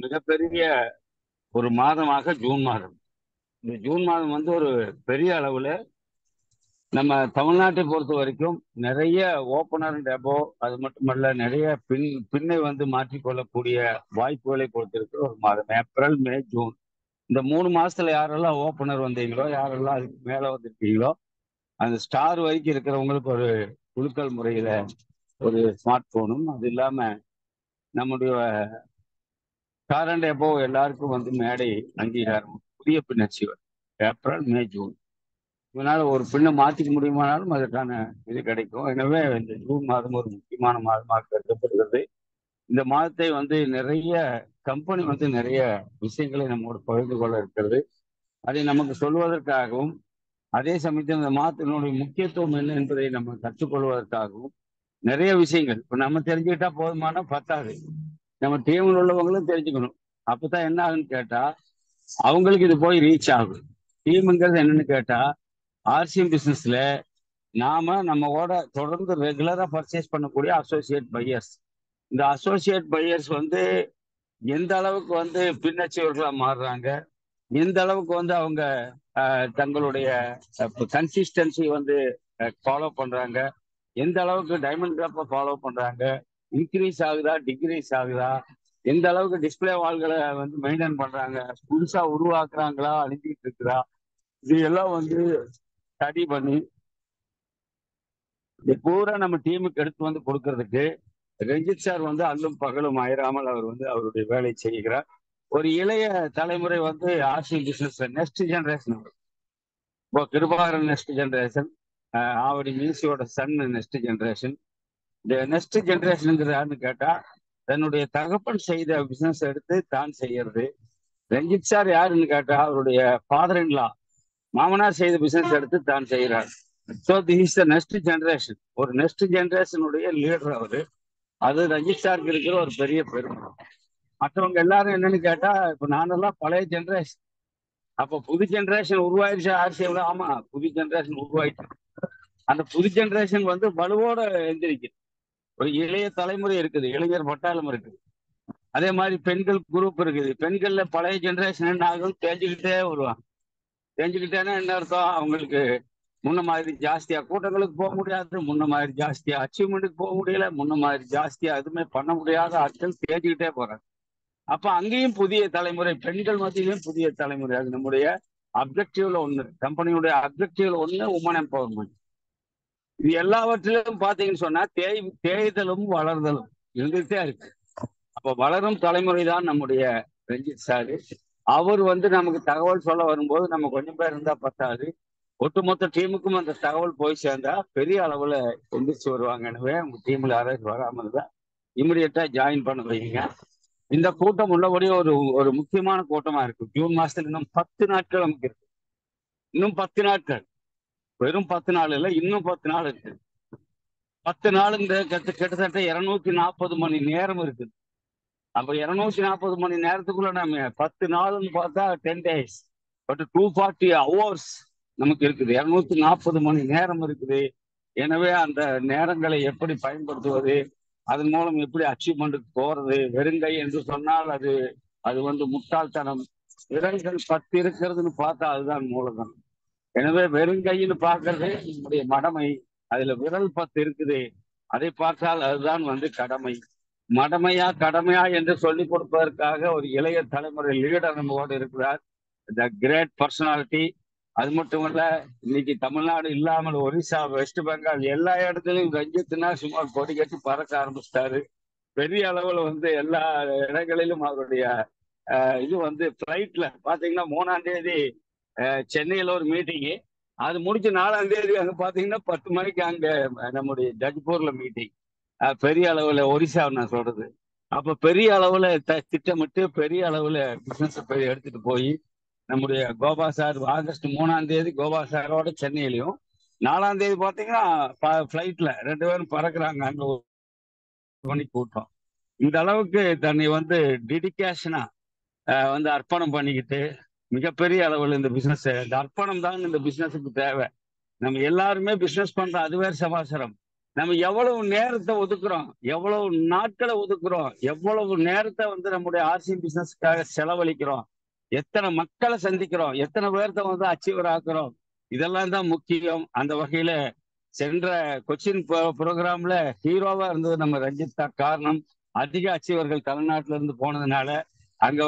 மிகப்பெரிய ஒரு மாதமாக ஜூன் மாதம். இந்த ஜூன் மாதம் வந்து ஒரு பெரிய அளவுல நம்ம தமிழ்நாட்டை பொறுத்த வரைக்கும் நிறைய ஓப்பனர் அண்ட் அபோ, அது மட்டுமல்ல நிறைய பின்னை வந்து மாற்றிக்கொள்ளக்கூடிய வாய்ப்புகளை கொடுத்திருக்கிற ஒரு மாதம். ஏப்ரல், மே, ஜூன் இந்த 3 மாசத்துல யாரெல்லாம் ஓப்பனர் வந்தீங்களோ, யாரெல்லாம் அதுக்கு மேல வந்திருக்கீங்களோ, அந்த ஸ்டார் வரைக்கும் இருக்கிறவங்களுக்கு ஒரு குலுக்கல் முறையில ஒரு ஸ்மார்ட் போனும், அது இல்லாம நம்முடைய ஸ்டார் அண்ட் அபோ எல்லாருக்கும் வந்து மேடை அங்கீகாரம், புதிய பின்னர்ச்சி ஏப்ரல், மே, ஜூன். இதனால ஒரு பின்னை மாத்திக்க முடியுமானாலும் அதற்கான இது கிடைக்கும். எனவே இந்த ஜூன் மாதம் ஒரு முக்கியமான மாதமாக கருதப்படுகிறது. இந்த மாதத்தை வந்து நிறைய கம்பெனி வந்து நிறைய விஷயங்களை நம்மோடு பகிர்ந்து கொள்ள இருக்கிறது. அதை நமக்கு சொல்வதற்காகவும், அதே சமயத்தில் இந்த மாதத்தினுடைய முக்கியத்துவம் என்ன என்பதை நம்ம கற்றுக்கொள்வதற்காகவும் நிறைய விஷயங்கள் இப்ப நம்ம தெரிஞ்சுக்கிட்டா போதுமான பத்தாது. நம்ம டீமில் உள்ளவங்களும் தெரிஞ்சுக்கணும். அப்பதான் என்ன ஆகுன்னு கேட்டா அவங்களுக்கு இது போய் ரீச் ஆகும். டீமுங்கிறது என்னன்னு கேட்டா ஆர்சிஎம் பிசினஸ்ல நாம நம்மோட தொடர்ந்து ரெகுலரா பர்ச்சேஸ் பண்ணக்கூடிய அசோசியேட் பையர்ஸ். இந்த அசோசியேட் பையர்ஸ் வந்து எந்த அளவுக்கு வந்து பின்னச்சியவர்களா மாறுறாங்க, எந்த அளவுக்கு வந்து அவங்க தங்களுடைய கன்சிஸ்டன்சி வந்து ஃபாலோ பண்றாங்க, எந்த அளவுக்கு டைமண்ட் கிளப்பை ஃபாலோ பண்றாங்க, இன்க்ரீஸ் ஆகுதா டிக்ரீஸ் ஆகுதா, எந்த அளவுக்கு டிஸ்பிளே வால்களை வந்து மெயின்டைன் பண்றாங்க, புதுசா உருவாக்குறாங்களா அழிஞ்சிட்டு இருக்குதா, இது எல்லாம் வந்து ஸ்டடி பண்ணி இது பூரா நம்ம டீமுக்கு எடுத்து வந்து கொடுக்கறதுக்கு ரஞ்சித் சார் வந்து அல்லும் பகலும் அயராமல் அவர் வந்து அவருடைய வேலையை செய்கிறார். ஒரு இளைய தலைமுறை வந்து ஆர்சி பிசினஸ் நெக்ஸ்ட் ஜெனரேஷன். இப்போ கிருபாகரன் நெக்ஸ்ட் ஜெனரேஷன், ஆவடி மியூசியோட சன் நெக்ஸ்ட் ஜெனரேஷன். இந்த நெக்ஸ்ட் ஜெனரேஷனுங்கிறது யாருன்னு கேட்டா தன்னுடைய தகப்பன் செய்த பிசினஸ் எடுத்து தான் செய்யறது. ரஞ்சித் சார் யாருன்னு கேட்டா அவருடைய ஃபாதர் இன் லா, மாமனார் செய்த பிசினஸ் எடுத்து தான் செய்கிறார். So this is the next generation. ஒரு நெக்ஸ்ட் ஜெனரேஷனுடைய லீடர் அவரு. அது ரஞ்சித் சாருக்கு இருக்கிற ஒரு பெரிய பெருமை. மற்றவங்க எல்லாரும் என்னன்னு கேட்டா இப்ப நானெல்லாம் பழைய ஜெனரேஷன். அப்ப புது ஜெனரேஷன் உருவாயிருச்சு ஆர்சிஎம்ல. ஆமா, புது ஜெனரேஷன் உருவாயிட்டு அந்த புது ஜெனரேஷன் வந்து வலுவோட எந்திரிக்குது. ஒரு இளைய தலைமுறை இருக்குது, இளைஞர் பட்டாளம் இருக்குது. அதே மாதிரி பெண்கள் குரூப் இருக்குது. பெண்கள்ல பழைய ஜெனரேஷன் என்ன ஆகும், தேஞ்சுக்கிட்டே வருவாங்க. தேஞ்சுக்கிட்டேன்னா என்ன அர்த்தம், அவங்களுக்கு முன்ன மாதிரி ஜாஸ்தியா கூட்டங்களுக்கு போக முடியாது, முன்ன மாதிரி ஜாஸ்தியா அச்சீவ்மெண்ட்டுக்கு போக முடியல, முன்ன மாதிரி ஜாஸ்தியா எதுவுமே பண்ண முடியாத ஆட்கள் தேஞ்சுக்கிட்டே போறாங்க. அப்ப அங்கேயும் புதிய தலைமுறை, பெண்கள் மத்தியிலும் புதிய தலைமுறை. அது நம்முடைய அப்ஜெக்டிவ்ல ஒண்ணு, கம்பெனியுடைய அப்ஜெக்டிவ்ல ஒண்ணு உமன் எம்பவர்மெண்ட். இது எல்லாவற்றிலும் பாத்தீங்கன்னு சொன்னா தேய்தலும் வளர்தலும் இருந்துகிட்டே இருக்கு. அப்ப வளரும் தலைமுறை தான் நம்முடைய ரஞ்சித் சாரு. அவர் வந்து நமக்கு தகவல் சொல்ல வரும்போது நம்ம கொஞ்சம் பேர் இருந்தா பத்தாது, ஒட்டுமொத்த டீமுக்கும் அந்த தகவல் போய் சேர்ந்தா பெரிய அளவுல எந்திரிச்சு வருவாங்க. எனவே உங்க டீம்ல யாராவது வராமல் இருந்தா இமிடியட்டா ஜாயின் பண்ண வைங்க. இந்த கூட்டம் உள்ளபடி ஒரு ஒரு முக்கியமான கூட்டமா இருக்கு. ஜூன் மாசத்துல இன்னும் 10 நாட்கள் நமக்கு இருக்கு. இன்னும் 10 நாட்கள், வெறும் 10 நாள் இல்லை, இன்னும் 10 நாள் இருக்கு. 10 நாளுங்க கிட்டத்தட்ட 240 மணி நேரம் இருக்குது. அப்ப 240 மணி நேரத்துக்குள்ள நம்ம 10 நாள்னு பார்த்தா 10 days, பட் 240 hours நமக்கு இருக்குது. 240 மணி நேரம் இருக்குது. எனவே அந்த நேரங்களை எப்படி பயன்படுத்துவது, அதன் மூலம் எப்படி அச்சீவ்மெண்ட்டுக்கு போறது. வெறுங்கை என்று சொன்னால் அது அது வந்து முட்டாள்தனம். விரல்கள் 10 இருக்கிறதுன்னு பார்த்தா அதுதான் மூலதனம். எனவே வெறுங்கைன்னு பார்க்கறது நம்முடைய மடமை. அதுல விரல் 10 இருக்குது, அதை பார்த்தால் அதுதான் வந்து கடமை. மடமையா கடமையா என்று சொல்லிக் கொடுப்பதற்காக ஒரு இளைய தலைமுறை லீடர் நம்மோடு இருக்கிறார், த கிரேட் பர்சனாலிட்டி. அது மட்டுமல்ல, இன்னைக்கு தமிழ்நாடு இல்லாமல் ஒரிசா, வெஸ்ட் பெங்கால் எல்லா இடத்துலையும் ரஞ்சித்னா சும்மா கொடி கட்டி பறக்க ஆரம்பிச்சிட்டாரு. பெரிய அளவுல வந்து எல்லா இடங்களிலும் அவருடைய இது வந்து பிளைட்ல பாத்தீங்கன்னா 3ஆம் தேதி சென்னையில ஒரு மீட்டிங்கு, அது முடிச்சு 4ஆம் தேதி அங்க பாத்தீங்கன்னா 10 மணிக்கு அங்க நம்முடைய ஜட்ஜ்பூர்ல மீட்டிங். பெரிய அளவுல ஒரிசா நான் சொல்றது. அப்ப பெரிய அளவுல திட்டமிட்டு பெரிய அளவுல பிசினஸ் எடுத்துட்டு போய் நம்முடைய கோபா சார் ஆகஸ்ட் 3ஆம் தேதி கோபா சாரோட சென்னையிலையும், 4ஆம் தேதி பாத்தீங்கன்னா பிளைட்ல 2 பேரும் பறக்குறாங்க. அங்க பண்ணி கூட்டம். இந்த அளவுக்கு தன்னை வந்து டெடிகேஷனா வந்து அர்ப்பணம் பண்ணிக்கிட்டு மிகப்பெரிய அளவில் இந்த பிசினஸ், இந்த அர்ப்பணம் தான் இந்த பிசினஸுக்கு தேவை. நம்ம எல்லாருமே பிசினஸ் பண்றோம், அது வேற சமாச்சாரம். நம்ம எவ்வளவு நேரத்தை ஒதுக்குறோம், எவ்வளவு நாட்களை ஒதுக்குறோம், எவ்வளவு நேரத்தை வந்து நம்முடைய ஆர்சி பிசினஸ்க்காக செலவழிக்கிறோம், எத்தனை மக்களை சந்திக்கிறோம், எத்தனை பேர்த்த வந்து அச்சீவர் ஆக்குறோம், இதெல்லாம் தான் முக்கியம். அந்த வகையில சென்ற கொச்சின் ப்ரோக்ராம்ல ஹீரோவா இருந்தது நம்ம ரஞ்சித் தான் காரணம். அதிக அச்சீவர்கள் தமிழ்நாட்டில இருந்து போனதுனால அங்க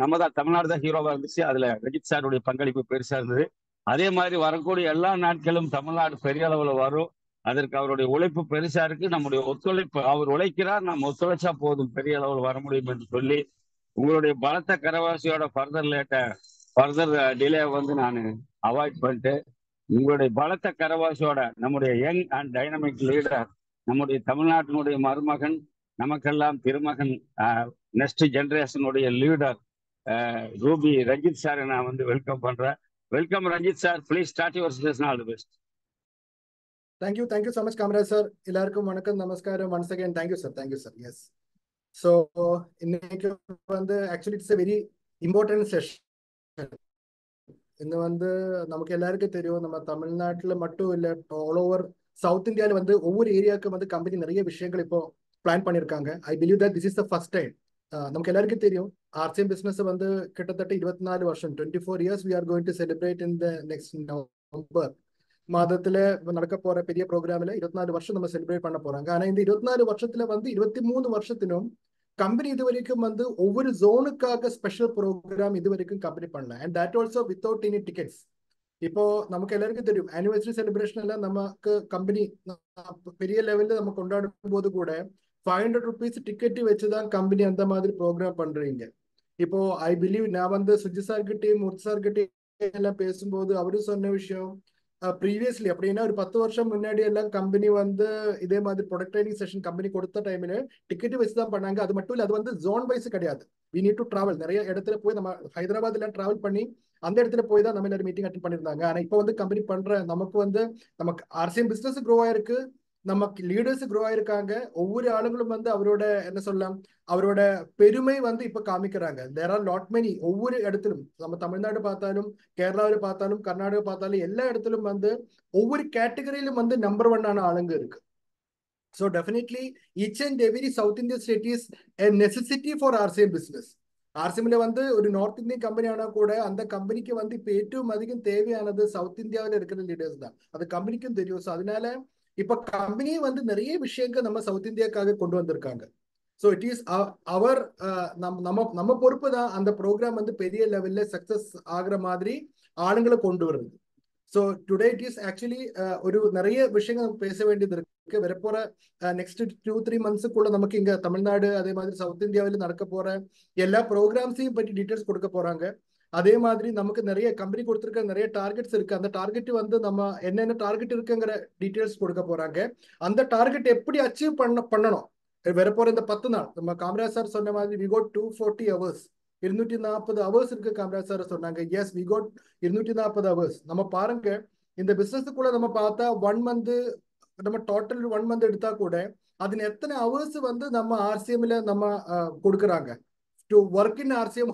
நம்ம தான் தமிழ்நாடு தான் ஹீரோவா இருந்துச்சு. அதுல ரஞ்சித் சாருடைய பங்களிப்பு பெருசா இருந்தது. அதே மாதிரி வரக்கூடிய எல்லா நாட்களும் தமிழ்நாடு பெரிய அளவுல வரும். அதற்கு அவருடைய உழைப்பு பெருசா இருக்கு. நம்முடைய ஒத்துழைப்பு, அவர் உழைக்கிறார், நம்ம ஒத்துழைச்சா போதும், பெரிய அளவில் வர முடியும் என்று சொல்லி உங்களுடைய பலத்த கரவாசியோட ஃபர்தர் டிலே வந்து நான் அவாய்ட் பண்ணிட்டு உங்களுடைய பலத்த கரவாசியோட நம்முடைய யங் அண்ட் டைனமிக் லீடர், நம்முடைய தமிழ்நாட்டினுடைய மருமகன், நமக்கெல்லாம் திருமகன், நெக்ஸ்ட் ஜெனரேஷனுடைய லீடர் ரூபி ரஞ்சித் சாரை நான் வந்து வெல்கம் பண்றேன். Welcome Ranjith sir, please start your session. All the best. Thank you so much, Kamraj sir. எல்லாருக்கும் வணக்கம், நமஸ்காரம். Once again, thank you sir. Yes. So, இன்னைக்கு வந்து actually it's a very important session. இன்னும் வந்து நமக்கு எல்லாருக்கும் தெரியும், நம்ம தமிழ்நாட்டில் மட்டும் இல்லை, ஆல் ஓவர் சவுத் இந்தியாவில் வந்து ஒவ்வொரு ஏரியாவுக்கும் வந்து கம்பெனி நிறைய விஷயங்கள் இப்போ பிளான் பண்ணியிருக்காங்க. I believe that this is the first time. நமக்கு எல்லாருக்கும் தெரியும், ஆர்சிஎம் பிஸ்னஸ் வந்து கிட்டத்தட்ட 24 வருஷம், 24 years we are going to celebrate in the next November மாதத்துல நடக்க போற பெரிய ப்ரோக்ராம்ல 24 வருஷம் நம்ம செலிப்ரேட் பண்ண போறாங்க. ஆனா இந்த 24 வருஷத்துல வந்து 23 வருஷத்திலும் கம்பெனி இது வரைக்கும் வந்து ஒவ்வொரு ஜோனுக்காக ஸ்பெஷல் ப்ரோக்ராம் இது வரைக்கும் கம்பெனி பண்ணல. And that also without any tickets. இப்போ நமக்கு எல்லாருக்கும் தெரியும், ஆனிவர்சரி செலிப்ரேஷன் எல்லாம் நமக்கு கம்பெனி பெரிய லெவல்ல நம்ம கொண்டாடும் போது கூட 500 rupees டிக்கெட் வச்சுதான் கம்பெனி அந்த மாதிரி ப்ரோக்ராம் பண்றீங்க. இப்போ ஐ பிலீவ் நான் வந்து சுஜி சார்கிட்டையும் முத்து சார்கிட்டையும் எல்லாம் பேசும்போது அவரு சொன்ன விஷயம், ப்ரீவியஸ்லி அப்படின்னா ஒரு 10 வருஷம் முன்னாடி எல்லாம் கம்பெனி வந்து இதே மாதிரி ப்ரொடக்ட் ட்ரைனிங் செஷன் கம்பெனி கொடுத்த டைம்ல டிக்கெட் வச்சு தான் பண்ணாங்க. அது மட்டும் இல்லை, அது வந்து ஜோன் வைஸ் கிடையாது. We need to travel. நிறைய இடத்துல போய் நம்ம ஹைதராபாத்ல டிராவல் பண்ணி அந்த இடத்துல போய் தான் நம்ம எல்லாரும் மீட்டிங் அட்டென்ட் பண்ணியிருந்தாங்க. ஆனா இப்போ வந்து கம்பெனி பண்ற நமக்கு வந்து நமக்கு ஆர்சிஎம் பிசினஸ் க்ரோ ஆயிருக்கு, நமக்கு லீடர்ஸ் க்ரோ ஆயிருக்காங்க. ஒவ்வொரு ஆளுங்களும் வந்து அவரோட என்ன சொல்லலாம், அவரோட பெருமை வந்து இப்ப காமிக்கிறாங்க. There are lot many. ஒவ்வொரு இடத்திலும் நம்ம தமிழ்நாடு பார்த்தாலும், கேரளாவில் பார்த்தாலும், கர்நாடகா பார்த்தாலும், எல்லா இடத்திலும் வந்து ஒவ்வொரு கேட்டகரியிலும் வந்து நம்பர் 1 ஆன ஆளுங்க இருக்கு. So definitely each and every South Indian state is a necessity for RCM business. RCMல வந்து ஒரு நார்த் இந்தியன் கம்பெனி ஆனா கூட அந்த கம்பெனிக்கு வந்து இப்ப ഏറ്റവും அதிகம் தேவையானது சவுத் இந்தியாவில் இருக்கிற லீடர்ஸ் தான். அது கம்பெனிக்கும் தெரியும். ஸோ அதனால இப்ப கம்பெனியே வந்து நிறைய விஷயங்கள் நம்ம சவுத் இந்தியாக்காக கொண்டு வந்திருக்காங்க. ஸோ இட் இஸ் அவர் நம்ம பொறுப்பு தான் அந்த ப்ரோக்ராம் வந்து பெரிய லெவல்ல சக்சஸ் ஆகுற மாதிரி ஆளுங்களை கொண்டு வருது. So today it is actually ஒரு நிறைய விஷயங்கள் நம்ம பேச வேண்டியது இருக்கு. வரப்போற நெக்ஸ்ட் 2-3 மந்த்ஸுக்குள்ள நமக்கு இங்க தமிழ்நாடு அதே மாதிரி சவுத் இந்தியாவில் நடக்க போற எல்லா ப்ரோக்ராம்ஸையும் பற்றி டீட்டெயில்ஸ் கொடுக்க போறாங்க. அதே மாதிரி நமக்கு நிறைய கம்பெனி கொடுத்துருக்க நிறைய டார்கெட்ஸ் இருக்கு. அந்த டார்கெட் வந்து நம்ம என்னென்ன டார்கெட் இருக்குங்கிற டீட்டெயில்ஸ் கொடுக்க போறாங்க. அந்த டார்கெட் எப்படி அச்சீவ் பண்ணணும் வரப்போற இந்த 10 நாள். நம்ம காமராஜ் சார் சொன்ன மாதிரி வி கோட் 240 hours, 240 hours இருக்கு. காமராஜ் சார் சொன்னாங்க, எஸ் வி கோட் 240 hours. நம்ம பாருங்க, இந்த பிசினஸுக்குள்ள நம்ம பார்த்தா 1 month, நம்ம டோட்டல் 1 month எடுத்தா கூட அதுல எத்தனை ஹவர்ஸ் வந்து நம்ம ஆர்சிஎம்ல நம்ம கொடுக்குறாங்க. To work in RCM,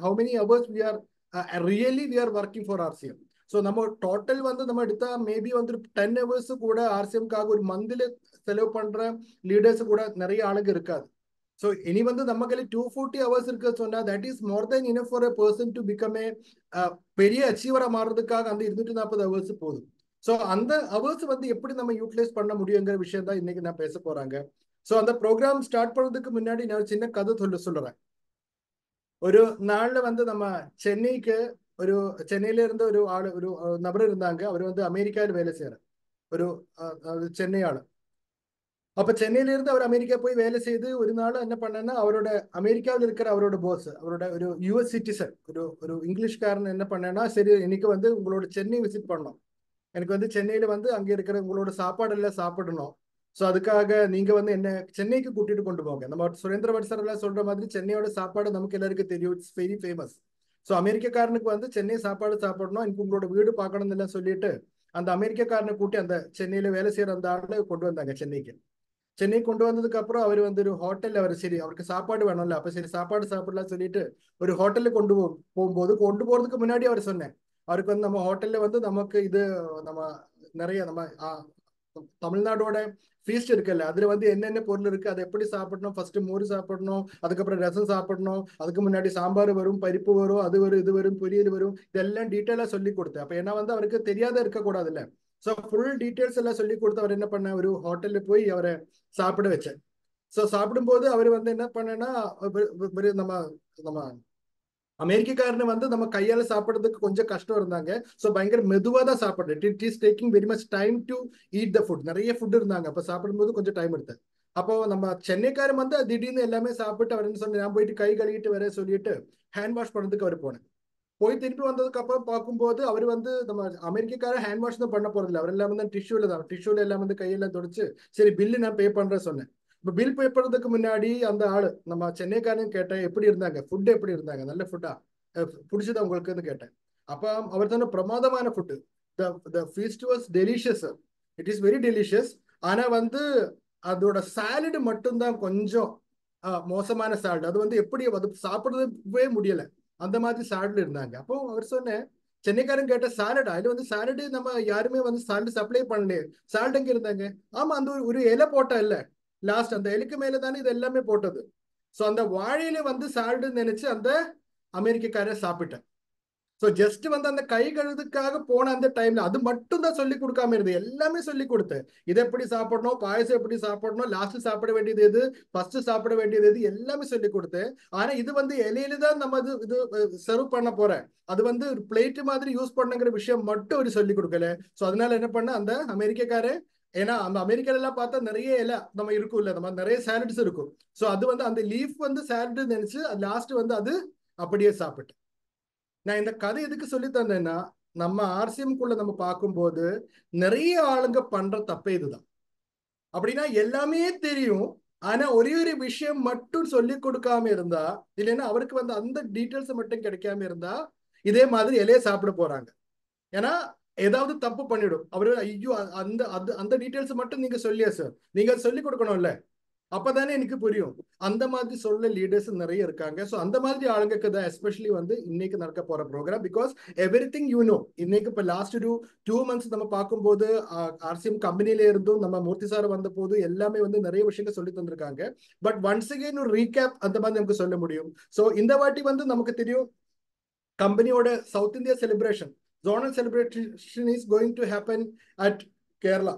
how many hours we are really we are working for RCM. So நம்ம டோட்டல் வந்து நம்ம எடுத்தா மேபி வந்து 10 hours கூட ஆர்சிஎம்காக ஒரு மந்த்ல செலவு பண்ற லீடர்ஸ் கூட நிறைய ஆளுங்க இருக்காது. ஸோ இனி வந்து நம்ம கையில் 240 hours இருக்கு சொன்னா that is more then enough for a person to become a பெரிய அச்சீவரா மாறுறதுக்காக அந்த 240 hours போதும். ஸோ அந்த ஹவர்ஸ் வந்து எப்படி நம்ம யூட்டிலைஸ் பண்ண முடியுங்கிற விஷயம் தான் இன்னைக்கு நான் பேச போறாங்க. ஸோ அந்த ப்ரோக்ராம் ஸ்டார்ட் பண்ணுறதுக்கு முன்னாடி நான் சின்ன கதை சொல்றேன். ஒரு நாள்ல வந்து நம்ம சென்னையில இருந்து ஒரு நபர் இருந்தாங்க. அவர் வந்து அமெரிக்காவில் வேலை செய்யற ஒரு சென்னை ஆளு. அப்ப சென்னையில இருந்து அவர் அமெரிக்கா போய் வேலை செய்து ஒரு நாள் என்ன பண்ணேன்னா, அவரோட அமெரிக்காவில் இருக்கிற அவரோட போஸ், அவரோட ஒரு யூஎஸ் சிட்டிசன், ஒரு இங்கிலீஷ்காரன் என்ன பண்ணேன்னா, சரி இன்னைக்கு வந்து உங்களோட சென்னை விசிட் பண்ணோம், எனக்கு வந்து சென்னையில வந்து அங்க இருக்கிற உங்களோட சாப்பாடு எல்லாம் சாப்பிடணும், ஸோ அதுக்காக நீங்க வந்து என்ன சென்னைக்கு கூட்டிட்டு கொண்டு போங்க. நம்ம சுரேந்திர சார் எல்லாம் சொல்ற மாதிரி சென்னையோட சாப்பாடு நமக்கு எல்லாருக்கும் தெரியும், இட்ஸ் வெரி ஃபேமஸ். ஸோ அமெரிக்காக்காரனுக்கு வந்து சென்னை சாப்பாடு சாப்பிடணும், எனக்கு உங்களோட வீடு பார்க்கணும்னு எல்லாம் சொல்லிட்டு அந்த அமெரிக்காக்காரனை கூட்டி அந்த சென்னையில வேலை செய்யற அந்த ஆளை கொண்டு வந்தாங்க சென்னைக்கு. சென்னை கொண்டு வந்ததுக்கு அப்புறம் அவர் வந்து ஒரு ஹோட்டல்ல அவர் சரி அவருக்கு சாப்பாடு வேணும்ல, அப்ப சரி சாப்பாடு சாப்பிடலாம் சொல்லிட்டு ஒரு ஹோட்டல்ல கொண்டு போறதுக்கு முன்னாடி அவர் சொன்னேன், அவருக்கு வந்து நம்ம ஹோட்டல்ல வந்து நமக்கு இது நம்ம நிறைய நம்ம தமிழ்நாடோட ஃபீஸ்ட் இருக்குல்ல, அதுல வந்து என்னென்ன பொருள் இருக்கு, அதை எப்படி சாப்பிடணும், ஃபர்ஸ்ட் மோர் சாப்பிடணும், அதுக்கப்புறம் ரசம் சாப்பிடணும், அதுக்கு முன்னாடி சாம்பார் வரும், பருப்பு வரும், அது வரும், இது வரும், பொரியல் வரும், இதெல்லாம் டீட்டெயிலா சொல்லி கொடுத்தேன். அப்ப ஏன்னா வந்து அவருக்கு தெரியாத இருக்கக்கூடாதுல்ல. ஸோ ஃபுல் டீட்டெயில்ஸ் எல்லாம் சொல்லி கொடுத்து அவர் என்ன பண்ண, ஒரு ஹோட்டல்ல போய் அவரை சாப்பிட வச்சேன். ஸோ சாப்பிடும்போது அவர் வந்து என்ன பண்ணேன்னா, நம்ம நம்ம அமெரிக்காக்காரனு வந்து நம்ம கையால சாப்பிடுறதுக்கு கொஞ்சம் கஷ்டம் இருந்தாங்க. ஸோ பயங்கர மெதுவா தான் சாப்பிடுறேன். It is taking very much time to eat the food. நிறைய ஃபுட் இருந்தாங்க, அப்ப சாப்பிடும்போது கொஞ்சம் டைம் எடுத்தேன். அப்போ நம்ம சென்னைக்காரன் வந்து திடீர்னு எல்லாமே சாப்பிட்டு அவர் என்ன சொன்ன, நான் போயிட்டு கை கழுவிட்டு வர சொல்லிட்டு ஹேண்ட் வாஷ் பண்ணதுக்கு அவர் போனேன். போய் திருப்பி வந்ததுக்கு அப்புறம் பார்க்கும்போது அவர் வந்து நம்ம அமெரிக்காக்காரன் ஹேண்ட் வாஷ் தான் பண்ண போறதில்ல, அவர் எல்லாம் வந்து டிஷ்யூல எல்லாம் வந்து கையெல்லாம் தொடச்சு சரி பில்லு நான் பே பண்றேன் சொன்னேன். இப்போ பில் பே பண்றதுக்கு முன்னாடி அந்த ஆளு நம்ம சென்னைக்காரன் கேட்டேன் எப்படி இருந்தாங்க, ஃபுட் எப்படி இருந்தாங்க, நல்ல ஃபுட்டா, பிடிச்சதா உங்களுக்குன்னு கேட்டேன். அப்ப அவர் சொன்ன பிரமாதமான food. The feast was delicious. It is very delicious. ஆனா வந்து அதோட சாலடு மட்டும்தான் கொஞ்சம் மோசமான சாலட். அது வந்து எப்படி அது சாப்பிடவே முடியல, அந்த மாதிரி சாலட்ல இருந்தாங்க. அப்போ அவர் சொன்னேன், சென்னைக்காரன் கேட்ட சாலட், அதுல வந்து சாலடு நம்ம யாருமே வந்து சாலட் சப்ளை பண்ணலையே, சாலட் எங்க இருந்தாங்க. ஆமா, அந்த ஒரு இலை போட்டா இல்ல, லாஸ்ட் அந்த இலைக்கு மேல தானே இது எல்லாமே போட்டது. ஸோ அந்த வாழையில வந்து சால்ட் நினைச்சு அந்த அமெரிக்கக்காரர் சாப்பிட்டேன். ஸோ ஜஸ்ட் வந்து அந்த கை கழுவுறதுக்காக போன அந்த டைம்ல அது மட்டும் தான் சொல்லி கொடுக்காம இருந்தது, எல்லாமே சொல்லி கொடுத்தேன். இதை எப்படி சாப்பிடணும், பாயசம் எப்படி சாப்பிடணும், லாஸ்ட் சாப்பிட வேண்டியது எது, ஃபர்ஸ்ட் சாப்பிட வேண்டியது எது, எல்லாமே சொல்லி கொடுத்தேன். ஆனா இது வந்து இலையில தான் நம்ம இது சர்வ் பண்ண போறேன், அது வந்து ஒரு பிளேட் மாதிரி யூஸ் பண்ணுங்கிற விஷயம் மட்டும் ஒரு சொல்லி கொடுக்கல. ஸோ அதனால என்ன பண்ண அந்த அமெரிக்கக்காரன், ஏன்னா அந்த அமெரிக்கால எல்லாம் பார்த்தா நிறைய இலை நம்ம இருக்கும் இல்ல, நம்ம நிறைய சாலட்ஸ் இருக்கும். ஸோ அது வந்து அந்த லீஃப் வந்து சாலட் நினைச்சு லாஸ்ட் வந்து அது அப்படியே சாப்பிட்டு. நான் இந்த கதை எதுக்கு சொல்லி தந்தேன்னா, நம்ம ஆர்சிஎம் குள்ள நம்ம பார்க்கும்போது நிறைய ஆளுங்க பண்ற தப்பே இதுதான். அப்படின்னா எல்லாமே தெரியும், ஆனா ஒரே ஒரு விஷயம் மட்டும் சொல்லி கொடுக்காம இருந்தா, இல்லைன்னா அவருக்கு வந்து அந்த டீட்டெயில்ஸ் மட்டும் கிடைக்காம இருந்தா இதே மாதிரி இலைய சாப்பிட போறாங்க. ஏன்னா ஏதாவது தப்பு பண்ணிடும் அவரு. ஐயோ அந்த அந்த டீட்டெயில்ஸ் மட்டும் நீங்க சொல்லியா சார், நீங்க சொல்லி கொடுக்கணும்ல, அப்பதானே எனக்கு புரியும். அந்த மாதிரி சொல்ல லீடர்ஸ் நிறைய இருக்காங்க. ஸோ அந்த மாதிரி ஆளுங்களுக்கு தான் எஸ்பெஷலி வந்து இன்னைக்கு நடக்க போற ப்ரோக்ராம். பிகாஸ் எவ்ரி திங் இன்னைக்கு இப்போ லாஸ்ட் 2 months நம்ம பார்க்கும்போது ஆர்சிஎம் கம்பெனில இருந்தும் நம்ம மூர்த்தி சார் வந்த போது எல்லாமே வந்து நிறைய விஷயங்கள் சொல்லி தந்திருக்காங்க. பட் ஒன்ஸ் அகெயின் ஒரு ரீகேப் அந்த மாதிரி நமக்கு சொல்ல முடியும். ஸோ இந்த வாட்டி வந்து நமக்கு தெரியும், கம்பெனியோட south India celebration, zonal celebration is going to happen at Kerala.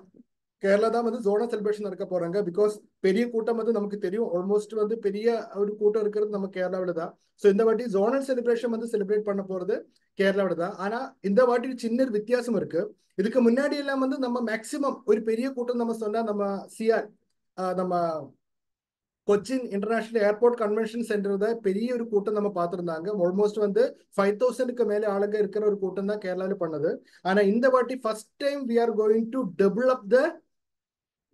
Kerala தான் வந்து ஜோனல் செலிப்ரேஷன் நடக்க போறாங்க. பிகாஸ் பெரிய கூட்டம் வந்து நமக்கு தெரியும், ஆல்மோஸ்ட் வந்து பெரிய ஒரு கூட்டம் இருக்கிறது நம்ம கேரளாவில தான். ஸோ இந்த வாட்டி ஜோனல் செலிப்ரேஷன் வந்து செலிப்ரேட் பண்ண போறது கேரளாவில தான். ஆனா இந்த வாட்டி சின்ன வித்தியாசம் இருக்கு. இதுக்கு முன்னாடி எல்லாம் வந்து நம்ம மேக்சிமம் ஒரு பெரிய கூட்டம் நம்ம சொன்னா நம்ம சிஆர், நம்ம Cochin international airport convention centre தான் பெரிய ஒரு கூட்டம் நம்ம பார்த்திருந்தாங்க. ஆல்மோஸ்ட் வந்து 5,000க்கு மேலே ஆளுங்க இருக்கிற ஒரு கூட்டம் தான் கேரளாவில் பண்ணது. ஆனா இந்த வாட்டி first time we are going to double up the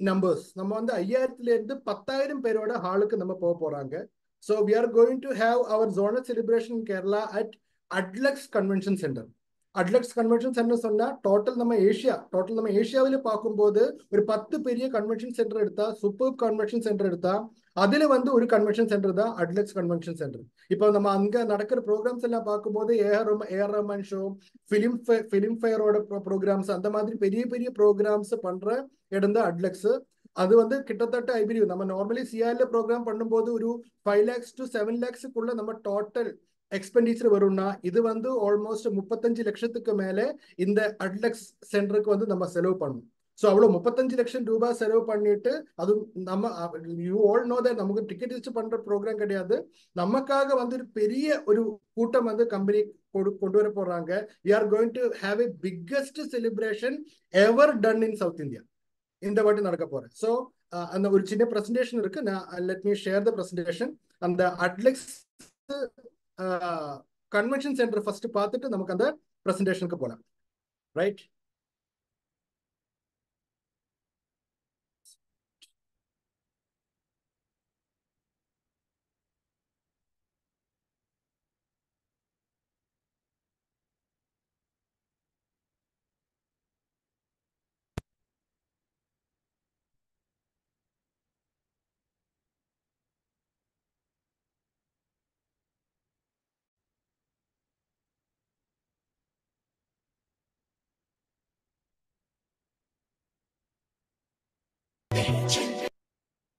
numbers. நம்ம வந்து 5,000ல இருந்து 10,000 பேரோட ஹாலுக்கு நம்ம போக போறாங்க. So we are going to have our zonal celebration in Kerala at Adlux convention centre. Adlux convention centre சொன்னா டோட்டல் நம்ம ஏஷியாவில பார்க்கும்போது ஒரு 10 பெரிய கன்வென்ஷன் சென்டர் எடுத்தா, சூப்பர் கன்வென்ஷன் சென்டர் எடுத்தா, அதுல வந்து ஒரு கன்வென்ஷன் சென்டர் தான் அட்லக்ஸ் கன்வென்ஷன் சென்டர். இப்போ நம்ம அங்க நடக்கிற ப்ரோக்ராம்ஸ் எல்லாம் பார்க்கும்போது ஏஆர் ரஹ்மான் ஷோ, ஃபிலிம் ஃபேரோட ப்ரோக்ராம்ஸ், அந்த மாதிரி பெரிய பெரிய ப்ரோக்ராம்ஸ் பண்ற இடம் தான் அட்லக்ஸ். அது வந்து கிட்டத்தட்ட ஐ பிலீவ் நம்ம நார்மலி சிஆர்ல ப்ரோக்ராம் பண்ணும்போது ஒரு 5 lakhs to 7 lakhs நம்ம டோட்டல் எக்ஸ்பெண்டிச்சர் வரும்னா, இது வந்து ஆல்மோஸ்ட் 35 லட்சத்துக்கு மேல இந்த அட்லக்ஸ் சென்டருக்கு வந்து நம்ம செலவு பண்ணணும். ஸோ அவ்வளோ 35 லட்சம் ரூபாய் செலவு பண்ணிட்டு, அது நம்ம யூ ஆல் நோ தட் நமக்கு டிக்கெட் வச்சு பண்ற ப்ரோக்ராம் கிடையாது. நமக்காக வந்து ஒரு பெரிய ஒரு கூட்டம் வந்து கம்பெனி கொண்டு வர போறாங்க. We are going to have a biggest celebration ever done in south India இந்த வாட்டி நடக்க போறேன். ஸோ அந்த ஒரு சின்ன பிரசன்டேஷன் இருக்கு, நான் let me share the presentation. அந்த அட்லெக்ஸ் கன்வென்ஷன் சென்டர் ஃபர்ஸ்ட் பார்த்துட்டு நமக்கு அந்த பிரசன்டேஷனுக்கு போலாம். ரைட்.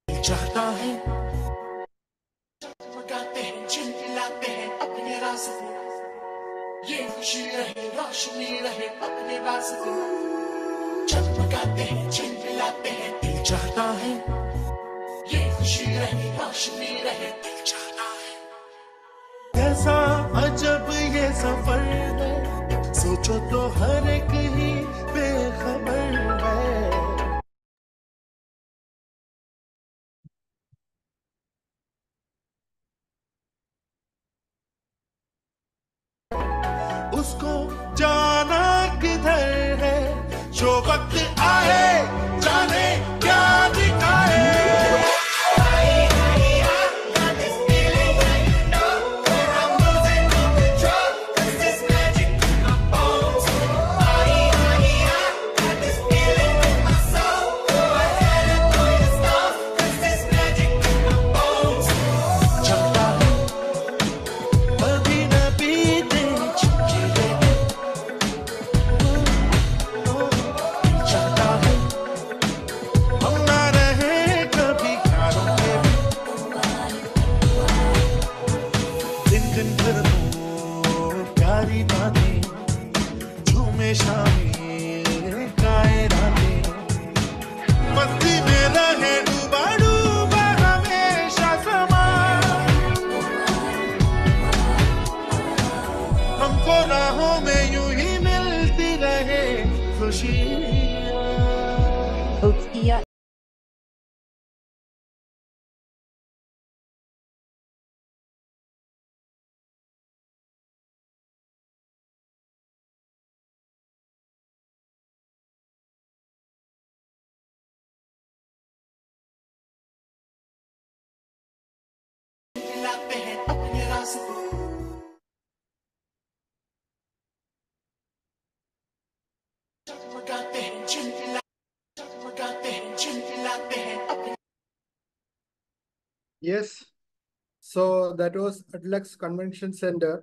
चाहता है चमकाते हैं चिलचिलाते हैं अपने रास्ते ये खुशी रहे रोशनी रहे अपने रास्ते चमकाते हैं चिलचिलाते हैं दिल चाहता है ये खुशी रहे रोशनी रहे दिल चाहता है कैसा अजब ये सफर है सोचो तो हर एक ही बेखबर है उसको जाना किधर है जो वक्त आए जाने क्या दिखाए Yes, so that was Adlex Convention Center.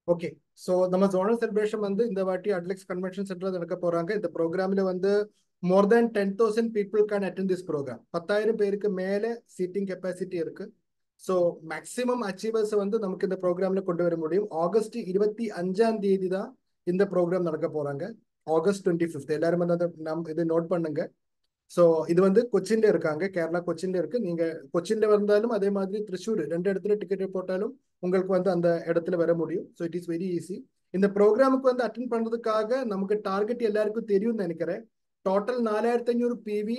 Okay, so நம்ம ஜோனல் செலிப்ரேஷன் வந்து இந்த வாட்டி அட்லெக்ஸ் கன்வென்ஷன் சென்டர்ல நடக்க போறாங்க. இந்த ப்ரோக்ராம்ல வந்து more than 10,000 people can attend this program. 10,000 பேருக்கு மேல சீட்டிங் கெப்பாசிட்டி இருக்கு. ஸோ மேக்ஸிமம் அச்சீவர்ஸ் வந்து நமக்கு இந்த ப்ரோக்ராம்ல கொண்டு வர முடியும். ஆகஸ்ட் 25 தான் இந்த ப்ரோக்ராம் நடக்க போறாங்க. ஆகஸ்ட் 25 எல்லாரும் வந்து இது நோட் பண்ணுங்க. ஸோ இது வந்து கொச்சின்ல இருக்காங்க, கேரளா கொச்சின்ல இருக்கு. நீங்க கொச்சின்ல வந்தாலும் அதே மாதிரி திருச்சூர் 2 இடத்துல டிக்கெட் போட்டாலும் உங்களுக்கு வந்து அந்த இடத்துல வர முடியும். So it is very easy. இந்த ப்ரோக்ராமுக்கு வந்து அட்டென்ட் பண்றதுக்காக நமக்கு டார்கெட் எல்லாருக்கும் தெரியும்னு நினைக்கிறேன். டோட்டல் 4500 PV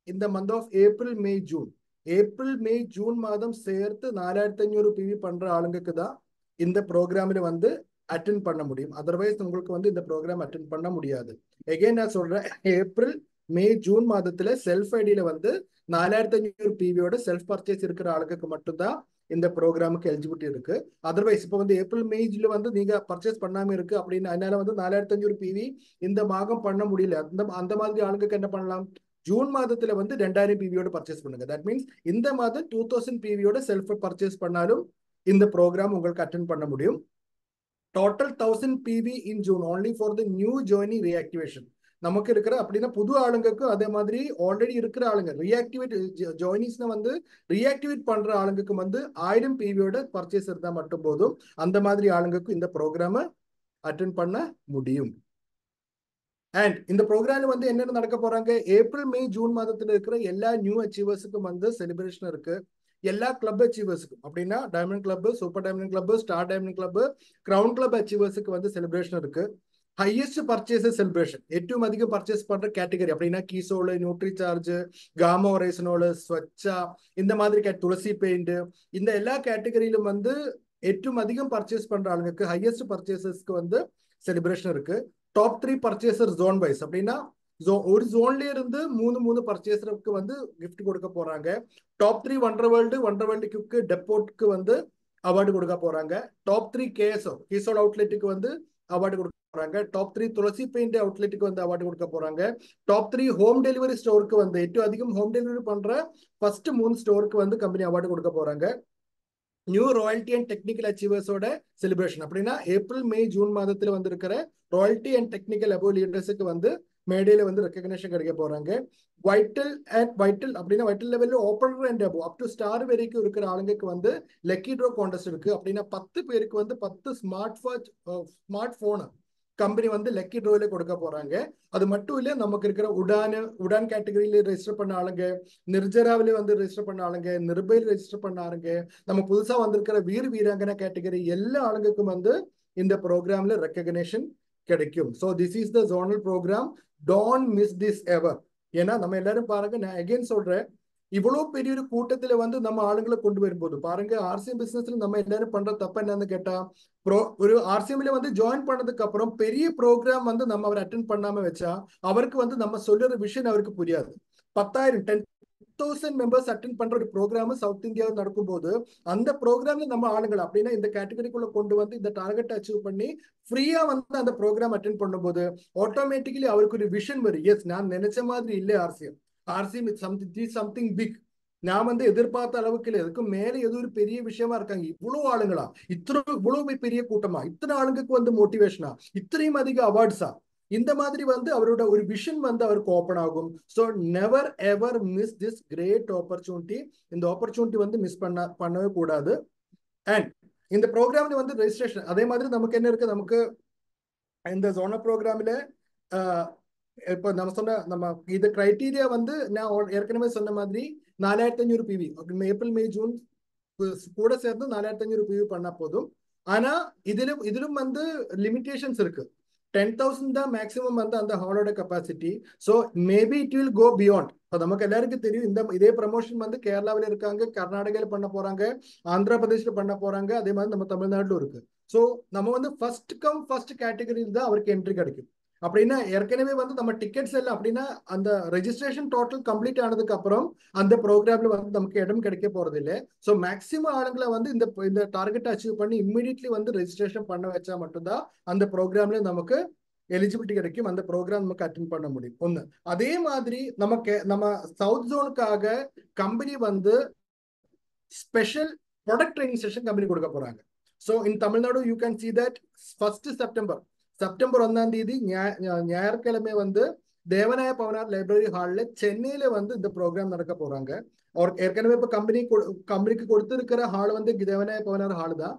இந்த month of April May June. April May June மாதம் சேர்த்து 4500 PV பண்ற ஆளுங்களுக்கு தான் இந்த ப்ரோக்ராமில் வந்து அட்டென்ட் பண்ண முடியும். அதர்வைஸ் உங்களுக்கு வந்து இந்த ப்ரோக்ராம் அட்டென்ட் பண்ண முடியாது. எகைன் நான் சொல்றேன், ஏப்ரல் மே ஜூன் மாதத்துல செல்ஃப் ஐடியில வந்து 4500 PVயோட செல்ஃப் பர்ச்சேஸ் இருக்கிற ஆளுக்கு மட்டும்தான் இந்த ப்ரோக்ராமுக்கு எலிஜிபிலிட்டி இருக்கு. அதர்வைஸ் இப்போ வந்து ஏப்ரல் மேஜ்ல வந்து நீங்க பர்ச்சேஸ் பண்ணாம இருக்கு அப்படின்னு அதனால வந்து 4500 PV இந்த மாதம் பண்ண முடியல, அந்த மாதிரி ஆளுக்கு என்ன பண்ணலாம், ஜூன் மாதத்துல வந்து 2000 PVயோட பர்ச்சேஸ் பண்ணுங்க. தட் மீன்ஸ் இந்த மாதம் 2000 PVயோட செல்ஃப் பர்ச்சேஸ் பண்ணாலும் இந்த ப்ரோக்ராம் உங்களுக்கு அட்டென்ட் பண்ண முடியும். Total 1000 PV in June only for the new journey reactivation. நமக்கு இருக்கிற அப்படின்னா புது ஆளுங்களுக்கும் அதே மாதிரி ஆல்ரெடி இருக்கிற ஆளுங்க ரீஆக்டிவேட் ஜாயினிஸ்னா வந்து ரீஆக்டிவேட் பண்ற ஆளுங்களுக்கு வந்து 1000 PVயோட பர்ச்சேஸ் இருந்தா மட்டும் போதும். அந்த மாதிரி ஆளுங்களுக்கும் இந்த ப்ரோக்ராம அட்டென்ட் பண்ண முடியும். அண்ட் இந்த ப்ரோக்ராம்ல வந்து என்னென்ன நடக்க போறாங்க, ஏப்ரல் மே ஜூன் மாதத்துல இருக்கிற எல்லா நியூ அச்சீவர்ஸுக்கும் வந்து செலிப்ரேஷன் இருக்கு. எல்லா கிளப் அச்சீவர்ஸுக்கும் அப்படின்னா diamond club, super diamond club, star diamond club, crown club அச்சீவர்ஸுக்கு வந்து செலிப்ரேஷன் இருக்கு. ஹையஸ்ட் பர்ச்சேசஸ் செலிப்ரேஷன், ഏറ്റവും அதிகம் பர்ச்சேஸ் பண்ற கேட்டகரி அப்படின்னா கீசோல, நியூட்ரி சார்ஜ், காமா ஒரேசனோல, ஸ்வச்சா, இந்த மாதிரி துளசி பெயிண்ட், இந்த எல்லா கேட்டகரியிலும் வந்து ഏറ്റവും அதிகம் பர்ச்சேஸ் பண்ற ஆளுங்களுக்கு ஹையஸ்ட் பர்ச்சேசஸ்க்கு வந்து செலிப்ரேஷன் இருக்கு. டாப் 3 பர்ச்சேசர் ஜோன் வைஸ் அப்படின்னா ஒரு ஜோன்ல இருந்து 3 பர்ச்சேசருக்கு வந்து கிஃப்ட் கொடுக்க போறாங்க. டாப் 3 வண்டர் வேர்ல்டு கியூக்கு டெப்போட்க்கு வந்து அவார்டு கொடுக்க போறாங்க. டாப் 3 கீசோல் அவுட்லெட்டுக்கு வந்து அவார்டு கொடுக்க போறாங்க. டாப் 3 துளசி பெயிண்ட் அவுட்லெட்டுக்கு வந்து அவார்டு கொடுக்க போறாங்க. டாப் 3 ஹோம் டெலிவரி ஸ்டோருக்கு வந்து ഏറ്റവും அதிகம் ஹோம் டெலிவரி பண்ற ஃபர்ஸ்ட் 3 ஸ்டோருக்கு வந்து கம்பெனி அவார்டு கொடுக்க போறாங்க. நியூ ராயல்டி அண்ட் டெக்னிக்கல் அச்சீவர்ஸோட செலிப்ரேஷன். அப்படின்னா ஏப்ரல் மே ஜூன் மாதத்துல வந்து இருக்கிற ராயல்டி அண்ட் டெக்னிக்கல் அபோவ் லீடர்ஸுக்கு வந்து மேடையில வந்து ரெக்கக்னேஷன் கிடைக்க போறாங்க. வைட்டல் அப்படின்னா வைட்டல் லெவல்ல opener and above up to star வரைக்கும் இருக்கிற ஆளுங்களுக்கு வந்து லக்கி ட்ரோ கான்டெஸ்ட் இருக்கு. அப்படின்னா 10 பேருக்கு வந்து 10 ஸ்மார்ட் போன் கம்பெனி வந்து லக்கி ட்ரோல கொடுக்க போறாங்க. அது மட்டும் இல்ல, நமக்கு இருக்கிற உடான் கேட்டகரியில ரெஜிஸ்டர் பண்ண ஆளுங்க, நிர்ஜராவில வந்து ரெஜிஸ்டர் பண்ண ஆளுங்க, நிர்பைல ரெஜிஸ்டர் பண்ண ஆளுங்க, நம்ம புதுசா வந்திருக்கிற வீராங்கனை கேட்டகரி எல்லா ஆளுங்களுக்கும் வந்து இந்த ப்ரோக்ராம்ல ரெக்கக்னேஷன் கிடைக்கும். So this is the zonal programme. Don't miss this ever. ஏன்னா நம்ம எல்லாரும் பாருங்க, நான் அகைன் சொல்றேன், இவ்வளவு பெரிய ஒரு கூட்டத்துல வந்து நம்ம ஆளுங்களை கொண்டு வரும்போது பாருங்க, ஆர்சிஎம் பிசினஸ்ல நம்ம எல்லாரும் பண்ற தப்பு என்னன்னு கேட்டா, ஒரு ஆர்சிஎம்ல வந்து ஜாயின் பண்ணதுக்கு அப்புறம் பெரிய ப்ரோக்ராம் வந்து நம்ம அவர் அட்டென்ட் பண்ணாம வச்சா அவருக்கு வந்து நம்ம சொல்ற விஷயம் அவருக்கு புரியாது. 10,000 மெம்பர்ஸ் அட்டென்ட் பண்ற ஒரு ப்ரோக்ராம் சவுத் இந்தியாவில் நடக்கும்போது அந்த ப்ரோக்ராம்ல நம்ம ஆளுங்களை அப்படின்னா இந்த கேட்டகரிக்குள்ள கொண்டு வந்து இந்த டார்கெட் அச்சீவ் பண்ணி ஃப்ரீயா வந்து அந்த ப்ரோக்ராம் அட்டென்ட் பண்ணும்போது ஆட்டோமேட்டிக்கலி அவருக்கு ஒரு விஷன் வரும். எஸ், நான் நினைச்ச மாதிரி இல்லை ஆர்சிஎம் சம்திங் பிக். நான் வந்து எதிர்பார்த்த அளவுக்கு இல்லை, அதுக்கு மேல ஏதோ ஒரு பெரிய விஷயமா இருக்காங்க. இவ்வளவு ஆளுங்களா, இவ்வளவு பெரிய கூட்டமா, இத்தனை ஆளுங்களுக்கு வந்து மோட்டிவேஷனா, இத்தனையும் அதிக அவார்ட்ஸா, இந்த மாதிரி வந்து அவரோட ஒரு விஷன் வந்து அவருக்கு ஓப்பன் ஆகும். So never ever miss this great opportunity. இந்த ஆப்பர்ச்சுனிட்டி வந்து மிஸ் பண்ணவே கூடாது. அண்ட் இந்த ப்ரோக்ராம்ல வந்து ரெஜிஸ்ட்ரேஷன் அதே மாதிரி நமக்கு என்ன இருக்கு, நமக்கு இந்த ஜோன ப்ரோக்ராம்ல இப்போ நம்ம இது கிரைட்டீரியா வந்து நான் ஏற்கனவே சொன்ன மாதிரி 4500 PV ஏப்ரல் மே ஜூன் கூட சேர்ந்து 4500 PV பண்ணா போதும். ஆனா இதிலும் வந்து லிமிடேஷன்ஸ் இருக்கு. 10,000 தான் மேக்ஸிமம் வந்து அந்த ஹாலோட capacity. So maybe it will go beyond. நமக்கு எல்லாருக்கும் தெரியும், இதே ப்ரமோஷன் வந்து கேரளாவில் இருக்காங்க, கர்நாடகாவில் பண்ண போறாங்க, ஆந்திர பிரதேஷ்ல பண்ண போறாங்க, அதே மாதிரி நம்ம தமிழ்நாட்டிலும் இருக்கு. ஸோ நம்ம வந்து ஃபர்ஸ்ட் கம் ஃபர்ஸ்ட் கேட்டகரியில் தான் அவருக்கு என்ட்ரி கிடைக்கும். அப்படின்னா ஏற்கனவே வந்து நம்ம டிக்கெட்ஸ் எல்லாம் அப்படின்னா அந்த ரெஜிஸ்ட்ரேஷன் டோட்டல் கம்ப்ளீட் ஆனதுக்கு அப்புறம் அந்த ப்ரோக்ராம்ல வந்து நமக்கு இடம் கிடைக்க போறது இல்லை. ஸோ மேக்சிமம் ஆளுங்களை வந்து இந்த டார்கெட் அச்சீவ் பண்ணி இம்மிடியட்லி வந்து ரெஜிஸ்ட்ரேஷன் பண்ண வச்சா மட்டும்தான் அந்த ப்ரோக்ராம்ல நமக்கு எலிஜிபிலிட்டி கிடைக்கும், அந்த ப்ரோக்ராம் நமக்கு அட்டென்ட் பண்ண முடியும். ஒண்ணு. அதே மாதிரி நம்ம சவுத் ஜோனுக்காக கம்பெனி வந்து special product training session company கொடுக்க போறாங்க. So in Tamil Nadu you can see that September 1 ஞாயிற்றுக்கிழமை வந்து தேவநாய பவனார் லைப்ரரி ஹால்ல சென்னையில வந்து இந்த ப்ரோக்ராம் நடக்க போறாங்க. ஏற்கனவே இப்ப கம்பெனிக்கு கொடுத்திருக்கிற ஹால் வந்து தேவநாய பவனார் ஹால் தான்.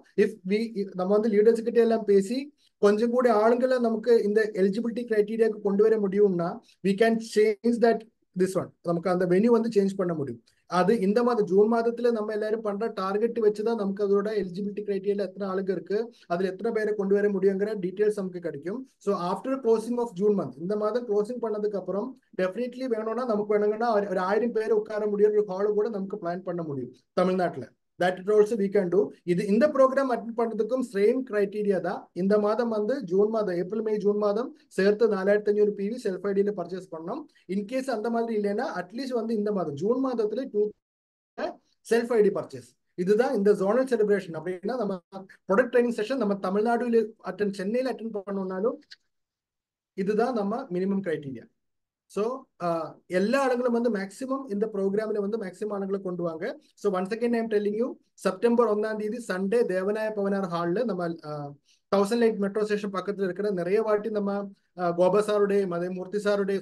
நம்ம வந்து லீடர்ஸ் கிட்ட எல்லாம் பேசி கொஞ்சம் கூட ஆளுங்களை நமக்கு இந்த எலிஜிபிலிட்டி கிரைட்டீரியாவுக்கு கொண்டு வர முடியும்னா we can change that this one. நமக்கு அந்த வென்யூ வந்து சேஞ்ச் பண்ண முடியும். அது இந்த மாதம் ஜூன் மாதத்துல நம்ம எல்லாரும் பண்ற டார்கெட் வச்சுதான் நமக்கு அதோட எலிஜிபிலிட்டி கிரைட்டீரியா எத்தனை ஆளுங்க இருக்கு, அதுல எத்தனை பேரை கொண்டு வர முடியுங்கிற டீடைல்ஸ் நமக்கு கிடைக்கும். So after closing of June month, இந்த மாதம் க்ளோசிங் பண்ணதுக்கு அப்புறம் டெஃபினெட்லி வேணும்னா நமக்கு வேணுங்கன்னா ஒரு 1000 பேர் உட்கார முடியுற ஒரு ஹால் கூட நமக்கு பிளான் பண்ண முடியும் தமிழ்நாட்டுல. That it also we can do. இந்த ப்ரோக்ராம் அட்டென்ட் பண்றதுக்கும் சேம் கிரைட்டீரியா தான். இந்த மாதம் வந்து ஏப்ரல் மே ஜூன் மாதம் சேர்த்து 4500 PV செல்ஃப் ஐடியில பர்ச்சேஸ் பண்ணோம். இன்கேஸ் அந்த மாதிரி இல்லைன்னா அட்லீஸ்ட் வந்து இந்த மாதம் ஜூன் மாதத்துல 2 செல்ஃப் ஐடி பர்ச்சேஸ். இதுதான் இந்த ஜோனல் செலிப்ரேஷன். அப்படின்னா நம்ம ப்ராடக்ட் ட்ரைனிங் செஷன் நம்ம தமிழ்நாடுல சென்னையில அட்டென்ட் பண்ணோம்னாலும் இதுதான் நம்ம மினிமம் கிரைட்டீரியா. ஸோ எல்லா ஆளுங்களும் வந்து மேக்சிமம் இந்த ப்ரோக்ராம்ல வந்து மேக்சிமம் ஆளுங்களை கொண்டு வாங்க. So once again I am telling you, September 1 Sunday Devaneya Pavanar ஹால்ல நம்ம 1000 லைட் மெட்ரோ ஸ்டேஷன் பக்கத்துல இருக்கிற நிறைய வாட்டி நம்ம கோபா சாருடைய மூர்த்தி சாருடைய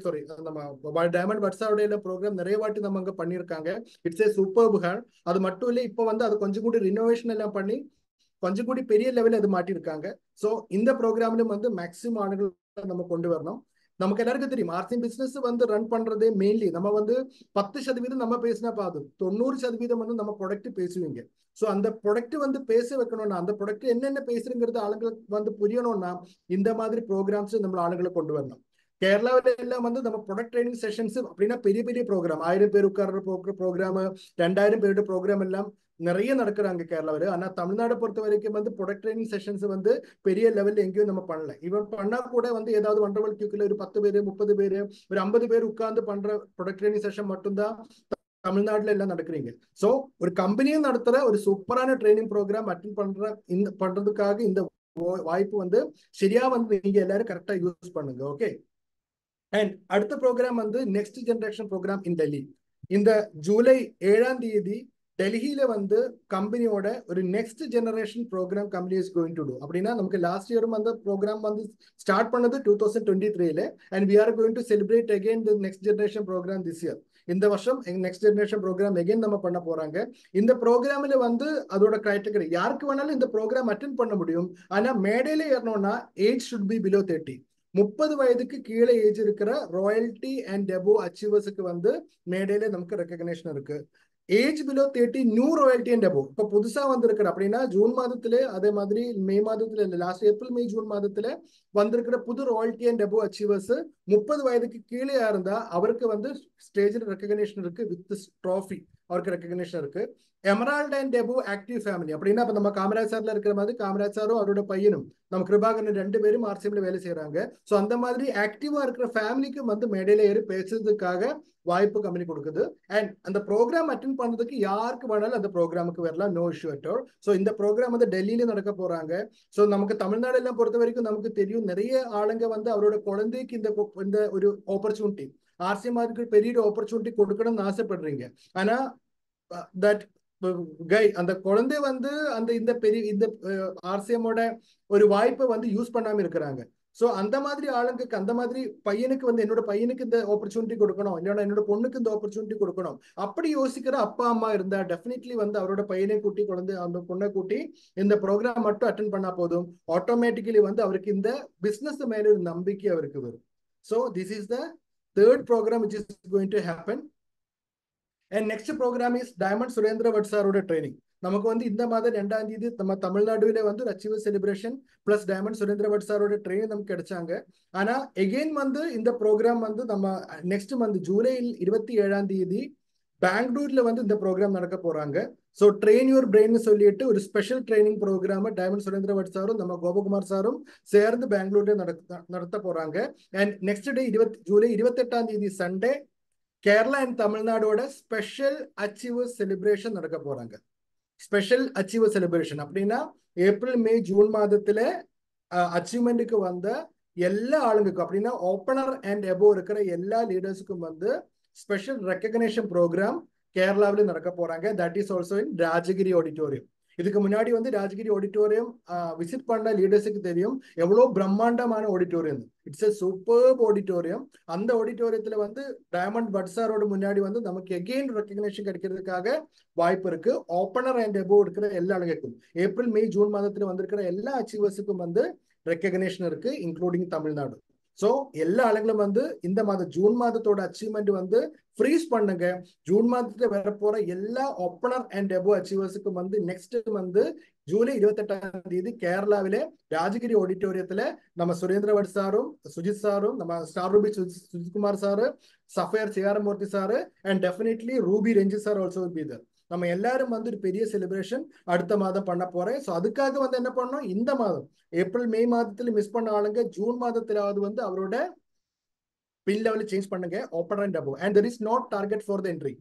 நம்ம டைமண்ட் பட் சாருடைய ப்ரோக்ராம் நிறைய வாட்டி நம்ம அங்க பண்ணியிருக்காங்க. It's A super hall. அது மட்டும் இல்லை, இப்போ வந்து அது கொஞ்சம் கூட ரினோவேஷன் எல்லாம் பண்ணி கொஞ்சம் கூடி பெரிய லெவலில் அது மாட்டியிருக்காங்க. ஸோ இந்த ப்ரோக்ராம்லையும் வந்து மேக்சிமம் ஆளுகள் நம்ம கொண்டு வரணும். நமக்கு எல்லாருக்கும் தெரியும் ஆர்சிஎம் பிசினஸ் வந்து ரன் பண்றதே மெயின்லி நம்ம வந்து 10% நம்ம பேசினா பாதும் 90% வந்து நம்ம ப்ராடக்ட் பேசுவீங்க. ஸோ அந்த ப்ராடக்ட் வந்து பேச வைக்கணும்னா அந்த ப்ராடக்ட் என்னென்ன பேசுறங்கிறது ஆளுங்களுக்கு வந்து புரியணும்னா இந்த மாதிரி ப்ரோக்ராம்ஸ் நம்ம ஆளுங்களை கொண்டு வரணும். கேரளாவில எல்லாம் வந்து நம்ம ப்ராடக்ட் ட்ரைனிங் செஷன்ஸ் அப்படின்னா பெரிய பெரிய ப்ரோக்ராம் 1000 பேர் உட்கார்ற ப்ரோக்ராம் 2000 பேருடைய ப்ரோக்ராம் எல்லாம் நிறைய நடக்கிறாங்க கேரளாவில். ஆனா தமிழ்நாடு பொறுத்த வரைக்கும் வந்து ப்ராடக்ட் ட்ரைனிங் செஷன்ஸ் வந்து பெரிய லெவல்ல எங்கேயும் நம்ம பண்ணல. இவன் பண்ணா கூட வந்து ஏதாவது வண்டர்வல் கியூக்ல ஒரு 10 பேர் 30 பேர் ஒரு 50 பேர் உட்கார்ந்து பண்ற ப்ராடக்ட் ட்ரைனிங் செஷன் மட்டும்தான் தமிழ்நாட்டுல எல்லாம் நடக்கிறீங்க. ஸோ ஒரு கம்பெனியும் நடத்துற ஒரு சூப்பரான ட்ரைனிங் ப்ரோக்ராம் அட்டென்ட் பண்றதுக்காக இந்த வாய்ப்பு வந்து சரியா வந்து நீங்க எல்லாரும் கரெக்டா யூஸ் பண்ணுங்க. ஓகே. அண்ட் அடுத்த ப்ரோக்ராம் வந்து next generation program in Delhi. இந்த ஜூலை 7 டெல்லியில வந்து கம்பெனியோட ஒரு next generation program company is going to do. அப்படின்னா நமக்கு லாஸ்ட் இயரும் அந்த ப்ரோக்ராம் வந்து ஸ்டார்ட் பண்ணது 2023 and we are going to celebrate again the next generation program this year. இந்த வருஷம் நெக்ஸ்ட் ஜெனரேஷன் ப்ரோக்ராம் எகைன் நம்ம பண்ண போறாங்க. இந்த ப்ரோக்ராம்ல வந்து அதோட கிரைட்டீரியா யாருக்கு வேணாலும் இந்த ப்ரோக்ராம் அட்டென்ட் பண்ண முடியும். ஆனா மேடையில ஏறணும்னா ஏஜ் ஷுட் பி பிலோ 30. 30 வயதுக்கு கீழே ஏஜ் இருக்கிற ராயல்டி அண்ட் எபோ அச்சீவர்ஸுக்கு வந்து மேடையில நமக்கு ரெக்கக்னேஷன் இருக்கு. Age below 30 new royalty and above இப்போ புதுசா வந்திருக்கிற அப்படின்னா ஜூன் மாதத்துல அதே மாதிரி மே மாதத்துல இல்லை லாஸ்ட் ஏப்ரல் மே ஜூன் மாதத்துல வந்திருக்கிற புது ராயல்டி அண்ட் அபோவ் அச்சீவர்ஸ் 30 வயதுக்கு கீழே இருந்தா அவருக்கு வந்து ஸ்டேஜில் ரெக்கக்னேஷன் இருக்கு வித் ட்ராஃபி. அவருக்கு ரெக்கக்னேஷன் இருக்கு. Emerald and above active family அப்படின்னா இப்போ நம்ம காமராஜ் சார்ல இருக்கிற மாதிரி காமராஜ் சாரும் அவரோட பையனும் நம்ம கிருபாகரன் 2 பேரும் ஆர்சிஎம்ல வேலை செய்யறாங்க. ஸோ அந்த மாதிரி ஆக்டிவா இருக்கிற ஃபேமிலிக்கு வந்து மேடையில ஏறி பேசுறதுக்காக வாய்ப்பு கம்பெனி கொடுக்குது. அண்ட் அந்த ப்ரோக்ராம் அட்டென்ட் பண்றதுக்கு யாருக்கு வேணாலும் அந்த ப்ரோக்ராமுக்கு வரலாம், no issue at all. So இந்த ப்ரோக்ராம் வந்து டெல்லியில நடக்க போறாங்க. ஸோ நமக்கு தமிழ்நாடு எல்லாம் பொறுத்த வரைக்கும் நமக்கு தெரியும் நிறைய ஆளுங்க வந்து அவரோட குழந்தைக்கு இந்த ஒரு ஆப்பர்ச்சுனிட்டி ஆர்சிஎம்ஆருக்கு பெரிய ஆப்பர்ச்சுனிட்டி கொடுக்கணும்னு ஆசைப்படுறீங்க. ஆனா தட் கை அந்த குழந்தை வந்து இந்த ஆர்சிஎம்மோட ஒரு வாய்ப்பை வந்து யூஸ் பண்ணாம இருக்கிறாங்க. ஸோ அந்த மாதிரி ஆளுங்களுக்கு அந்த மாதிரி பையனுக்கு வந்து என்னோட பையனுக்கு இந்த ஆப்பர்ச்சுனிட்டி கொடுக்கணும், இல்லைன்னா என்னோட பொண்ணுக்கு இந்த ஆப்பர்ச்சுனிட்டி கொடுக்கணும் அப்படி யோசிக்கிற அப்பா அம்மா இருந்தா டெஃபினெட்லி வந்து அவரோட பையனை கூட்டி குழந்தை அந்த பொண்ணை கூட்டி இந்த ப்ரோக்ராம் மட்டும் அட்டென்ட் பண்ணா போதும். ஆட்டோமேட்டிக்கலி வந்து அவருக்கு இந்த பிசினஸ் மேல ஒரு நம்பிக்கை அவருக்கு வரும். So this is the third program which is going to happen. And next program is Diamond Surendra Bhatt சாரோட ட்ரைனிங். நமக்கு வந்து இந்த மாதம் 2ஆம் தேதி நம்ம தமிழ்நாடுல வந்து achiever celebration plus diamond Surendra but சாரோட ட்ரெயின் நமக்கு கிடைச்சாங்க. ஆனா எகெயின் வந்து இந்த ப்ரோக்ராம் வந்து நம்ம நெக்ஸ்ட் மந்த் ஜூலை 27ஆம் தேதி பெங்களூர்ல வந்து இந்த ப்ரோக்ராம் நடக்க போறாங்க. ஸோ ட்ரெயின் யுவர் பிரெயின் சொல்லிட்டு ஒரு special training programme diamond Surendra Bhat சாரும் நம்ம கோபகுமார் சாரும் சேர்ந்து பெங்களூர்ல நடத்த போறாங்க. அண்ட் நெக்ஸ்ட் டே ஜூலை 28ஆம் தேதி சண்டே கேரளா அண்ட் தமிழ்நாடோட ஸ்பெஷல் அச்சீவர் செலிப்ரேஷன் நடக்க போறாங்க. ஸ்பெஷல் அச்சீவர் செலிப்ரேஷன் அப்படின்னா ஏப்ரல் மே ஜூன் மாதத்துல அச்சீவ்மெண்ட்டுக்கு வந்த எல்லா ஆளுங்களுக்கும் அப்படின்னா ஓப்பனர் அண்ட் எபோவ் இருக்கிற எல்லா லீடர்ஸுக்கும் வந்து ஸ்பெஷல் ரெக்கக்னேஷன் ப்ரோக்ராம் கேரளாவில் நடக்க போறாங்க. That is also in Rajagiri auditorium. இதுக்கு முன்னாடி வந்து ராஜகிரி ஆடிட்டோரியம் விசிட் பண்ண லீடர்ஸுக்கு தெரியும் எவ்வளவு பிரம்மாண்டமான auditorium. It's a super auditorium. அந்த ஆடிட்டோரியத்துல வந்து டைமண்ட் பட் சாரோட முன்னாடி வந்து நமக்கு எகெயின் ரெக்கக்னேஷன் கிடைக்கிறதுக்காக வாய்ப்பு இருக்கு. ஓப்பனர் அண்ட் எபோவ் இருக்கிற எல்லா ஆளுங்களுக்கும் ஏப்ரல் மே ஜூன் மாதத்துல வந்திருக்கிற எல்லா அச்சீவர்ஸுக்கும் வந்து ரெக்கக்னேஷன் இருக்கு இன்க்ளூடிங் தமிழ்நாடு. ஸோ எல்லா ஆளுங்களும் வந்து இந்த மாதம் ஜூன் மாதத்தோட அச்சீவ்மெண்ட் வந்து ஃப்ரீஸ் பண்ணுங்க. ஜூன் மாதத்துல வரப்போற எல்லா ஓப்பனர் அண்ட் எபோவ் அச்சீவர்ஸுக்கும் வந்து நெக்ஸ்ட் வந்து ஜூலை 28ஆம் தேதி கேரளாவில ராஜகிரி ஆடிட்டோரியத்துல நம்ம சுரேந்திர பட் சாரும் சுஜித் சாரும் நம்ம star Ruby Sujithkumar sir sapphire சிஆர்மூர்த்தி sir and definitely Ruby Ranjith sir also will be there. நம்ம எல்லாரும் வந்து ஒரு பெரிய செலிப்ரேஷன் அடுத்த மாதம் பண்ண போறேன். ஸோ அதுக்காக வந்து என்ன பண்ணோம், இந்த மாதம் ஏப்ரல் மே மாதத்துல மிஸ் பண்ண ஆளுங்க ஜூன் மாதத்திலாவது வந்து அவரோட பின் லெவலில் சேஞ்ச் பண்ணுங்க opener and above. And there is not target for the entry.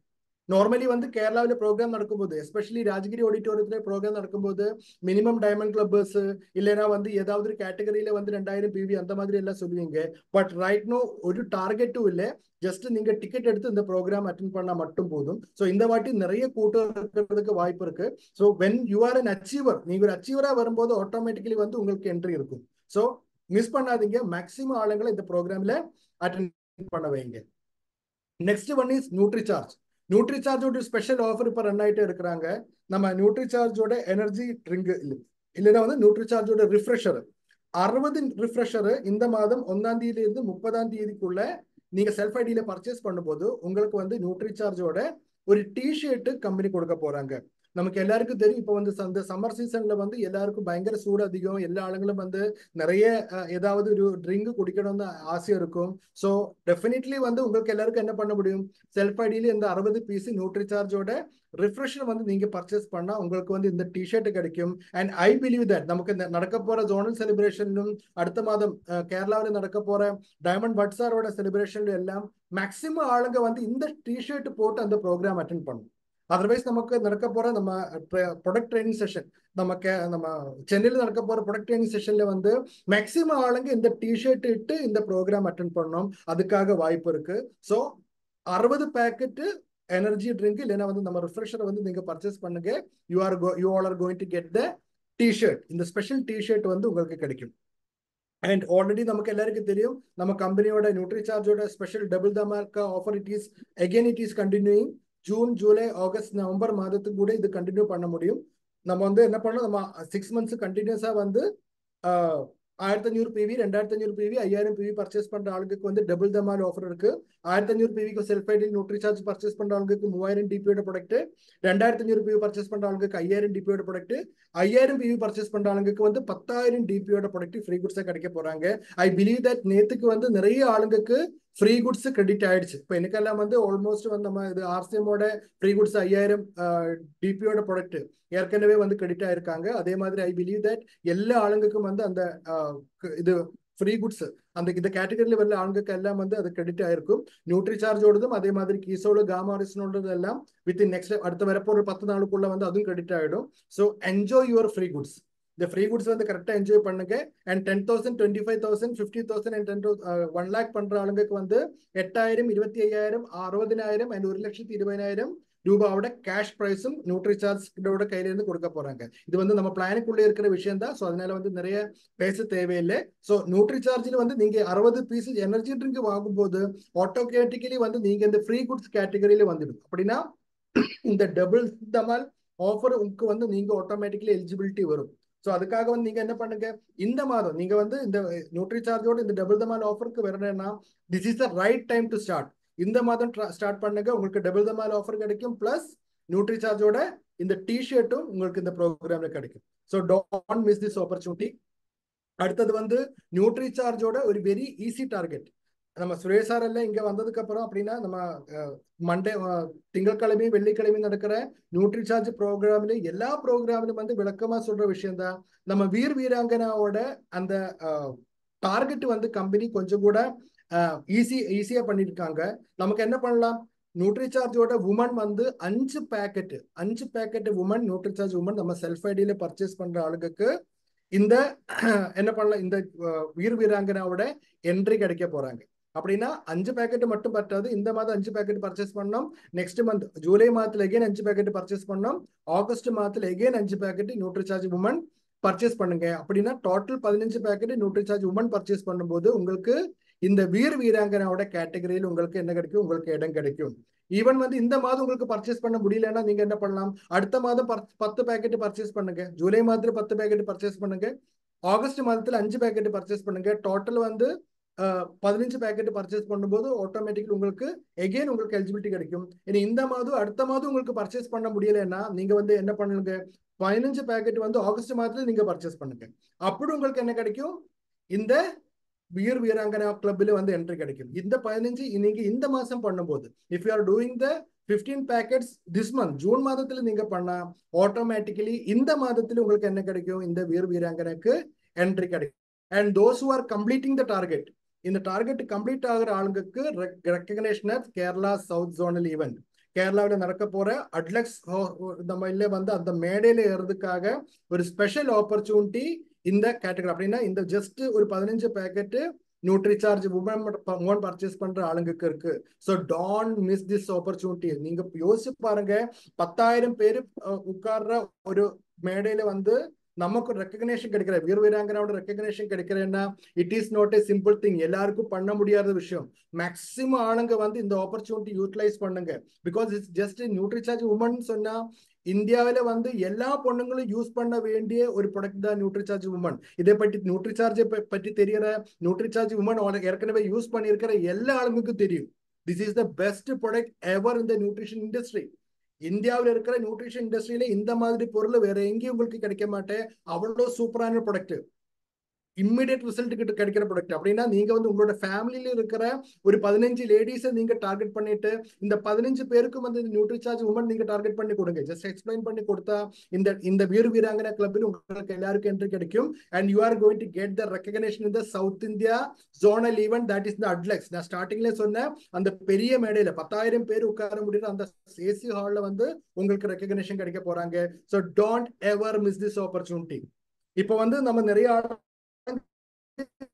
Normally வந்து கேரளாவில் ப்ரோக்ராம் நடக்கும்போது எஸ்பெஷலி ராஜகிரி ஆடிட்டோரியத்துல ப்ரோக்ராம் நடக்கும்போது மினிமம் டைமண்ட் கிளப்பர்ஸ் இல்லைன்னா வந்து ஏதாவது ஒரு கேட்டகரியில வந்து 2000 PV அந்த மாதிரி எல்லாம் சொல்லுவீங்க. பட் ரைட் நோ ஒரு டார்கெட்டும் இல்லை. ஜஸ்ட் நீங்க டிக்கெட் எடுத்து இந்த ப்ரோக்ராம் அட்டென்ட் பண்ணா மட்டும் போதும். ஸோ இந்த வாட்டி நிறைய கூட்டம் இருக்கிறதுக்கு வாய்ப்பு இருக்கு. So when you are an achiever, நீங்க ஒரு அச்சீவரா வரும்போது ஆட்டோமேட்டிக்கலி வந்து உங்களுக்கு என்ட்ரி இருக்கும். ஸோ மிஸ் பண்ணாதீங்க. மேக்சிமம் ஆளுங்களை இந்த ப்ரோக்ராம்ல அட்டென்ட் பண்ண வைங்க. Next one is Nutricharge. நியூட்ரி சார்ஜோட ஸ்பெஷல் ஆஃபர் இப்போ ரன் ஆகிட்டே இருக்கிறாங்க. நம்ம நியூட்ரி சார்ஜோட எனர்ஜி ட்ரிங்க் இல்லைன்னா வந்து நியூட்ரி சார்ஜோட ரிஃப்ரெஷர் 60 ரிஃப்ரெஷர் இந்த மாதம் 1ஆம் தேதியிலிருந்து 30ஆம் தேதிக்குள்ள நீங்க செல்ஃப் ஐடியில பர்ச்சேஸ் பண்ணும்போது உங்களுக்கு வந்து நியூட்ரி சார்ஜோட ஒரு டிஷர்ட் கம்பெனி கொடுக்க போறாங்க. நமக்கு எல்லாருக்கும் தெரியும் இப்போ வந்து அந்த சம்மர் சீசன்ல வந்து எல்லாருக்கும் பயங்கர சூடு அதிகம். எல்லா ஆளுங்களும் வந்து நிறைய ஏதாவது ஒரு ட்ரிங்க் குடிக்கணும்னு ஆசையா இருக்கும். ஸோ டெஃபினெட்லி வந்து உங்களுக்கு எல்லாருக்கும் என்ன பண்ண முடியும், செல்ஃப் ஐடியில இந்த 60 பீஸ் நியூட்ரி சார்ஜோட ரிஃப்ரெஷர் வந்து நீங்க பர்ச்சேஸ் பண்ணா உங்களுக்கு வந்து இந்த டிஷர்ட் கிடைக்கும். அண்ட் ஐ பிலீவ் தட் நமக்கு இந்த நடக்க போற ஜோனல் செலிப்ரேஷனும் அடுத்த மாதம் கேரளாவில் நடக்க போற டைமண்ட் பட் சாரோட செலிப்ரேஷன்ல எல்லாம் மேக்சிமம் ஆளுங்க வந்து இந்த டிஷர்ட் போட்டு அந்த ப்ரோக்ராம் அட்டென்ட் பண்ணும். அதர்வைஸ் நமக்கு நடக்க போற நம்ம ப்ரொடக்ட் ட்ரைனிங் செஷன் நம்ம சென்னையில் நடக்க போற ப்ரொடக்ட் ட்ரைனிங் செஷன்ல வந்து மேக்சிமம் ஆளுங்க இந்த டிஷர்ட் இட்டு இந்த ப்ரோக்ராம் அட்டென்ட் பண்ணோம். அதுக்காக வாய்ப்பு இருக்கு. ஸோ 60 பேக்கெட்டு எனர்ஜி ட்ரிங்க் இல்லைன்னா வந்து நம்ம ரிஃப்ரெஷரை வந்து நீங்க பர்ச்சேஸ் பண்ணுங்க. You all are going to get the t-shirt. இந்த ஸ்பெஷல் டிஷர்ட் வந்து உங்களுக்கு கிடைக்கும். அண்ட் ஆல்ரெடி நமக்கு எல்லாருக்கும் தெரியும் நம்ம கம்பெனியோட நியூட்ரிசார்ஜோட special double dhamaka offer it is continuing. June, July, August, November மாதத்துக்கு கூட இது கண்டினியூ பண்ண முடியும். நம்ம வந்து என்ன பண்ணோம், நம்ம 6 months கண்டினியூஸா வந்து 1500 PV, 2500 PV, 5000 PV பர்ச்சேஸ் பண்ற ஆளுக்கு வந்து டபுள் தமால் ஆஃபர் இருக்கு. 1500 PVக்கு செல்ஃப் ஐடியில் நியூட்ரிசார்ஜ் பர்ச்சேஸ் பண்ற ஆளுக்கு 3000 DPயோட ப்ராடக்ட், 2500 PV பர்ச்சேஸ் பண்ற ஆளுக்கு 5000 DPயோட ப்ராடக்ட், 5000 PV பர்ச்சேஸ் பண்ற ஆளுக்கு வந்து 10000 DPயோட ப்ராடக்ட் ஃப்ரீ குட்ஸா கிடைக்க போறாங்க. ஐ பிலீவ் தட் நேத்துக்கு வந்து நிறைய ஆளுங்களுக்கு ஃப்ரீ குட்ஸ் கிரெடிட் ஆயிடுச்சு. இப்போ எனக்கெல்லாம் வந்து ஆல்மோஸ்ட் வந்து நம்ம இது ஆர்சிஎமோட ஃப்ரீ குட்ஸ் 5000 DPயோட ப்ராடக்ட் ஏற்கனவே வந்து கிரெடிட் ஆயிருக்காங்க. அதே மாதிரி ஐ பிலீவ் தட் எல்லா ஆளுங்களுக்கும் வந்து அந்த இது ஃப்ரீ குட்ஸ் அந்த இந்த கேட்டகரியில் வரல ஆளுங்களுக்கு எல்லாம் வந்து அது கிரெடிட் ஆயிருக்கும். நியூட்ரிசார்ஜோடதும் அதே மாதிரி கீசோட காமாரிஸ்னோடது எல்லாம் வித்தின் நெக்ஸ்ட் அடுத்த வரப்போ ஒரு 10 நாளுக்குள்ள வந்து அதுவும் கிரெடிட் ஆயிடும். So enjoy your free goods. இந்த ஃப்ரீ குட்ஸ் வந்து கரெக்டாக என்ஜாய் பண்ணுங்க. அண்ட் 10,000, 25,000, 50,000 அண்ட் 1 lakh பண்ற ஆளுங்களுக்கு வந்து 8000, 25,000, 60,000 அண்ட் 1,20,000 ரூபாவோட கேஷ் பிரைஸும் நியூட்ரிசார்ஜோட கையில இருந்து கொடுக்க போறாங்க. இது வந்து நம்ம பிளானுக்குள்ளே இருக்கிற விஷயம் தான். ஸோ அதனால வந்து நிறைய பேச தேவையில்லை. ஸோ நியூட்ரிசார்ஜில் வந்து நீங்க 60 பீஸ் எனர்ஜி ட்ரிங்க் வாங்கும்போது ஆட்டோமேட்டிக்கலி வந்து நீங்க இந்த ஃப்ரீ குட்ஸ் கேட்டகரியில வந்துடும். அப்படின்னா இந்த டபுள் தமால் ஆஃபர் உங்களுக்கு வந்து நீங்க ஆட்டோமேட்டிக்கலி எலிஜிபிலிட்டி வரும். ஸோ அதுக்காக வந்து நீங்க என்ன பண்ணுங்க, இந்த மாதம் நீங்க வந்து இந்த நியூட்ரிசார்ஜோட இந்த டபுள் தமால் ஆஃபருக்கு வரணும்னா this is the right time to start. இந்த மாதம் ஸ்டார்ட் பண்ணுங்க, உங்களுக்கு டபுள் தமால் ஆஃபர் கிடைக்கும். பிளஸ் நியூட்ரிசார்ஜோட இந்த டிஷர்ட்டும் உங்களுக்கு இந்த ப்ரோக்ராம்ல கிடைக்கும். So don't miss this opportunity. அடுத்தது வந்து நியூட்ரிசார்ஜோட ஒரு வெரி ஈஸி டார்கெட். நம்ம சுரேஷ் சார் எல்லாம் இங்க வந்ததுக்கு அப்புறம் அப்படின்னா நம்ம மண்டே திங்கட்கிழமையும் வெள்ளிக்கிழமையும் நடக்கிற நியூட்ரிசார்ஜ் ப்ரோக்ராம்ல எல்லா ப்ரோக்ராம்லையும் வந்து விளக்கமா சொல்ற விஷயம் தான். நம்ம வீராங்கனாவோட அந்த டார்கெட் வந்து கம்பெனி கொஞ்சம் கூட ஈஸியா பண்ணிருக்காங்க. நமக்கு என்ன பண்ணலாம், நியூட்ரிசார்ஜோட உமன் வந்து 5 பேக்கெட் உமன் நியூட்ரிசார்ஜ் உமன் நம்ம செல்ஃப் ஐடியில பர்ச்சேஸ் பண்ற ஆளுக்கு இந்த என்ன பண்ணலாம், இந்த வீராங்கனாவோட என்ட்ரி கிடைக்க போறாங்க. அப்படின்னா 5 பேக்கெட் மட்டும் பத்தாது. இந்த மாதம் 5 பேக்கெட் பர்ச்சேஸ் பண்ணோம். நெக்ஸ்ட் மந்த் ஜூலை மாதத்துல எகைன் 5 பேக்கெட் பர்ச்சேஸ் பண்ணோம். ஆகஸ்ட் மாதத்துல again 5 packet Nutricharge woman purchase பண்ணுங்க. அப்படின்னா total 15 packet Nutricharge woman purchase பண்ணும்போது உங்களுக்கு இந்த வீராங்கனாவோட கேட்டகரியில் உங்களுக்கு என்ன கிடைக்கும், உங்களுக்கு இடம் கிடைக்கும். ஈவன் வந்து இந்த மாதம் உங்களுக்கு பர்ச்சேஸ் பண்ண முடியலன்னா நீங்க என்ன பண்ணலாம், அடுத்த மாதம் 10 பேக்கெட் பர்ச்சேஸ் பண்ணுங்க. ஜூலை மாதத்துல 10 பேக்கெட் பர்ச்சேஸ் பண்ணுங்க. ஆகஸ்ட் மாதத்துல 5 பேக்கெட் பர்ச்சேஸ் பண்ணுங்க. டோட்டல் வந்து 15 பேக்கெட் பர்ச்சேஸ் பண்ணும்போது ஆட்டோமேட்டிக்கலி உங்களுக்கு எகைன் உங்களுக்கு எலிஜிபிலிட்டி கிடைக்கும். இனி இந்த மாதம் அடுத்த மாதம் உங்களுக்கு பர்ச்சேஸ் பண்ண முடியலன்னா நீங்க வந்து என்ன பண்ணுங்க, 15 பேக்கெட் வந்து ஆகஸ்ட் மாதத்துல நீங்க பர்ச்சேஸ் பண்ணுங்க. அப்படி உங்களுக்கு என்ன கிடைக்கும், இந்த வீராங்கனா கிளப்ல வந்து என்ட்ரி கிடைக்கும். இந்த 15 நீங்க இந்த மாசம் பண்ணும்போது if you are doing the 15 packets this month June மாதத்துல நீங்க பண்ணா ஆட்டோமேட்டிக்கலி இந்த மாதத்துல உங்களுக்கு என்ன கிடைக்கும், இந்த வீராங்கனுக்கு என்ட்ரி கிடைக்கும். And those who are completing the target, இந்த டார்கெட் கம்ப்ளீட் ஆகிற ஆளுங்களுக்கு recognition of Kerala south zonal event கேரளாவில் நடக்க போற அட்லக்ஸ் நம்ம இல்ல வந்து அந்த மேடையில ஏறதுக்காக ஒரு ஸ்பெஷல் ஆப்பர்ச்சுனிட்டி இந்த கேட்டகரி. அப்படின்னா இந்த ஜஸ்ட் ஒரு 15 பேக்கெட் நியூட்ரிசார்ஜ் உமன் பர்ச்சேஸ் பண்ற ஆளுங்களுக்கு இருக்கு. So don't miss this opportunity. நீங்க யோசிச்சு பாருங்க, 10,000 பேர் உட்கார்ற ஒரு மேடையில வந்து நமக்கு ரெக்கக்னேஷன் கிடைக்கிற வீராங்கனாவோட ரெக்கக்னேஷன் கிடைக்கிறேன்னா it is not a simple thing. எல்லாருக்கும் பண்ண முடியாத விஷயம். மேக்சிமம் ஆளுங்க வந்து இந்த ஆப்பர்ச்சுனிட்டி யூட்டிலைஸ் பண்ணுங்க. Because it's just Nutricharge woman சொன்னா இந்தியாவில வந்து எல்லா பொண்ணுங்களும் யூஸ் பண்ண வேண்டிய ஒரு ப்ராடக்ட் தான் நியூட்ரிசார்ஜ் உமன். இதை பற்றி நியூட்ரிசார்ஜை பற்றி தெரியற நியூட்ரிசார்ஜ் உமன் ஏற்கனவே யூஸ் பண்ணியிருக்கிற எல்லா ஆளுங்களுக்கும் தெரியும். This is the best product ever in the nutrition industry. இந்தியாவில் இருக்கிற நியூட்ரிஷன் இண்டஸ்ட்ரியில இந்த மாதிரி பொருள் வேற எங்கேயும் உங்களுக்கு கிடைக்க மாட்டேன். அவ்வளோ சூப்பரான ப்ராடக்ட், இம்மிடியட் ரிசல்ட் கிட்ட கிடைக்கிற ப்ராடக்ட். அப்படின்னா நீங்க வந்து உங்களோட ஃபேமிலியில இருக்கிற ஒரு 15 லேடிஸை நீங்க டார்கெட் பண்ணிட்டு இந்த 15 பேருக்கும் வந்து நியூட்ரிசார்ஜ் உமன் நீங்க டார்கெட் பண்ணி கொடுங்க. ஜஸ்ட் எக்ஸ்பிளைன் பண்ணி கொடுத்தா இந்த வீராங்கனா கிளப்பில் உங்களுக்கு எல்லாருக்கும் என்ட்ரி கிடைக்கும். And you are going to get the recognition in the South India zonal event, that is the Adlux. நான் ஸ்டார்டிங்ல சொன்ன அந்த பெரிய மேடையில 10,000 பேர் உட்கார முடியுற அந்த ஏசி ஹால்ல வந்து உங்களுக்கு ரெக்கக்னேஷன் கிடைக்க போறாங்க. So don't ever miss this opportunity. இப்போ வந்து நம்ம நிறைய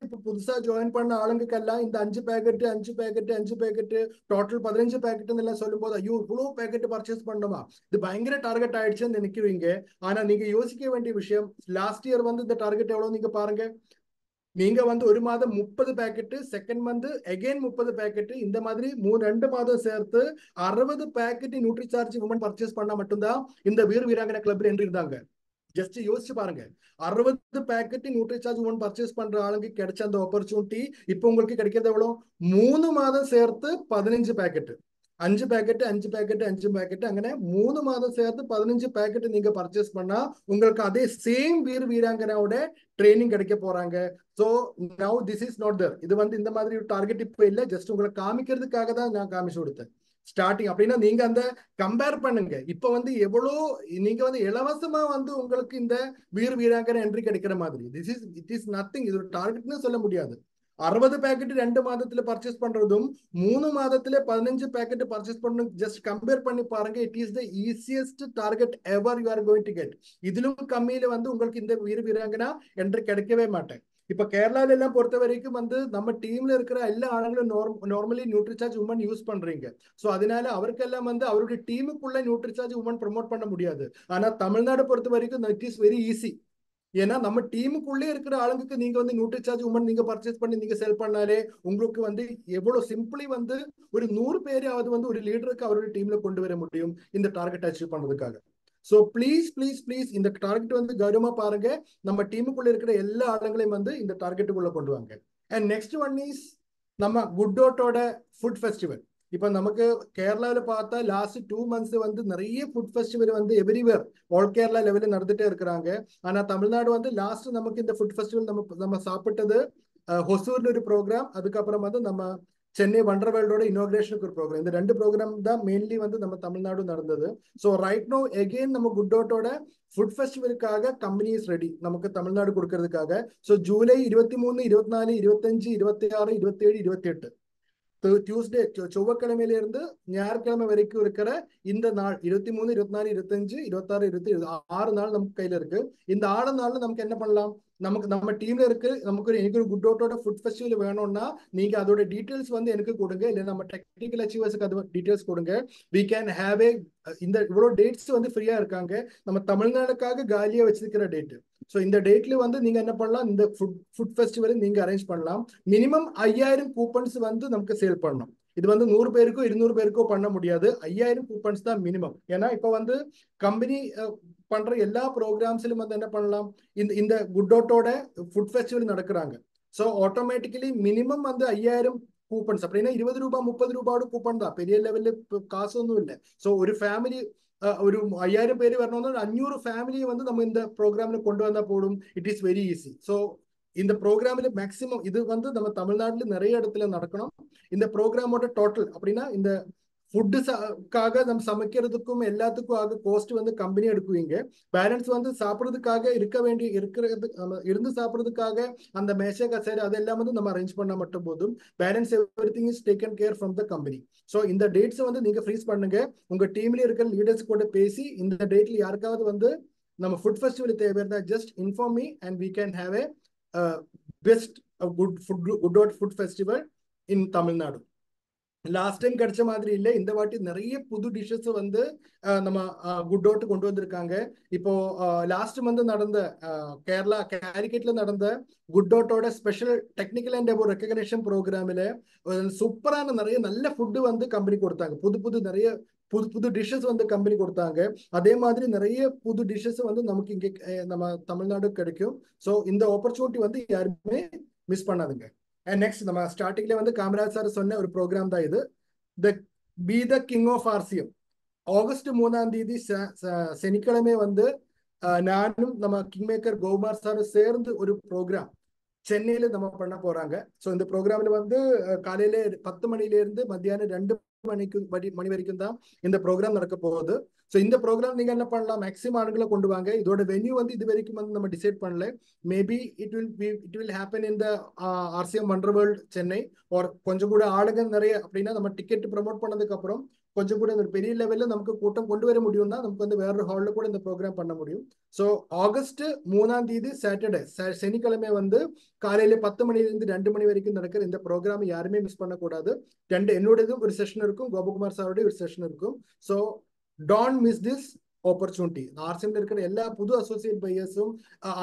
இப்போ புதுசா ஜாயின் பண்ண ஆளுங்கெல்லாம் இந்த 5 packet 5 packet 5 packet total 15 packet எல்லாம் சொல்லும் போது ஐயோ இவ்வளவு பேக்கெட் பர்ச்சேஸ் பண்ணணுமா, இது பயங்கர டார்கெட் ஆயிடுச்சுன்னு நினைக்கிறீங்க. ஆனா நீங்க யோசிக்க வேண்டிய விஷயம், லாஸ்ட் இயர் வந்து இந்த டார்கெட் எவ்வளவு நீங்க பாருங்க. நீங்க வந்து ஒரு மாதம் 30 packet, second month again 30 packet, இந்த மாதிரி 2 மாதம் சேர்த்து 60 பேக்கெட் நியூட்ரிசார்ஜ் உமன் பர்ச்சேஸ் பண்ணா மட்டும்தான் இந்த வீர் வீராங்கனை கிளப்ல என்று இருந்தாங்க. ஜஸ்ட் யோசிச்சு பாருங்க, 60 பேக்கெட் நியூட்ரிசார்ஜ் உமன் பர்ச்சேஸ் பண்ற ஆளுங்க கிடைச்ச அந்த ஆப்பர்ச்சுனிட்டி இப்போ உங்களுக்கு கிடைக்கிறது எவ்வளவு, 3 மாதம் சேர்த்து 15 பேக்கெட், 5 பேக்கெட் 5 பேக்கெட் 5 பேக்கெட், അങ്ങനെ 3 மாதம் சேர்த்து 15 பேக்கெட் நீங்க பர்ச்சேஸ் பண்ணா உங்களுக்கு அதே சேம் வீர் வீராங்கனாவோட ட்ரைனிங் கிடைக்க போறாங்க. So now this is not that. இது வந்து இந்த மாதிரி ஒரு டார்கெட் இப்போ இல்லை, ஜஸ்ட் உங்களை காமிக்கிறதுக்காக தான் நான் காமிச்சு கொடுத்தேன் ஸ்டார்டிங். அப்படின்னா நீங்க அந்த கம்பேர் பண்ணுங்க. இப்ப வந்து எவ்வளோ நீங்க வந்து இலவசமா வந்து உங்களுக்கு இந்த வீர் வீராங்கனை என்ட்ரி கிடைக்கிற மாதிரி இட் இஸ் நத்திங். இது ஒரு டார்கெட்னு சொல்ல முடியாது. 60 பேக்கெட் 2 மாதத்துல பர்ச்சேஸ் பண்றதும் 3 மாதத்துல 15 பேக்கெட் பர்ச்சேஸ் பண்ணணும், ஜஸ்ட் கம்பேர் பண்ணி பாருங்க. It is the easiest target ever you are going to get. ഇതിലും கம்மியில வந்து உங்களுக்கு இந்த வீர் வீராங்கனா என்ட்ரி கிடைக்கவே மாட்டேன். இப்ப கேரளால எல்லாம் பொறுத்த வரைக்கும் வந்து நம்ம டீம்ல இருக்கிற எல்லா ஆளுங்களும் நார்மலி நியூட்ரிசார்ஜ் உமன் யூஸ் பண்றீங்க. சோ அதனால அவருக்கெல்லாம் வந்து அவருடைய டீமுக்குள்ள நியூட்ரிசார்ஜ் உமன் ப்ரமோட் பண்ண முடியாது. ஆனா தமிழ்நாடு பொறுத்த வரைக்கும் இட் இஸ் வெரி ஈஸி. ஏன்னா நம்ம டீமுக்குள்ளே இருக்கிற ஆளுங்களுக்கு நீங்க வந்து நியூட்ரிசார்ஜ் உமன் நீங்க பர்ச்சேஸ் பண்ணி நீங்க செல் பண்ணாலே உங்களுக்கு வந்து எவ்வளவு சிம்பிளி வந்து ஒரு 100 பேராவது வந்து ஒரு லீடருக்கு அவருடைய டீம்ல கொண்டு வர முடியும் இந்த டார்கெட் அச்சீவ் பண்றதுக்காக. ஸோ ப்ளீஸ் ப்ளீஸ் ப்ளீஸ் இந்த டார்கெட் வந்து கௌரவமா பாருங்க. நம்ம டீமுக்குள்ள இருக்கிற எல்லா ஆளுங்களையும் வந்து இந்த டார்கெட்டுக்குள்ள கொண்டு வாங்க. அண்ட் நெக்ஸ்ட் ஒன் இஸ் நம்ம குட்டோட்டோட ஃபுட் ஃபெஸ்டிவல். இப்போ நமக்கு கேரளாவில் பார்த்தா லாஸ்ட் 2 months வந்து நிறைய ஃபுட் ஃபெஸ்டிவல் வந்து எவ்ரிவேர் ஆல் கேரளா லெவலில் நடந்துட்டே இருக்கிறாங்க. ஆனா தமிழ்நாடு வந்து லாஸ்ட் நமக்கு இந்த ஃபுட் ஃபெஸ்டிவல் நம்ம சாப்பிட்டது ஹொசூர்ல ஒரு ப்ரோக்ராம், அதுக்கப்புறம் வந்து நம்ம சென்னை வண்டர் வேர்ல்டோட இனாகிரேஷனுக்கு ஒரு ப்ரோக்ராம். இந்த 2 ப்ரோக்ராம் தான் மெயின்லி வந்து நம்ம தமிழ்நாடு நடந்தது. ஸோ ரைட் நோ எகெயின் நம்ம குட்டோட்டோட ஃபுட் ஃபெஸ்டிவலுக்காக கம்பெனிஸ் ரெடி நமக்கு தமிழ்நாடு கொடுக்கறதுக்காக. ஸோ ஜூலை 23, 24, 25, 26, 27, 28 டியூஸ்டே செவ்வாய்க்கிழமையில இருந்து ஞாயிற்றுக்கிழமை வரைக்கும் இருக்கிற இந்த நாள் 23, 24, 25, 26, 27 6 நாள் நமக்கு கையில இருக்கு. இந்த 6 நாள்ல நமக்கு என்ன பண்ணலாம், நமக்கு நம்ம டீம்ல இருக்கு நமக்கு எனக்கு ஒரு குட்டோட்டோட ஃபுட் ஃபெஸ்டிவல் வேணும்னா நீங்க அதோட டீடைல்ஸ் வந்து எனக்கு கொடுங்க, இல்லை நம்ம டெக்னிக்கல் அச்சீவர்ஸ்க்கு அது டீடைல்ஸ் கொடுங்க. வி கேன் ஹேவ் ஏ இந்த இவ்வளோ டேட்ஸ் வந்து ஃப்ரீயா இருக்காங்க. நம்ம தமிழ்நாடுக்காக காலியா வச்சிருக்கிற டேட். ஸோ இந்த டேட்ல வந்து நீங்க என்ன பண்ணலாம், இந்த ஃபுட் ஃபெஸ்டிவல் நீங்க அரேஞ்ச் பண்ணலாம். மினிமம் 5000 கூப்பன்ஸ் வந்து நமக்கு சேல் பண்ணணும். இது வந்து 100 பேருக்கோ 200 பேருக்கோ பண்ண முடியாது. 5000 கூப்பன்ஸ் தான் மினிமம். ஏன்னா இப்போ வந்து கம்பெனி பண்ற எல்லா ப்ரோக்ராம்ஸ்லயும் வந்து என்ன பண்ணலாம், இந்த குட்டோட்டோட ஃபுட் ஃபெஸ்டிவல் நடக்கிறாங்க. ஸோ ஆட்டோமேட்டிக்கலி மினிமம் வந்து 5000 கூப்பன்ஸ் அப்படின்னா 20 ரூபாய் 30 ரூபாயோட கூப்பன் தான், பெரிய லெவலில் காசொന്നും இல்லை. ஸோ ஒரு ஃபேமிலி ஒரு 5000 பேர் வரணும்னா 500 ஃபேமிலியை வந்து நம்ம இந்த ப்ரோக்ராம்ல கொண்டு வந்தா போடும். It is very easy. So இந்த ப்ரோக்ராம்ல மேக்சிமம் இது வந்து நம்ம தமிழ்நாட்டில் நிறைய இடத்துல நடக்கணும். இந்த ப்ரோக்ராமோட டோட்டல் அப்படின்னா இந்த ஃபுட்டுக்காக நம்ம சமைக்கிறதுக்கும் எல்லாத்துக்கும் ஆக கோஸ்ட் வந்து கம்பெனி எடுக்குவீங்க. பேரண்ட்ஸ் வந்து சாப்பிட்றதுக்காக இருந்து சாப்பிட்றதுக்காக அந்த மேசை கசேரை அதெல்லாம் வந்து நம்ம அரேஞ்ச் பண்ண மட்டும் போதும். Parents everything is taken care from the company. So இந்த டேட்ஸ் வந்து நீங்க ஃப்ரீஸ் பண்ணுங்க. உங்க டீம்ல இருக்கிற லீடர்ஸ் கூட பேசி இந்த டேட்ல யாருக்காவது வந்து நம்ம ஃபுட் ஃபெஸ்டிவல் தேவை இருந்தா just inform me and we can have a best good food festival in Tamil Nadu. Last time கிடைச்ச மாதிரி இல்லை, இந்த வாட்டி நிறைய புது டிஷ்ஷஸ் வந்து நம்ம குட்டோட்டு கொண்டு வந்திருக்காங்க. இப்போ லாஸ்ட் மந்த் நடந்த கேரளா கேரிக்கெட்ல நடந்த குட்டோட்டோட special technical and above recognition ப்ரோக்ராமில் சூப்பரான நிறைய நல்ல ஃபுட்டு வந்து கம்பெனி கொடுத்தாங்க. நிறைய புது டிஷ்ஷஸ் வந்து கம்பெனி கொடுத்தாங்க. அதே மாதிரி நிறைய புது டிஷ்ஷஸ் வந்து நமக்கு இங்கே நம்ம தமிழ்நாடு கிடைக்கும். ஸோ இந்த ஆப்பர்ச்சுனிட்டி வந்து யாருமே மிஸ் பண்ணாதுங்க. அண்ட் நெக்ஸ்ட் நம்ம ஸ்டார்டிங்ல வந்து காமராஜ் சார் சொன்ன ஒரு ப்ரோக்ராம் தான் இது, be the king of RCM. August 3 சனிக்கிழமை வந்து நானும் நம்ம கிங் மேக்கர் கோகுமார் சாரும் சேர்ந்து ஒரு ப்ரோக்ராம் சென்னையில நம்ம பண்ண போறாங்க. ஸோ இந்த ப்ரோக்ராம்ல வந்து காலையில 10 மணில இருந்து மத்தியானம் 2 மணி வரைக்கும் தான் இந்த ப்ரோக்ராம் நடக்க போகுது. ஸோ இந்த ப்ரோக்ராம் நீங்க என்ன பண்ணலாம், மேக்ஸிமம் ஆளுங்களை கொண்டு வாங்க. இதோட வென்யூ வந்து இது வரைக்கும் வந்து நம்ம டிசைட் பண்ணல. Maybe it will happen in the RCM wonder world Chennai. ஒரு கொஞ்சம் கூட ஆளுங்க நிறைய அப்படின்னா நம்ம டிக்கெட் ப்ரமோட் பண்ணதுக்கு அப்புறம் கொஞ்சம் கூட ஒரு பெரிய லெவல்ல நமக்கு கூட்டம் கொண்டு வர முடியும்னா நமக்கு வந்து வேறொரு ஹாலில் கூட இந்த ப்ரோக்ராம் பண்ண முடியும். ஸோ ஆகஸ்ட் 3 சாட்டர்டே சனிக்கிழமை வந்து காலையில 10 மணிலிருந்து 2 மணி வரைக்கும் நடக்கிற இந்த ப்ரோக்ராம் யாருமே மிஸ் பண்ணக்கூடாது. என்னோடதும் ஒரு செஷன் இருக்கும், கோபகுமார் சாரோட ஒரு செஷன் இருக்கும். So don't miss this opportunity. ஆர்சிஎம்ல இருக்கிற எல்லா புது அசோசியேட் பையர்ஸும்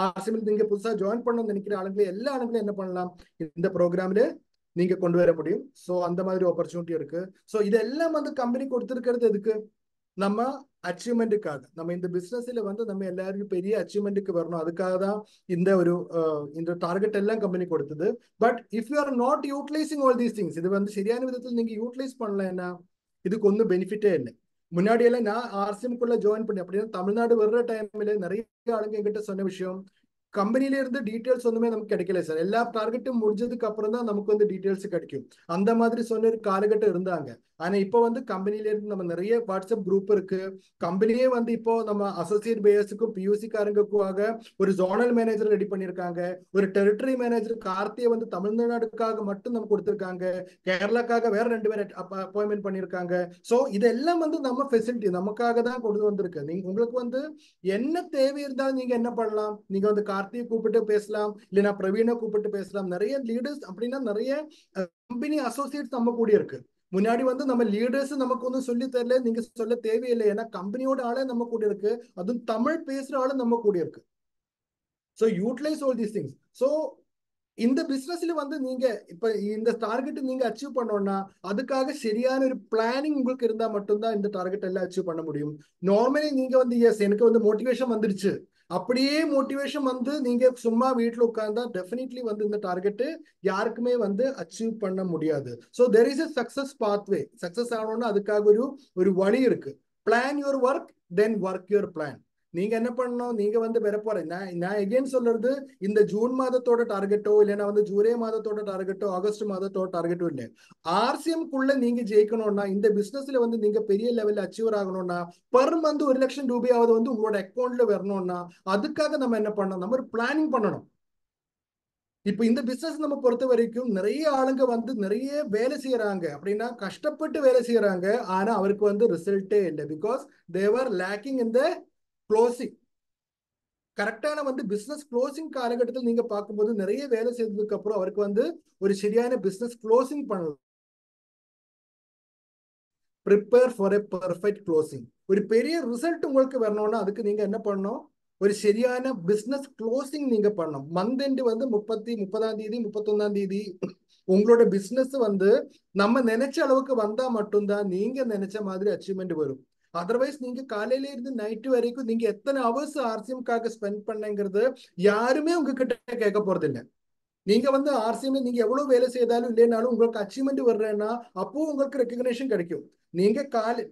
ஆர்சிஎம்ல நீங்க புதுசா ஜாயின் பண்ணணும்னு நினைக்கிற ஆளுங்களும் எல்லா ஆளுங்களும் என்ன பண்ணலாம், இந்த ப்ரோக்ராம்ல நீங்க கொண்டு வர முடியும். ஸோ அந்த மாதிரி ஆப்பர்ச்சுனிட்டி இருக்கு. ஸோ இதெல்லாம் வந்து கம்பெனி கொடுத்துருக்கிறது எதுக்கு, நம்ம அச்சீவ்மெண்ட்டுக்காக. நம்ம இந்த பிசினஸ்ல வந்து நம்ம எல்லாருக்கும் பெரிய அச்சீவ்மெண்ட்டுக்கு வரணும், அதுக்காக தான் இந்த டார்கெட் எல்லாம் கம்பெனி கொடுத்தது. But if you are not utilising all these things, இது வந்து சரியான விதத்தில் நீங்க யூட்டிலைஸ் பண்ணலன்னா இதுக்கு ஒன்றும் பெனிஃபிட்டே இல்லை. முன்னாடி எல்லாம் நான் ஆர்சிஎம்குள்ள ஜாயின் பண்ணி அப்படின்னா தமிழ்நாடு வர்ற டைம்ல நிறைய ஆளுங்க என்கிட்ட சொன்ன விஷயம், கம்பெனில இருந்து டீடைல்ஸ் ஒண்ணுமே நமக்கு கிடைக்கல சார், எல்லா டார்கெட்டும் முடிஞ்சதுக்கு அப்புறம் தான் நமக்கு வந்து டீடைல்ஸ் கிடைக்கும். அந்த மாதிரி சொன்ன ஒரு காலகட்டம் இருந்தாங்க. ஆனா இப்போ வந்து கம்பெனில இருந்து நம்ம நிறைய வாட்ஸ்அப் குரூப் இருக்கு. கம்பெனியே வந்து இப்போ நம்ம அசோசியேட் பேயர்ஸுக்கும் பியூசி காரங்களுக்காக ஒரு ஜோனல் மேனேஜர் ரெடி பண்ணியிருக்காங்க. ஒரு டெரிட்டரி மேனேஜர் கார்த்தியை வந்து தமிழ்நாடுக்காக மட்டும் நம்ம கொடுத்திருக்காங்க. கேரளாக்காக வேற 2 பேர் அப்பாயின்மெண்ட் பண்ணியிருக்காங்க. ஸோ இதெல்லாம் வந்து நம்ம ஃபெசிலிட்டி நமக்காக தான் கொண்டு வந்திருக்கு. நீங்க உங்களுக்கு வந்து என்ன தேவை இருந்தாலும் நீங்க என்ன பண்ணலாம், நீங்க வந்து கார்த்தியை கூப்பிட்டு பேசலாம், இல்லைன்னா பிரவீனை கூப்பிட்டு பேசலாம். நிறைய லீடர்ஸ் அப்படின்னா நிறைய கம்பெனி அசோசியேட்ஸ் நம்ம கூட இருக்கு. முன்னாடி வந்து நம்ம லீடர்ஸ் நமக்கு ஒன்றும் சொல்லி தரல, நீங்க சொல்ல தேவையில்லை, ஏன்னா கம்பெனியோட ஆளே நம்ம கூட இருக்கு, அதுவும் தமிழ் பேசுற ஆளு நம்ம கூட இருக்கு. So utilise all these things. So இந்த பிசினஸ்ல வந்து நீங்க இப்ப இந்த டார்கெட் நீங்க அச்சீவ் பண்ணோம்னா அதுக்காக சரியான ஒரு பிளானிங் உங்களுக்கு இருந்தா மட்டும்தான் இந்த டார்கெட் எல்லாம் அச்சீவ் பண்ண முடியும். நார்மலி நீங்க வந்து எஸ் எனக்கு வந்து மோட்டிவேஷன் வந்துருச்சு, அப்படியே மோட்டிவேஷன் வந்து நீங்க சும்மா வீட்டுல உட்கார்ந்தா டெஃபினெட்லி வந்து இந்த டார்கெட் யாருக்குமே வந்து அச்சீவ் பண்ண முடியாது. So there is a success pathway. Success ஆகணும்னா அதுக்காக ஒரு வழி இருக்கு. Plan your work, then work your plan. நீங்க என்ன பண்ணணும், நீங்க வந்து பெற போறேன். நான் எகெயின் சொல்றது, இந்த ஜூன் மாதத்தோட டார்கெட்டோ இல்லைன்னா வந்து ஜூலை மாதத்தோட டார்கெட்டோ ஆகஸ்ட் மாதத்தோட டார்கெட்டோ இல்லை. ஆர்சிஎம்குள்ள நீங்க ஜெயிக்கணும்னா, இந்த பிசினஸ்ல வந்து நீங்க பெரிய லெவல்ல அச்சீவர் ஆகணும்னா, பர் மந்த் 1 லட்சம் ரூபாயாவது வந்து உங்களோட அக்கௌண்ட்ல வரணும்னா அதுக்காக நம்ம என்ன பண்ணணும், நம்ம ஒரு பிளானிங் பண்ணணும். இப்ப இந்த பிசினஸ் நம்ம பொறுத்த வரைக்கும் நிறைய ஆளுங்க வந்து நிறைய வேலை செய்யறாங்க, அப்படின்னா கஷ்டப்பட்டு வேலை செய்யறாங்க, ஆனா அவருக்கு வந்து ரிசல்ட்டே இல்லை. Because they're lacking in the closing. கரெக்டான வந்து பிசினஸ் க்ளோசிங் காலகட்டத்தில் நீங்க பார்க்கும்போது நிறைய வேலை செய்ததுக்கு அப்புறம் அவருக்கு வந்து ஒரு சரியான பிசினஸ் க்ளோசிங் பண்ணலாம். Prepare for a perfect closing. ஒரு பெரிய ரிசல்ட் உங்களுக்கு வரணும்னா அதுக்கு நீங்க என்ன பண்ணணும், ஒரு சரியான பிசினஸ் க்ளோசிங் நீங்க பண்ணணும். மந்த் எண்ட் வந்து 30ஆம் தேதி 31ஆம் தேதி உங்களோட பிசினஸ் வந்து நம்ம நினைச்ச அளவுக்கு வந்தா மட்டும்தான் நீங்க நினைச்ச மாதிரி அச்சீவ்மெண்ட் வரும். அதர்வைஸ் நீங்க காலையில இருந்து நைட்டு வரைக்கும் நீங்க எத்தனை ஹவர்ஸ் ஆர்சிஎம்காக ஸ்பெண்ட் பண்ணங்கிறது யாருமே உங்ககிட்ட கேட்க போறது இல்லை. நீங்க வந்து ஆர்சிஎம்ல நீங்க எவ்வளவு வேலை செய்தாலும் இல்லைனாலும் உங்களுக்கு அச்சீவ்மெண்ட் வர்றேன்னா அப்போ உங்களுக்கு ரெக்கக்னேஷன் கிடைக்கும். நீங்க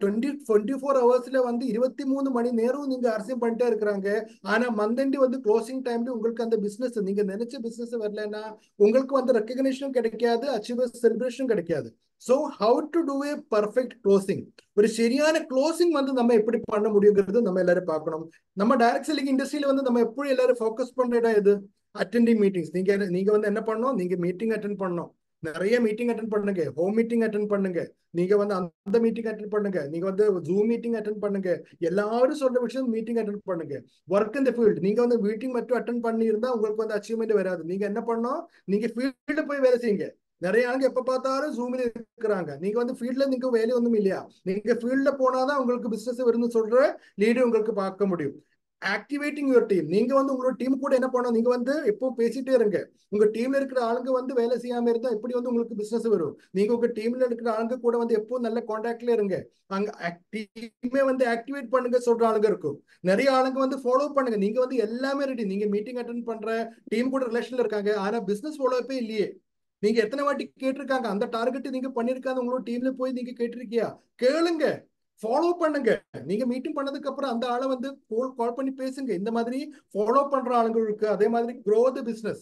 24 ஹவர்ஸ்ல வந்து 23 மணி நேரம் நீங்க ஆர்சிஎம் பண்ணிட்டே இருக்கிறாங்க, ஆனா மந்த் வந்து க்ளோசிங் டைம்ல உங்களுக்கு அந்த பிசினஸ் நீங்க நினைச்ச பிசினஸ் வரலன்னா உங்களுக்கு வந்து ரெக்கக்னேஷனும் கிடைக்காது, அச்சீவர்ஸ் செலிப்ரேஷன் கிடைக்காது. So how to do a perfect closing, ஒரு சரியான க்ளோசிங் வந்து நம்ம எப்படி பண்ண முடியுங்கிறது நம்ம எல்லாரும் பார்க்கணும். நம்ம டைரக்ட் செல்லிங் இண்டஸ்ட்ரியில வந்து நம்ம எப்படி எல்லாரும் ஃபோக்கஸ் பண்ற இடம் எது, அட்டெண்டிங் மீட்டிங்ஸ். நீங்க வந்து என்ன பண்ணணும், நீங்க மீட்டிங் அட்டென்ட் பண்ணணும், நிறைய மீட்டிங் அட்டென்ட் பண்ணுங்க, ஹோம் மீட்டிங் அட்டென்ட் பண்ணுங்க, நீங்க வந்து அந்த மீட்டிங் அட்டென்ட் பண்ணுங்க, நீங்க வந்து ஜூம் மீட்டிங் அட்டென்ட் பண்ணுங்க, எல்லாரும் சொல்ற விஷயம் மீட்டிங் அட்டென்ட் பண்ணுங்க. ஒர்க் இன் த ஃபீல்ட், நீங்க வந்து மீட்டிங் மட்டும் அட்டென்ட் பண்ணி இருந்தா உங்களுக்கு வந்து அச்சீவ்மெண்ட் வராது. நீங்க என்ன பண்ணணும், நீங்க ஃபீல்டு போய் வேலை செய்யுங்க. நிறைய ஆளுங்க எப்ப பார்த்தாலும் ஜூம்ல இருக்கிறாங்க, நீங்க வந்து ஃபீல்ட்ல நீங்க வேலை ஒன்றும் இல்லையா, நீங்க ஃபீல்ட்ல போனாதான் உங்களுக்கு பிசினஸ் வரும்னு சொல்ற லீடு உங்களுக்கு பார்க்க முடியும். ஆக்டிவேட்டிங் யுவர் டீம், நீங்க வந்து உங்களோட டீம் கூட என்ன பண்ணணும், நீங்க வந்து எப்போ பேசிட்டே இருங்க. உங்க டீம்ல இருக்கிற ஆளுங்க வந்து வேலை செய்யாம இருந்தா எப்படி வந்து உங்களுக்கு பிசினஸ் வரும். நீங்க உங்க டீம்ல இருக்கிற ஆளுங்க கூட வந்து எப்போ நல்ல கான்டாக்ட்ல இருங்க. அங்க டீமே வந்து ஆக்டிவேட் பண்ணுங்க சொல்ற ஆளுங்க இருக்கும். நிறைய ஆளுங்க வந்து ஃபாலோ பண்ணுங்க. நீங்க வந்து எல்லாமே ரெடி, நீங்க மீட்டிங் அட்டென்ட் பண்ற டீம் கூட ரிலேஷன்ல இருக்காங்க, ஆனா பிசினஸ் ஃபாலோப்பே இல்லையே. நீங்க எத்தனை வாட்டி கேட்டிருக்காங்க அந்த டார்கெட் நீங்க பண்ணிருக்காங்க, உங்களோட டீம்ல போய் நீங்க கேட்டிருக்கியா, கேளுங்க, ஃபாலோ பண்ணுங்க. நீங்க மீட்டிங் பண்ணதுக்கு அப்புறம் அந்த ஆளை வந்து கால் பண்ணி பேசுங்க. இந்த மாதிரி ஃபாலோ பண்ற ஆளுங்களுக்கு அதே மாதிரி grow the business.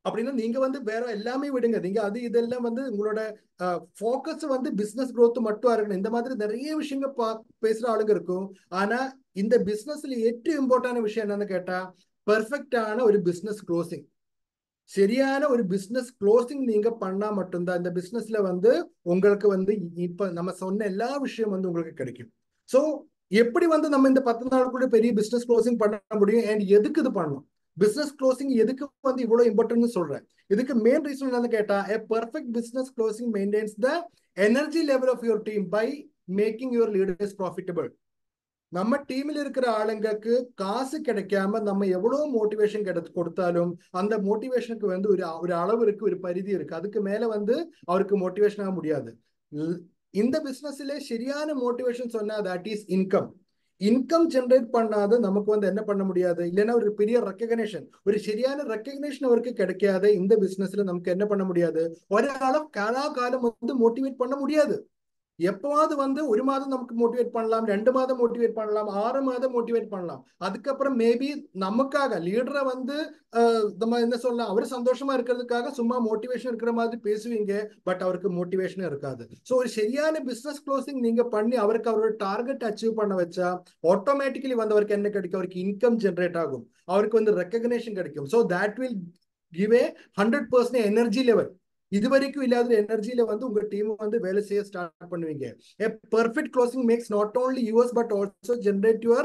அப்படின்னா நீங்க வந்து வேற எல்லாமே விடுங்க, நீங்க அது இதெல்லாம் வந்து உங்களோட ஃபோக்கஸ் வந்து பிசினஸ் growth மட்டும் இருக்கணும். இந்த மாதிரி நிறைய விஷயங்கள் பேசுற ஆளுங்க இருக்கும். ஆனா இந்த பிசினஸ்ல ഏറ്റവും இம்பார்ட்டன்ட் விஷயம் என்னன்னு கேட்டா பெர்ஃபெக்டான ஒரு பிசினஸ் க்ளோசிங். சரியான ஒரு பிசினஸ் க்ளோசிங் நீங்க பண்ணா மட்டும்தான் இந்த பிசினஸ்ல வந்து உங்களுக்கு வந்து இப்ப நம்ம சொன்ன எல்லா விஷயம் வந்து உங்களுக்கு கிடைக்கும். ஸோ எப்படி வந்து நம்ம இந்த 10 நாளுக்குள்ள பெரிய பிசினஸ் க்ளோசிங் பண்ண முடியும் அண்ட் எதுக்கு இது பண்ணணும், பிசினஸ் க்ளோசிங் எதுக்கு வந்து இவ்வளவு இம்பார்ட்டன்ட் சொல்றேன். இதுக்கு மெயின் ரீசன் என்னன்னு கேட்டா, a perfect business closing maintains the energy level of your team by making your leaders profitable. நம்ம டீமில் இருக்கிற ஆளுங்களுக்கு காசு கிடைக்காம நம்ம எவ்வளவு மோட்டிவேஷன் கொடுத்தாலும் அந்த மோட்டிவேஷனுக்கு வந்து ஒரு அளவு இருக்கு, ஒரு பரிதி இருக்கு. அதுக்கு மேல வந்து அவருக்கு மோட்டிவேஷன் ஆக முடியாது. இந்த பிசினஸ்ல சரியான மோட்டிவேஷன் சொன்னா that is income. Income generate பண்ணாத நமக்கு வந்து என்ன பண்ண முடியாது, இல்லைன்னா ஒரு பெரிய ரெக்கக்னேஷன், ஒரு சரியான ரெக்கக்னேஷன் அவருக்கு கிடைக்காத இந்த பிசினஸ்ல நமக்கு என்ன பண்ண முடியாது, ஒராள காலாகாலம் வந்து மோட்டிவேட் பண்ண முடியாது. எப்பவாவது வந்து ஒரு மாதம் நமக்கு மோட்டிவேட் பண்ணலாம், 2 மாதம் மோட்டிவேட் பண்ணலாம், 6 மாதம் மோட்டிவேட் பண்ணலாம். அதுக்கப்புறம் மேபி நமக்காக லீடரை வந்து நம்ம என்ன சொல்லலாம், அவர் சந்தோஷமா இருக்கிறதுக்காக சும்மா மோட்டிவேஷன் இருக்கிற மாதிரி பேசுவீங்க, பட் அவருக்கு மோட்டிவேஷன் இருக்காது. ஸோ ஒரு சரியான பிசினஸ் க்ளோசிங் நீங்க பண்ணி அவருக்கு அவரோட டார்கெட் அச்சீவ் பண்ண வச்சா ஆட்டோமேட்டிக்கலி வந்து அவருக்கு என்ன கிடைக்கும், அவருக்கு இன்கம் ஜென்ரேட் ஆகும், அவருக்கு வந்து ரெக்கக்னேஷன் கிடைக்கும். So that will give A 100% energy level. இது வரைக்கும் இல்லாத எனர்ஜியில வந்து உங்க டீம் வந்து வேலை செய்ய ஸ்டார்ட் பண்ணுவீங்க. A perfect closing makes not only yours but also generate your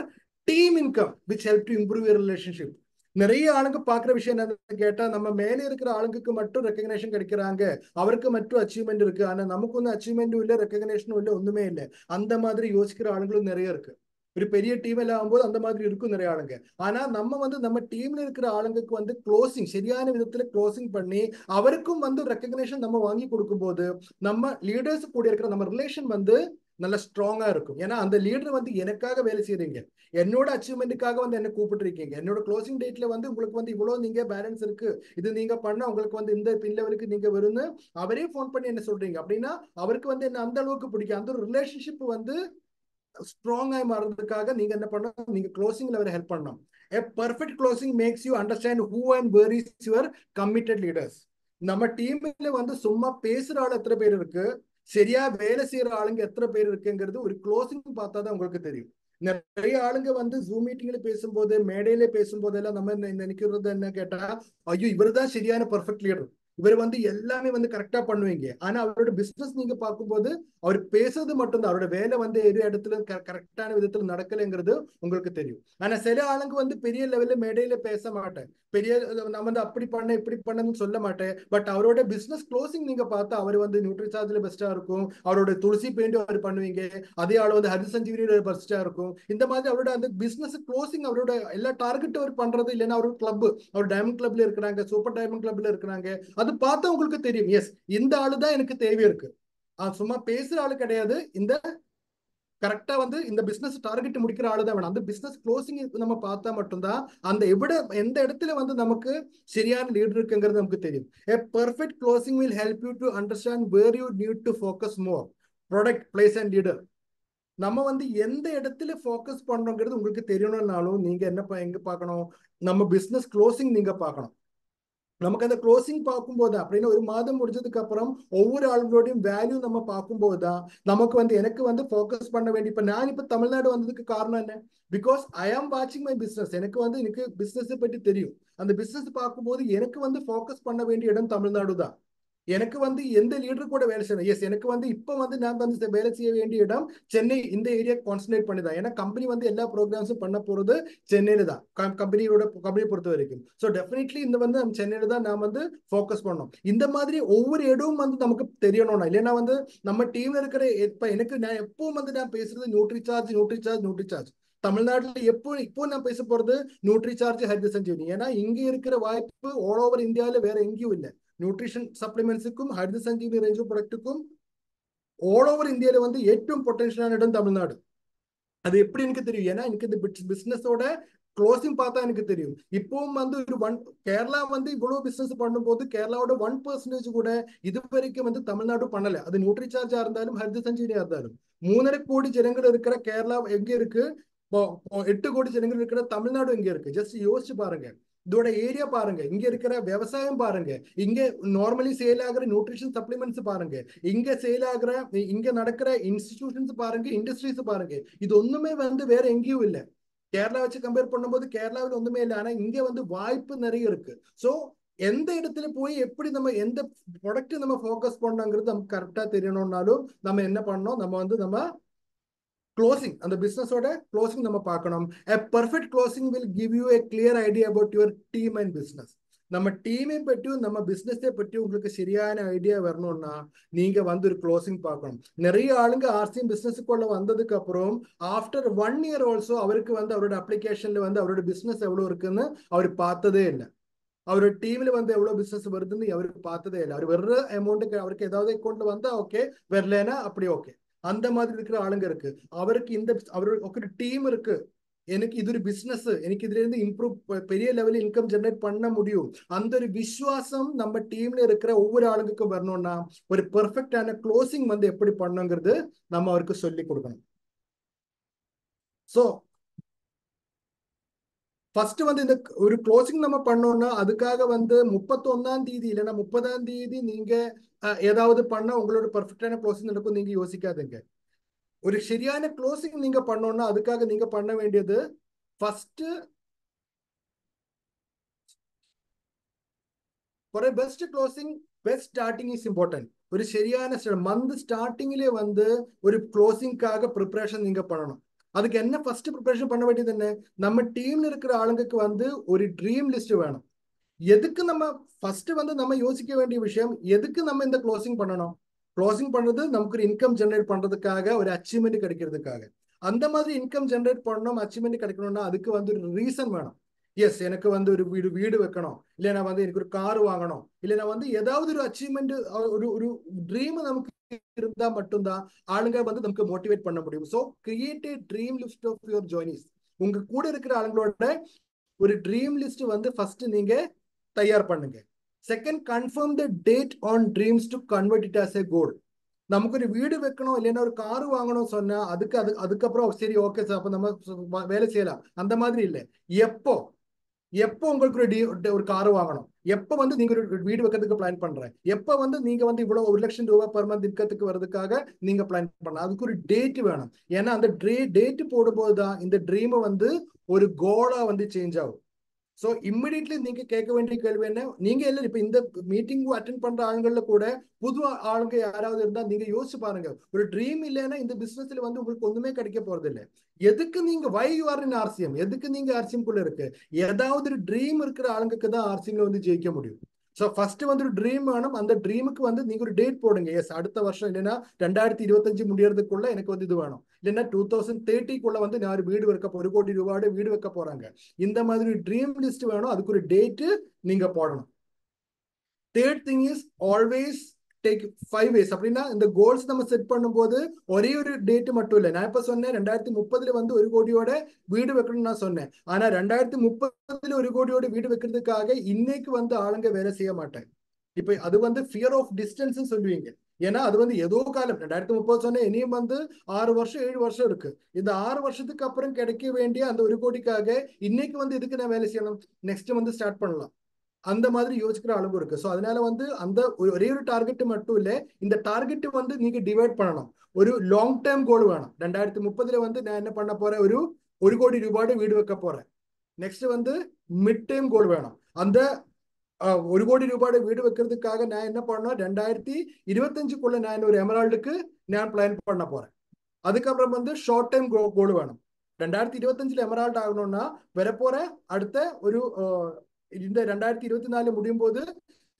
team income which help to improve your relationship. நிறைய ஆளுங்க பாக்குற விஷயம் என்னன்னு கேட்டா, நம்ம மேலே இருக்கிற ஆளுங்களுக்கு மட்டும் ரெக்கக்னேஷன் கிடைக்கிறாங்க, அவருக்கு மட்டும் அச்சீவ்மெண்ட் இருக்கு, ஆனா நமக்கு வந்து அச்சீவ்மெண்ட்டும் இல்லை, ரெக்கக்னேஷனும் இல்லை, ஒண்ணுமே இல்லை. அந்த மாதிரி யோசிக்கிற ஆளுங்களும் நிறைய இருக்கு. ஒரு பெரிய டீம் எல்லாம் ஆகும்போது அந்த மாதிரி இருக்கும் நிறைய ஆளுங்க. ஆனா நம்ம வந்து நம்ம டீம்ல இருக்கிற ஆளுங்களுக்கு வந்து க்ளோசிங் சரியான விதத்துல க்ளோசிங் பண்ணி அவருக்கும் வந்து ரெக்கக்னேஷன் நம்ம வாங்கி கொடுக்கும் போது நம்ம லீடர்ஸ் கூட இருக்கிற நம்ம ரிலேஷன் வந்து நல்ல ஸ்ட்ராங்கா இருக்கும். ஏன்னா அந்த லீடர் வந்து எனக்காக வேலை செய்யறீங்க, என்னோட அச்சீவ்மெண்ட்டுக்காக வந்து என்ன கூப்பிட்டு இருக்கீங்க, என்னோட க்ளோசிங் டேட்ல வந்து உங்களுக்கு வந்து இவ்வளவு நீங்க பேலன்ஸ் இருக்கு, இது நீங்க பண்ண உங்களுக்கு வந்து இந்த பின் லெவலுக்கு நீங்க வரும்னு அவரே போன் பண்ணி என்ன சொல்றீங்க அப்படின்னா அவருக்கு வந்து என்ன அந்த அளவுக்கு பிடிக்கும். அந்த ஒரு ரிலேஷன்ஷிப் வந்து ஸ்ட்ராங்கா மாறதுக்காக நீங்க என்ன பண்ணணும், நீங்க க்ளோசிங்ல வர ஹெல்ப் பண்ணணும். A perfect closing makes you understand who and where is your committed leaders. நம்ம டீம்ல வந்து சும்மா பேசுற ஆள் எத்தனை பேர் இருக்கு, சரியா வேலை செய்யற ஆளுங்க எத்தனை பேர் இருக்குங்கிறது ஒரு க்ளோசிங் பார்த்தா தான் உங்களுக்கு தெரியும். நிறைய ஆளுங்க வந்து ஜூம் மீட்டிங்ல பேசும்போது மேடையில பேசும்போது எல்லாம் நம்ம நினைக்கிறது என்ன கேட்டா, ஐயோ இவர் தான் சரியான பெர்ஃபெக்ட் லீடர், இவர் வந்து எல்லாமே வந்து கரெக்டா பண்ணுவீங்க. ஆனா அவரோட பிசினஸ் நீங்க பார்க்கும்போது அவர் பேசுறது மட்டும்தான், அவரோட வேலை வந்து எது இடத்துல கரெக்டான விதத்துல நடக்கலைங்கிறது உங்களுக்கு தெரியும். ஆனா சில ஆளுங்க வந்து பெரிய லெவல்ல மேடையில பேச மாட்டேன், பெரிய நம்ம வந்து அப்படி பண்ண இப்படி பண்ணன்னு சொல்ல மாட்டேன், பட் அவரோட பிசினஸ் க்ளோசிங் நீங்க பார்த்தா அவர் வந்து நியூட்ரிசார்ஜ்ல பெஸ்டா இருக்கும், அவரோட துளசி பெயிண்ட் அவர் பண்ணுவீங்க, அதே ஆள் வந்து ஹரி சஞ்சீவியோட பெஸ்டா இருக்கும். இந்த மாதிரி அவரோட அந்த பிசினஸ் க்ளோசிங் அவரோட எல்லா டார்கெட் அவர் பண்றது, இல்லைன்னா அவரோட கிளப், அவர் டைமண்ட் கிளப்ல இருக்கிறாங்க, சூப்பர் டைமண்ட் கிளப்ல இருக்கிறாங்க, அது பார்த்தா உங்களுக்கு தெரியும், எஸ் இந்த ஆளு தான் எனக்கு தேவை இருக்கு, சும்மா பேசுற ஆளு கிடையாது, இந்த கரெக்டா வந்து இந்த பிசினஸ் டார்கெட் முடிக்கிற ஆளு தான் வேணும். அந்த பிசினஸ் க்ளோசிங் நம்ம பார்த்தா மட்டும்தான் அந்த எந்த இடத்துல வந்து நமக்கு சரியான லீடர் இருக்குங்கிறது நமக்கு தெரியும். A perfect closing will help you to understand where you need to focus more. Product, place and leader. நம்ம வந்து எந்த இடத்துல ஃபோக்கஸ் பண்றோங்கிறது உங்களுக்கு தெரியணும்னாலும் நீங்க என்ன எங்க பார்க்கணும், நம்ம பிசினஸ் க்ளோசிங் நீங்க பார்க்கணும். நமக்கு அந்த க்ளோசிங் பார்க்கும்போது அப்படின்னு ஒரு மாதம் முடிஞ்சதுக்கு அப்புறம் ஒவ்வொரு ஆளுங்களோடையும் வேல்யூ நம்ம பார்க்கும்போது தான் நமக்கு வந்து எனக்கு வந்து ஃபோக்கஸ் பண்ண வேண்டிய, இப்ப நான் இப்ப தமிழ்நாடு வந்ததுக்கு காரணம் என்ன, பிகாஸ் ஐ ஆம் வாட்சிங் மை பிசினஸ். எனக்கு பிசினஸ் பற்றி தெரியும். அந்த பிசினஸ் பார்க்கும்போது எனக்கு வந்து ஃபோக்கஸ் பண்ண வேண்டிய இடம் தமிழ்நாடு தான். எனக்கு வந்து எந்த லீடர் கூட வேலை செய்யணும், எஸ் எனக்கு வந்து இப்போ வந்து நான் வந்து வேலை செய்ய வேண்டிய இடம் சென்னை, இந்த ஏரியா கான்சன்ட்ரேட் பண்ணி தான். ஏன்னா கம்பெனி வந்து எல்லா ப்ரோக்ராம்ஸும் பண்ண போறது சென்னையில தான், கம்பெனியை பொறுத்த வரைக்கும். ஸோ டெஃபினெட்லி இந்த வந்து நம்ம சென்னையில தான் நான் வந்து ஃபோக்கஸ் பண்ணோம். இந்த மாதிரி ஒவ்வொரு இடமும் வந்து நமக்கு தெரியணும்னா, இல்லைன்னா வந்து நம்ம டீம்ல இருக்கிற இப்ப எனக்கு நான் எப்பவும் வந்து நான் பேசுறது நியூட்ரிசார்ஜ். தமிழ்நாட்டில் இப்போ நான் பேச போறது நியூட்ரிசார்ஜ் ஹெல்த் சஞ்சீவினி. ஏன்னா இங்க இருக்கிற வாய்ப்பு ஆல் ஓவர் இந்தியாவில வேற எங்கேயும் இல்லை. நியூட்ரிஷன் சப்ளிமெண்ட்ஸுக்கும் ஹெல்த் சஞ்சீவினி ரேஞ்ச் ப்ராடக்ட்டுக்கும் ஆல் ஓவர் இந்தியாவில வந்து ഏറ്റവും பொட்டன்ஷியலான இடம் தமிழ்நாடு. அது எப்படி எனக்கு தெரியும், ஏன்னா எனக்கு இந்த பிசினஸோட க்ளோசிங் பார்த்தா எனக்கு தெரியும். இப்பவும் வந்து கேரளா வந்து இவ்வளவு பிசினஸ் பண்ணும்போது கேரளாவோட 1% கூட இது வரைக்கும் வந்து தமிழ்நாடு பண்ணல. அது நியூட்ரிசார்ஜா இருந்தாலும் ஹெல்த் சஞ்சீவினியா இருந்தாலும் 3.5 கோடி ஜனங்கள் இருக்கிற கேரளா எங்க இருக்கு, 8 கோடி ஜனங்கள் இருக்கிற தமிழ்நாடு எங்க இருக்கு, ஜஸ்ட் யோசிச்சு பாருங்க. இதோட ஏரியா பாருங்க, இங்க இருக்கிற விவசாயம் பாருங்க, இங்க நார்மலி சேல் ஆகிற நியூட்ரிஷன் சப்ளிமெண்ட்ஸ் பாருங்க, இங்க நடக்கிற இன்ஸ்டிடியூஷன்ஸ் பாருங்க, இண்டஸ்ட்ரீஸ் பாருங்க. இது ஒண்ணுமே வந்து வேற எங்கேயும் இல்லை. கேரளா வச்சு கம்பேர் பண்ணும்போது கேரளாவில் ஒண்ணுமே இல்லை. ஆனா இங்க வந்து வாய்ப்பு நிறைய இருக்கு. ஸோ எந்த இடத்துல போய் எப்படி நம்ம எந்த ப்ராடக்ட் நம்ம ஃபோக்கஸ் பண்ணோங்கிறது நமக்கு கரெக்டா தெரியணும்னாலும் நம்ம என்ன பண்ணோம், நம்ம க்ளோசிங், அந்த பிசினஸோட க்ளோசிங் நம்ம பார்க்கணும். A perfect closing will give you a clear idea about your team and business. நம்ம டீமை பற்றியும் நம்ம பிசினஸை பற்றியும் உங்களுக்கு சரியான ஐடியா வரணும்னா நீங்க வந்து ஒரு க்ளோசிங் பார்க்கணும். நிறைய ஆளுங்க ஆர்சிஎம் பிசினஸுக்குள்ள வந்ததுக்கு அப்புறம் ஆஃப்டர் 1 இயர் ஆல்சோ அவருக்கு வந்து அவரோட அப்ளிகேஷன்ல வந்து அவரோட பிசினஸ் எவ்வளவு இருக்குன்னு அவர் பார்த்ததே இல்லை. அவரோட டீம்ல வந்து எவ்வளவு பிசினஸ் வருதுன்னு அவருக்கு பார்த்ததே இல்லை. அவர் வர்ற அமௌண்ட்டுக்கு அவருக்கு ஏதாவது அக்கௌண்ட்ல வந்தா ஓகே, வரலன்னா அப்படி ஓகே. அந்த மாதிரி இருக்கிற ஆளுங்க இருக்கு. அவருக்கு அவருக்கு டீம் இருக்கு, எனக்கு இது ஒரு பிசினஸ், எனக்கு இதுல இருந்து இம்ப்ரூவ் பெரிய லெவலில் இன்கம் ஜெனரேட் பண்ண முடியும். அந்த ஒரு விசுவாசம் நம்ம டீம்ல இருக்கிற ஒவ்வொரு ஆளுங்களுக்கும் வரணும்னா ஒரு பெர்ஃபெக்டான க்ளோசிங் வந்து எப்படி பண்ணுங்கிறது நம்ம அவருக்கு சொல்லி கொடுக்கணும். ஸோ ஃபர்ஸ்ட் வந்து இந்த ஒரு க்ளோசிங் நம்ம பண்ணோம்னா அதுக்காக வந்து 31ஆம் தேதி இல்லைன்னா 30ஆம் தேதி நீங்க ஏதாவது பண்ண உங்களோட பெர்ஃபெக்டான க்ளோசிங் நடக்கும் நீங்க யோசிக்காதுங்க. ஒரு சரியான க்ளோசிங் நீங்க பண்ணோம்னா அதுக்காக நீங்க பண்ண வேண்டியது first for best closing best starting is important. ஒரு சரியான மந்த் ஸ்டார்டிங்லேயே வந்து ஒரு க்ளோசிங்காக ப்ரிப்பரேஷன் நீங்க பண்ணணும். அதுக்கு என்ன ஃபர்ஸ்ட் ப்ரிப்பரேஷன் பண்ண வேண்டியது என்ன, நம்ம டீம்ல இருக்கிற ஆளுங்களுக்கு வந்து ஒரு ட்ரீம் லிஸ்ட் வேணும். எதுக்கு நம்ம ஃபர்ஸ்ட் வந்து நம்ம யோசிக்க வேண்டிய விஷயம், எதுக்கு நம்ம இந்த க்ளோசிங் பண்ணணும். க்ளோசிங் பண்றது நமக்கு ஒரு இன்கம் ஜெனரேட் பண்றதுக்காக, ஒரு அச்சீவ்மெண்ட் கிடைக்கிறதுக்காக. அந்த மாதிரி இன்கம் ஜெனரேட் பண்ணணும், அச்சீவ்மெண்ட் கிடைக்கணும்னா அதுக்கு வந்து ஒரு ரீசன் வேணும். எஸ், எனக்கு வந்து ஒரு வீடு வைக்கணும், இல்லைன்னா வந்து எனக்கு ஒரு கார் வாங்கணும், இல்லைன்னா வந்து ஏதாவது ஒரு அச்சீவ்மெண்ட், ஒரு ட்ரீம் நமக்கு இருந்தா மட்டும்தான் ஆளுங்க வந்து நமக்கு மோட்டிவேட் பண்ண முடியும். So create a dream list of your joinees. உங்க கூட இருக்கிற ஆளுங்களோட ஒரு ட்ரீம் லிஸ்ட் வந்து ஃபர்ஸ்ட் நீங்க தயார் பண்ணுங்க. Second, confirm the date on dreams to convert it as a goal. நமக்கு ஒரு வீடு வைக்கணும் இல்லைன்னா ஒரு கார் வாங்கணும் சொன்னா அதுக்கப்புறம் சரி ஓகே சார் அப்ப நம்ம வேலை செய்யலாம், அந்த மாதிரி இல்லை. எப்போ உங்களுக்கு ஒரு கார் வாங்கணும், எப்போ வந்து நீங்க ஒரு வீடு வைக்கிறதுக்கு பிளான் பண்றேன், எப்போ வந்து நீங்க வந்து இவ்வளவு 1 லட்சம் ரூபாய் பெர் மந்த் இன்கத்துக்கு வர்றதுக்காக நீங்க பிளான் பண்ணலாம். அதுக்கு ஒரு டேட் வேணும். ஏன்னா அந்த டேட் போடும்போது தான் இந்த ட்ரீம் வந்து ஒரு கோலா வந்து சேஞ்ச் ஆகும். ஸோ இம்மிடியட்லி நீங்க கேட்க வேண்டிய கேள்வி என்ன, நீங்க எல்லாம் இப்ப இந்த மீட்டிங் அட்டென்ட் பண்ற ஆளுங்கள்ல கூட புது ஆளுங்க யாராவது இருந்தா நீங்க யோசிச்சு பாருங்க. ஒரு ட்ரீம் இல்லைன்னா இந்த பிசினஸ்ல வந்து உங்களுக்கு ஒண்ணுமே கிடைக்க போறது இல்லை. எதுக்கு நீங்க why you are in RCM, எதுக்கு நீங்க ஆர்சிஎம் குள்ள இருக்கு, ஏதாவது ஒரு ட்ரீம் இருக்கிற ஆளுங்களுக்கு தான் ஆர்சிஎம்ல வந்து ஜெயிக்க முடியும். ஸோ ஃபர்ஸ்ட் வந்து ஒரு ட்ரீம் வேணும். அந்த ட்ரீமுக்கு வந்து நீங்க ஒரு டேட் போடுங்க. எஸ், அடுத்த வருஷம் இல்லைன்னா 2025 முடியறதுக்குள்ள எனக்கு வந்து இது வேணும், இல்லைன்னா 2030 வந்து நான் ஒரு வீடு வைக்க 1 கோடி ரூபாயோட வீடு வைக்க போறாங்க. இந்த மாதிரி ட்ரீம் லிஸ்ட் வேணும், அதுக்கு ஒரு டேட் நீங்க போடணும். Third thing is always take 5 ways. அப்படின்னா இந்த கோல்ஸ் நம்ம செட் பண்ணும்போது ஒரே ஒரு டேட் மட்டும் இல்லை. நான் இப்ப சொன்னேன் 2030 வந்து 1 கோடியோட வீடு வைக்கணும்னு நான் சொன்னேன். ஆனா 2030 1 கோடியோட வீடு வைக்கிறதுக்காக இன்னைக்கு வந்து ஆளுங்க வேலை செய்ய மாட்டாங்க. இப்ப அது வந்து ஃபியர் ஆஃப் டிஸ்டன்ஸ் சொல்லுவீங்க. ஏன்னா அது வந்து ஏதோ காலம் 2030 சொன்ன இனியும் வந்து 6 வருஷம் 7 வருஷம் இருக்கு. இந்த 6 வருஷத்துக்கு அப்புறம் கிடைக்க வேண்டிய அந்த 1 கோடிக்காக இன்னைக்கு வந்து எதுக்கு நான் வேலை செய்யணும், நெக்ஸ்ட் வந்து ஸ்டார்ட் பண்ணலாம். அந்த மாதிரி யோசிக்கிற அளவு இருக்கு. ஸோ அதனால வந்து அந்த ஒரே ஒரு டார்கெட் மட்டும் இல்லை, இந்த டார்கெட் வந்து நீங்க டிவைட் பண்ணணும். ஒரு லாங் டேர்ம் கோல் வேணும். 2030 வந்து நான் என்ன பண்ண போறேன், ஒரு 1 கோடி ரூபாயோட வீடு வைக்க போறேன். நெக்ஸ்ட் வந்து மிட் டைம் கோல் வேணும். அந்த 1 கோடி ரூபாயோட வீடு வைக்கிறதுக்காக நான் என்ன பண்ணணும், 2025 நான் ஒரு எமரால்டுக்கு நான் பிளான் பண்ண போறேன். அதுக்கப்புறம் வந்து ஷார்ட் டைம் கோல் வேணும். 2025 எமரால்ட் ஆகணும்னா வரப்போற அடுத்த ஒரு இந்த 2024 முடியும் போது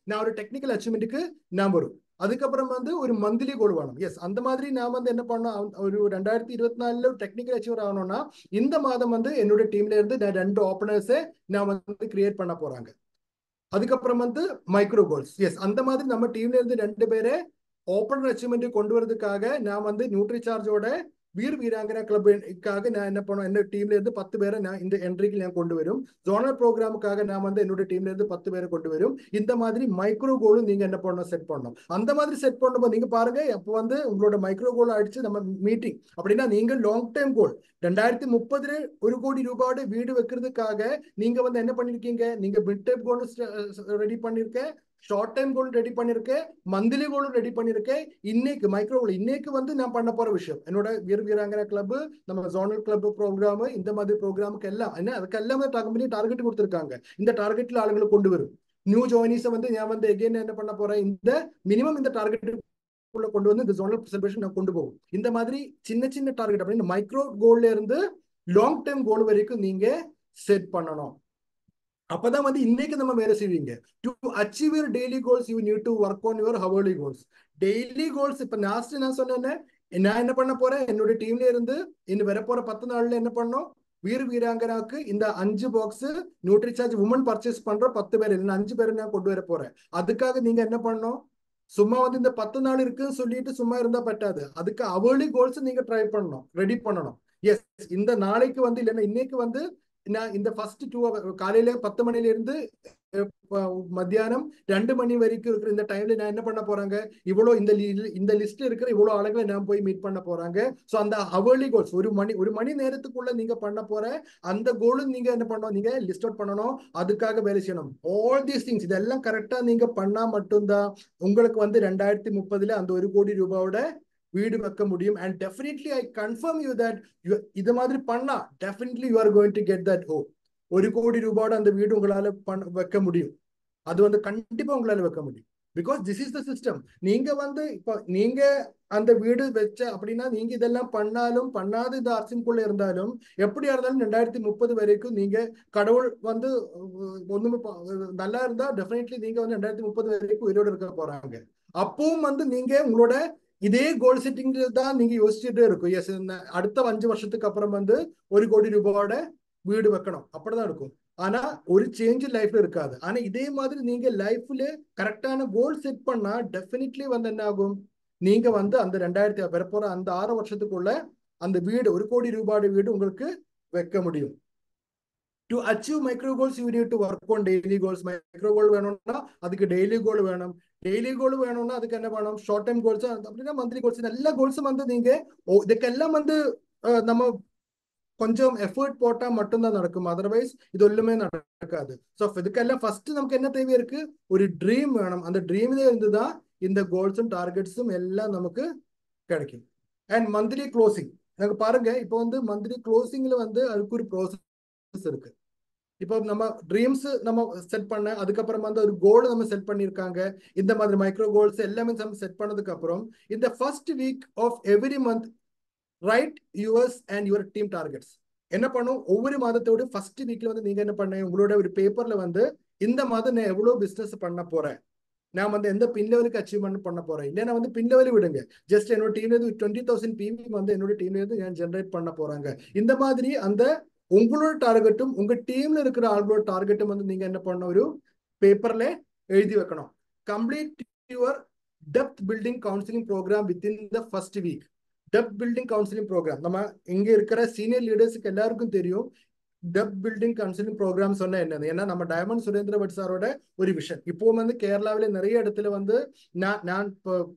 நான் ஒரு டெக்னிக்கல் அச்சீவ்மெண்ட்டுக்கு நான் வரும். அதுக்கப்புறம் வந்து ஒரு மந்த்லி கோல் வேணும். எஸ், அந்த மாதிரி நான் வந்து என்ன பண்ணோம், ஒரு 2024 டெக்னிக்கல் அச்சீவர் ஆகணும்னா இந்த மாதம் வந்து என்னோட டீம்ல இருந்து நான் 2 ஓப்பனர்ஸை நான் வந்து கிரியேட் பண்ண போறாங்க. அதுக்கப்புறம் வந்து மைக்ரோ கோல்ஸ். எஸ், அந்த மாதிரி நம்ம டீம்ல இருந்து 2 பேரை ஓப்பனர் அச்சீவ்மெண்ட் கொண்டு வரதுக்காக நான் வந்து நியூட்ரி சார்ஜோட வீராங்கனா கிளப்புக்காக நான் என்ன பண்ணுவேன், என்னோட டீம்ல இருந்து 10 பேரை நான் இந்த என்ட்ரிக்கு நான் கொண்டு வரும். ஜோனல் ப்ரோக்ராமுக்காக நான் வந்து என்னோட டீம்ல இருந்து 10 பேரை கொண்டு வரும். இந்த மாதிரி மைக்ரோ கோலும் நீங்க என்ன பண்ணணும், செட் பண்ணணும். அந்த மாதிரி செட் பண்ணும்போது நீங்க பாருங்க, அப்போ வந்து உங்களோட மைக்ரோ கோல் அடிச்சு நம்ம மீட்டிங் அப்படின்னா நீங்க லாங் டைம் கோல் 2030 1 கோடி ரூபாயோட வீடு வைக்கிறதுக்காக நீங்க வந்து என்ன பண்ணிருக்கீங்க, நீங்க மிட் டைம் கோல் ரெடி பண்ணிருக்க, ஷார்ட் டைம் கோல் ரெடி பண்ணிருக்கேன், மந்த்லி கோலும் ரெடி பண்ணிருக்கேன். இன்னைக்கு மைக்ரோ கோல் இன்னைக்கு வந்து நான் பண்ண போற விஷயம் என்னோட வீராங்கனா கிளப், நம்ம ஜோனல் கிளப் ப்ரோக்ராம், இந்த மாதிரி ப்ரோக்ராமுக்கு எல்லாம் என்ன அதுக்கு எல்லாமே கம்பெனி டார்கெட் கொடுத்துருக்காங்க. இந்த டார்கெட்ல ஆளுங்களை கொண்டு வரும். நியூ ஜாயினிஸை வந்து நான் வந்து எகைன் என்ன பண்ண போறேன், இந்த மினிமம் இந்த டார்கெட் கொண்டு வந்து இந்த ஜோனல் செலிப்ரேஷன் நான் கொண்டு போகும். இந்த மாதிரி சின்ன சின்ன டார்கெட் அப்படின்னு மைக்ரோ கோல்ல இருந்து லாங் டேர்ம் கோல் வரைக்கும் நீங்க செட் பண்ணணும். அப்பதான் வந்து இன்னைக்கு நம்ம வேலை செய்வீங்க. To achieve your daily goals you need to work on your hourly goals. Daily goals இப்ப லாஸ்ட் நான் சொன்னேன், நான் என்ன பண்ண போறேன், என்னோட டீம்ல இருந்து இன்னும் வரப்போற 10 நாள்ல என்ன பண்ணோம், வீராங்கனாக்கு இந்த 5 பாக்ஸ் நியூட்ரிசார்ஜ் உமன் பர்ச்சேஸ் பண்ற 10 பேர் இல்லைன்னா 5 பேர் நான் கொண்டு வர போறேன். அதுக்காக நீங்க என்ன பண்ணணும், சும்மா வந்து இந்த 10 நாள் இருக்குன்னு சொல்லிட்டு சும்மா இருந்தா பட்டாது. அதுக்கு அவர்லி கோல்ஸ் நீங்க ட்ரை பண்ணணும், ரெடி பண்ணணும். எஸ், இந்த நாளைக்கு வந்து இல்லைன்னா இன்னைக்கு வந்து நான் இந்த ஃபர்ஸ்ட் 2 hours காலையில 10 மணில இருந்து மத்தியானம் 2 மணி வரைக்கும் இருக்கிற இந்த டைம்ல நான் என்ன பண்ண போறாங்க, இவ்வளவு இந்த லிஸ்ட்ல இருக்கிற இவ்வளவு ஆளுங்களை நான் போய் மீட் பண்ண போறாங்க. ஸோ அந்த ஹவர்லி கோல்ஸ் ஒரு மணி நேரத்துக்குள்ள நீங்க பண்ண போற அந்த கோலும் நீங்க என்ன பண்ணணும், நீங்க லிஸ்ட் அவுட் பண்ணணும். அதுக்காக வேலை செய்யணும். ஆல் தீஸ் திங்ஸ் இதெல்லாம் கரெக்டா நீங்க பண்ணா மட்டும்தான் உங்களுக்கு வந்து 2030 அந்த 1 கோடி ரூபாயோட வீடு வைக்க முடியும். And definitely I confirm you that இது மாதிரி பண்ணா definitely you are going to get that hope. 1 கோடி ரூபாயோட அந்த வீடு உங்களால வைக்க முடியும். அது வந்து கண்டிப்பா உங்களால வைக்க முடியும். Because this is the system. நீங்க வந்து இப்போ நீங்க அந்த வீடு வச்ச அப்படின்னா நீங்க இதெல்லாம் பண்ணாலும் பண்ணாத இந்த அரசியலுக்குள்ள இருந்தாலும் எப்படியா இருந்தாலும் 2030 வரைக்கும் நீங்க கடவுள் வந்து ஒண்ணுமே நல்லா இருந்தா டெஃபினெட்லி நீங்க வந்து 2030 வரைக்கும் உயிரோடு இருக்க போறாங்க. அப்பவும் வந்து நீங்க உங்களோட இதே கோல் செட்டிங் தான் நீங்க யோசிச்சுட்டே இருக்கும். எஸ், அடுத்த 5 வருஷத்துக்கு அப்புறம் வந்து 1 கோடி ரூபாயோட வீடு வைக்கணும் அப்படிதான் இருக்கும். ஆனா ஒரு சேஞ்ச் லைஃப்ல இருக்காது. ஆனா இதே மாதிரி நீங்க லைஃப்ல கரெக்டான கோல் செட் பண்ணா டெஃபினெட்லி வந்து என்ன ஆகும், நீங்க வந்து அந்த 2000 வரப்போற அந்த 6 வருஷத்துக்குள்ள அந்த வீடு 1 கோடி ரூபாயோட வீடு உங்களுக்கு வைக்க முடியும். To achieve micro goals you need to work on daily goals. Micro goal வேணும்னா அதுக்கு டெய்லி கோல் வேணும். டெய்லி கோல் வேணும்னா அதுக்கு என்ன பண்ணணும், ஷார்ட் டைம் கோல்ஸ் அப்படின்னா மந்த்லி கோல்ஸ். எல்லா கோல்ஸும் வந்து நீங்க இதுக்கெல்லாம் வந்து நம்ம கொஞ்சம் எஃபர்ட் போட்டா மட்டும்தான் நடக்கும். அதர்வைஸ் இது ஒண்ணுமே நடக்காது. ஸோ இதுக்கெல்லாம் ஃபர்ஸ்ட் நமக்கு என்ன தேவை இருக்கு, ஒரு ட்ரீம் வேணும். அந்த ட்ரீம்ல இருந்துதான் இந்த கோல்ஸும் டார்கெட்ஸும் எல்லாம் நமக்கு கிடைக்கும். அண்ட் மந்த்லி க்ளோசிங் எனக்கு பாருங்க, இப்போ வந்து மந்த்லி க்ளோசிங்ல வந்து அதுக்கு ஒரு ப்ராசஸ் இருக்கு. இப்போ நம்ம ட்ரீம்ஸ் நம்ம செட் பண்ண அதுக்கப்புறம் வந்து ஒரு கோல் நம்ம செட் பண்ணியிருக்காங்க. இந்த மாதிரி மைக்ரோ கோல்ஸ் எல்லாமே நம்ம செட் பண்ணதுக்கு அப்புறம் இந்த first week of every month write yours and your team targets. என்ன பண்ணும், ஒவ்வொரு மாதத்தோட ஃபர்ஸ்ட் வீக்ல வந்து நீங்க என்ன பண்ண, உங்களோட ஒரு பேப்பர்ல வந்து இந்த மாதம் நான் எவ்வளவு பிசினஸ் பண்ண போறேன், நான் வந்து எந்த பின் லெவலுக்கு அச்சீவ்மெண்ட் பண்ண போறேன், இல்லை நான் வந்து பின் லெவலில் விடுங்க, ஜஸ்ட் என்னோட டீம்ல இருந்து 20,000 பிவி வந்து என்னோட டீம்ல இருந்து நான் ஜென்ரேட் பண்ண போறாங்க. இந்த மாதிரி அந்த உங்களோட டார்கெட்டும் உங்க டீம்ல இருக்கிற ஆளுகளோட டார்கெட்டும் வந்து நீங்க என்ன பண்ண ஒரு பேப்பர்ல எழுதி வைக்கணும். Complete your depth building counselling program within the first week. Depth building counselling program நம்ம இங்க இருக்கிற சீனியர் லீடர்ஸுக்கு எல்லாருக்கும் தெரியும். டெப்த் பில்டிங் கவுன்சிலிங் ப்ரோக்ராம் சொன்னா என்னது, ஏன்னா நம்ம டைமண்ட் சுரேந்திர பட் சாரோட ஒரு விஷன். இப்போ வந்து கேரளாவில நிறைய இடத்துல வந்து நான்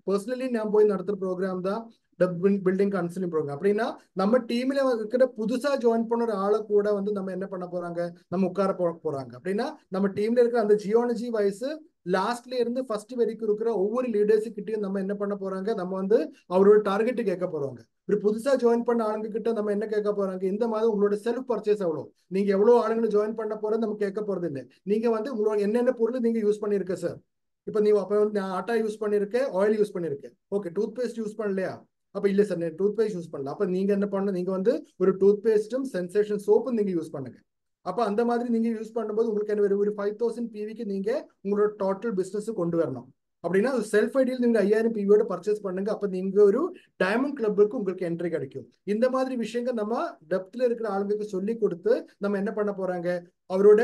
பர்சனலி நான் போய் நடத்துற ப்ரோக்ராம் தான் டெப்த் பில்டிங் கவுன்சிலிங் ப்ரோக்ராம். அப்படின்னா நம்ம டீம்ல இருக்கிற புதுசா ஜாயின் பண்ண ஒரு ஆளை கூட வந்து நம்ம என்ன பண்ண போறாங்க, நம்ம உட்கார போறாங்க. அப்படின்னா நம்ம டீம்ல இருக்கிற அந்த ஜியாலஜி வைஸ் லாஸ்ட்ல இருந்து ஃபர்ஸ்ட் வரைக்கும் இருக்கிற ஒவ்வொரு லீடர்ஸ் கிட்டையும் நம்ம என்ன பண்ண போறாங்க, நம்ம வந்து அவரோட டார்கெட் கேட்க போறாங்க. ஒரு புதுசா ஜாயின் பண்ண ஆளுங்க கிட்ட நம்ம என்ன கேட்க போறாங்க, இந்த மாதிரி உங்களோட செல்ஃப் பர்ச்சேஸ் எவ்வளோ, நீங்க எவ்வளவு ஆளுங்களை ஜாயின் பண்ண போறது நம்ம கேட்க போறது இல்லை. நீங்க வந்து உங்களோட என்னென்ன பொருள் நீங்க யூஸ் பண்ணிருக்க சார், இப்போ நீ அப்ப வந்து நான் ஆட்டா யூஸ் பண்ணிருக்கேன், ஆயில் யூஸ் பண்ணிருக்கேன், ஓகே டூத் பேஸ்ட் யூஸ் பண்ணலையா, அப்ப இல்ல சார் நான் டூத் பேஸ்ட் யூஸ் பண்ணல. அப்ப நீங்க என்ன பண்ணணும், நீங்க வந்து ஒரு டூத் பேஸ்டும் சென்சேஷன் சோப்பும் நீங்க யூஸ் பண்ணுங்க. அப்ப அந்த மாதிரி நீங்க யூஸ் பண்ணும்போது உங்களுக்கு என்ன ஒரு 5,000 பிவிக்கு நீங்க உங்களோட டோட்டல் பிசினஸ் கொண்டு வரணும். அப்படின்னா செல்ஃப் ஐடியில் நீங்க 5,000 பிவியோட பர்ச்சேஸ் பண்ணுங்க. அப்ப நீங்க ஒரு டைமண்ட் கிளப்புக்கு உங்களுக்கு என்ட்ரி கிடைக்கும். இந்த மாதிரி விஷயங்கள் நம்ம டெப்த்ல இருக்கிற ஆளுங்களுக்கு சொல்லி கொடுத்து நம்ம என்ன பண்ண போறாங்க, அவரோட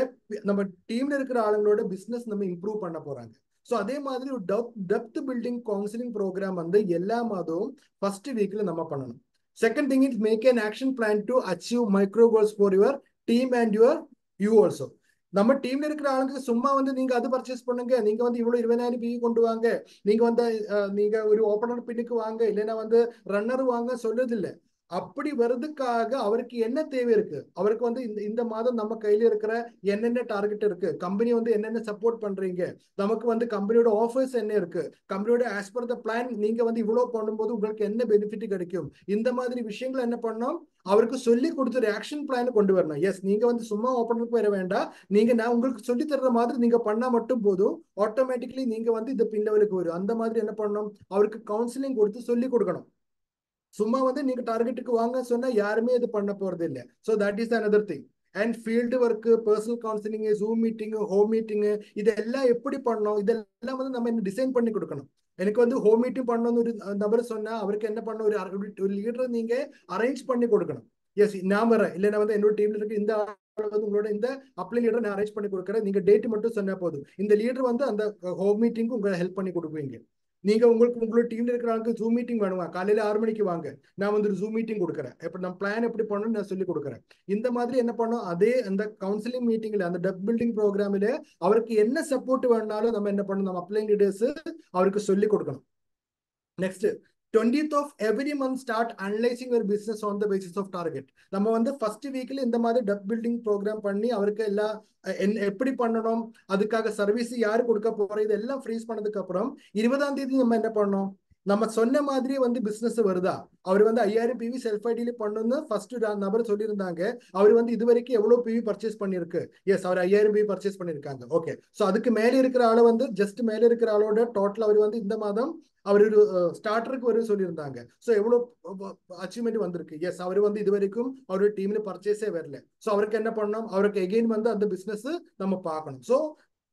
நம்ம டீம்ல இருக்கிற ஆளுங்களோட பிசினஸ் நம்ம இம்ப்ரூவ் பண்ண போறாங்க. ஸோ அதே மாதிரி ஒரு டெப்த் பில்டிங் கவுன்சிலிங் ப்ரோக்ராம் வந்து எல்லா மாதமும் ஃபர்ஸ்ட் வீக்ல நம்ம பண்ணணும். Second thing is make an action plan to achieve micro goals for your team and you also. நம்ம டீம்ல இருக்கிற ஆளுங்க சும்மா வந்து நீங்க அது பர்ச்சேஸ் பண்ணுங்க, நீங்க வந்து இவ்வளவு 20,000 பிவி கொண்டு வாங்க, நீங்க வந்து நீங்க ஒரு ஓப்பனர் பின்னுக்கு வாங்க, இல்லைன்னா வந்து ரன்னர் வாங்க சொல்றது இல்லை. அப்படி வர்றதுக்காக அவருக்கு என்ன தேவை இருக்கு, அவருக்கு வந்து இந்த மாதம் நம்ம கையில இருக்கிற என்னென்ன டார்கெட் இருக்கு, கம்பெனி வந்து என்னென்ன சப்போர்ட் பண்றீங்க, நமக்கு வந்து கம்பெனியோட ஆஃபர்ஸ் என்ன இருக்கு, கம்பெனியோட ஆஸ் பர் த பிளான் நீங்க வந்து இவ்வளவு பண்ணும்போது உங்களுக்கு என்ன பெனிஃபிட் கிடைக்கும், இந்த மாதிரி விஷயங்கள் என்ன பண்ணோம் அவருக்கு சொல்லி கொடுத்து ஒரு ஆக்ஷன் பிளான் கொண்டு வரணும். எஸ், நீங்க வந்து சும்மா ஓப்பனுக்கு வர வேண்டாம், நீங்க நான் உங்களுக்கு சொல்லி தர்ற மாதிரி நீங்க பண்ணா மட்டும் போதும், ஆட்டோமேட்டிக்கலி நீங்க வந்து இந்த பின் லெவலுக்கு வரும். அந்த மாதிரி என்ன பண்ணணும், அவருக்கு கவுன்சிலிங் கொடுத்து சொல்லி கொடுக்கணும். சும்மா வந்து நீங்க டார்கெட்டுக்கு வாங்க சொன்னா யாருமே இது பண்ண போறது இல்லை. So that is another thing. And field work, personal counselling, zoom meeting, home meeting, இதெல்லாம் எப்படி பண்ணணும், இதெல்லாம் வந்து நம்ம டிசைன் பண்ணி கொடுக்கணும். எனக்கு வந்து ஹோம் மீட்டிங் பண்ணணும்னு ஒரு நபர் சொன்னா அவருக்கு என்ன பண்ணணும், ஒரு லீடர் நீங்க அரேஞ்ச் பண்ணி கொடுக்கணும். எஸ், நான் வரேன், இல்லை நான் வந்து என்னோட டீம்ல இருக்கு, இந்த வந்து உங்களோட இந்த அப்ளை லீடர் நான் அரேஞ்ச் பண்ணி கொடுக்குறேன், நீங்க டேட் மட்டும் சொன்னா போதும். இந்த லீடர் வந்து அந்த ஹோம் மீட்டிங்க்கு உங்களை ஹெல்ப் பண்ணி கொடுக்குவீங்க. நீங்க உங்களோட டீம்ல இருக்கிற ஆளுக்கு ஜூம் மீட்டிங் வேணுமா, காலையில 6 மணிக்கு வாங்க, நான் வந்து ஒரு ஜூம் மீட்டிங் கொடுக்குறேன், எப்படி நம்ம பிளான் எப்படி பண்ணணும்னு நான் சொல்லி கொடுக்குறேன். இந்த மாதிரி என்ன பண்ணோம், அதே அந்த கவுன்சிலிங் மீட்டிங்ல அந்த டெப் பில்டிங் ப்ரோக்ராமில அவருக்கு என்ன சப்போர்ட் வேணாலும் நம்ம என்ன பண்ணணும், நம்ம அப்ளைங் லீடர்ஸ் அவருக்கு சொல்லி கொடுக்கணும். Next, 20th of every month start analyzing your business on the basis of target. நம்ம வந்து ஃபர்ஸ்ட் வீக்ல இந்த மாதிரி டெப் பில்டிங் ப்ரோக்ராம் பண்ணி அவருக்கு எல்லாம் எப்படி பண்ணணும், அதுக்காக சர்வீஸ் யாரு கொடுக்க போறோம், இதெல்லாம் ஃப்ரீஸ் பண்ணதுக்கு அப்புறம் 20ஆம் தேதி நம்ம என்ன பண்ணோம், நம்ம சொன்ன மாதிரி வந்து பிசினஸ் வருதா, அவர் வந்து 5000 PV செல்ஃப் ஐடியில பண்ணணும்னு ஃபர்ஸ்ட் நபர் சொல்லியிருந்தாங்க. அவர் வந்து இது வரைக்கும் எவ்வளவு PV பர்ச்சேஸ் பண்ணிருக்கு, எஸ் அவர் 5000 PV பர்ச்சேஸ் பண்ணிருக்காங்க. ஓகே, ஸோ அதுக்கு மேல இருக்கிற ஆளை வந்து ஜஸ்ட் மேல இருக்கிற ஆளோட டோட்டல் அவர் வந்து இந்த மாதம் அவர் ஒரு ஸ்டார்டருக்கு வரும் சொல்லியிருந்தாங்க. ஸோ எவ்வளவு அச்சீவ்மெண்ட் வந்திருக்கு, எஸ் அவர் வந்து இது வரைக்கும் அவருடைய டீம்ல பர்ச்சேஸே வரல. ஸோ அவருக்கு என்ன பண்ணணும், அவருக்கு எகெயின் வந்து அந்த பிசினஸ் நம்ம பார்க்கணும். ஸோ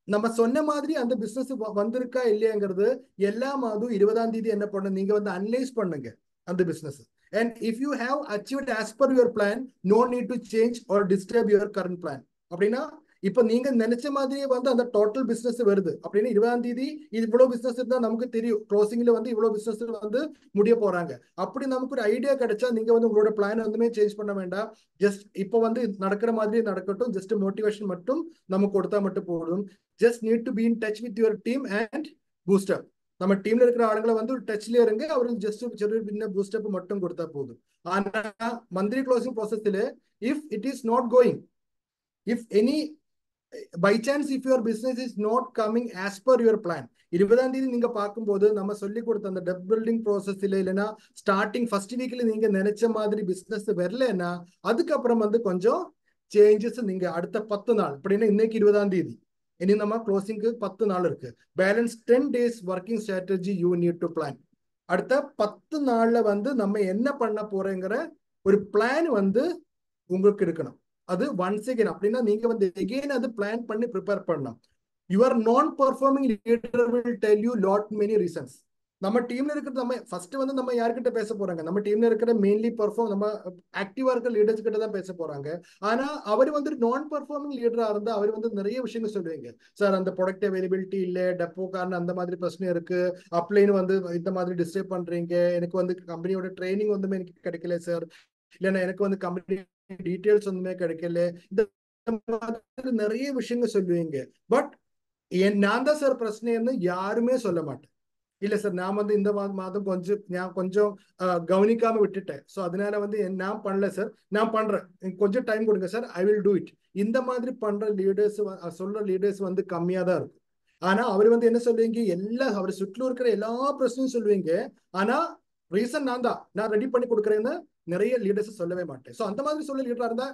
நம்ம சொன்ன மாதிரி அந்த பிசினஸ் வந்திருக்கா இல்லையாங்கிறது எல்லா மாதம் 20ஆம் தேதி என்ன பண்ணணும், நீங்க வந்து அனலைஸ் பண்ணுங்க அந்த business. And if you have achieved as per your plan, no need to change or disturb your current plan. அப்படின்னா இப்ப நீங்க நினைச்ச மாதிரியே வந்து அந்த டோட்டல் பிசினஸ் வருது அப்படின்னா 20ஆம் தேதி இது இவ்வளவு பிசினஸ் இருந்தா நமக்கு தெரியும், க்ளோசிங்ல வந்து இவ்வளவு பிசினஸ் வந்து முடிய போறாங்க. அப்படி நமக்கு ஒரு ஐடியா கிடைச்சா நீங்க வந்து உங்களோட பிளான் வந்துமே சேஞ்ச் பண்ண வேண்டாம். ஜஸ்ட் இப்போ வந்து நடக்கிற மாதிரி நடக்கட்டும், ஜஸ்ட் மோட்டிவேஷன் மட்டும் நமக்கு கொடுத்தா மட்டும் போதும். Just need to be in touch with your team and booster. நம்ம டீம்ல இருக்கிற ஆளுங்களை வந்து ஒரு டச்ல இருங்க, அவருக்கு ஜஸ்ட் பூஸ்டப் மட்டும் கொடுத்தா போதும். ஆனா மந்த்லி க்ளோசிங் ப்ராசஸ்ல if it is not going, if any by chance if your business is not coming as per your plan, 20ஆம் தேதி நீங்க பார்க்கும்போது நம்ம சொல்லி கொடுத்த அந்த டெப் பில்டிங் ப்ராசஸ்ல இல்லைன்னா ஸ்டார்டிங் ஃபர்ஸ்ட் வீக்ல நீங்க நினைச்ச மாதிரி பிசினஸ் வரலன்னா அதுக்கப்புறம் வந்து கொஞ்சம் சேஞ்சஸ் நீங்க அடுத்த 10 நாள், அப்படின்னா இன்னைக்கு 20ஆம் தேதி, இனி நம்ம க்ளோசிங்க்கு 10 நாள் இருக்கு. Balance 10 days working strategy you need to plan. அடுத்த 10 நாள்ல வந்து நம்ம என்ன பண்ண போறோங்கிற ஒரு பிளான் வந்து உங்களுக்கு இருக்கணும். அது ஒன்ஸ் அகைன் அப்படின்னா நீங்க வந்து அகைன் அது பிளான் பண்ணி ப்ரிப்பேர் பண்ணணும். யுவர் நான் performing leader will tell you lot many reasons. நம்ம டீம்ல இருக்கிற நம்ம ஃபர்ஸ்ட் வந்து நம்ம யார்கிட்ட பேச போறாங்க, நம்ம டீம்ல இருக்கிற மெயின்லி நம்ம ஆக்டிவா இருக்கிற லீடர்ஸ் கிட்ட தான் பேச போறாங்க. ஆனா அவர் வந்து நான் பெர்ஃபார்மிங் லீடரா இருந்தா அவர் வந்து நிறைய விஷயங்கள் சொல்லுவீங்க. சார் அந்த ப்ராடக்ட் அவைலபிலிட்டி இல்ல, டெப்போ காரணம் அந்த மாதிரி பிரச்சனை இருக்கு, அப்ளைன் வந்து இந்த மாதிரி டிஸ்டர்ப் பண்றீங்க, எனக்கு வந்து கம்பெனியோட ட்ரைனிங் வந்து எனக்கு கிடைக்கல சார், இல்லைன்னா எனக்கு வந்து கம்பெனி டீடைல்ஸ் ஒண்ணுமே கிடைக்கல, இந்த மாதிரி நிறைய விஷயங்கள் சொல்லுவீங்க. பட் நான் தான் சார் பிரச்சனைன்னு யாருமே சொல்ல மாட்டேன். இல்ல சார் நான் வந்து இந்த மாதம் கொஞ்சம் கவனிக்காம விட்டுட்டேன், ஸோ அதனால வந்து நான் பண்ணல சார், நான் பண்றேன், கொஞ்சம் டைம் கொடுங்க sir, I will do it. இந்த மாதிரி பண்ற லீடர்ஸ் சொல்ற லீடர்ஸ் வந்து கம்மியா தான் இருக்கும். ஆனா அவர் வந்து என்ன சொல்லுவீங்க, அவர் சுற்றிலும் இருக்கிற எல்லா பிரச்சனையும் சொல்லுவீங்க. ஆனா ரீசன் நான் ரெடி பண்ணி கொடுக்குறேன்னு நிறைய லீடர்ஸ் சொல்லவே மாட்டேன். ஸோ அந்த மாதிரி சொல்ல லீடரா இருந்தா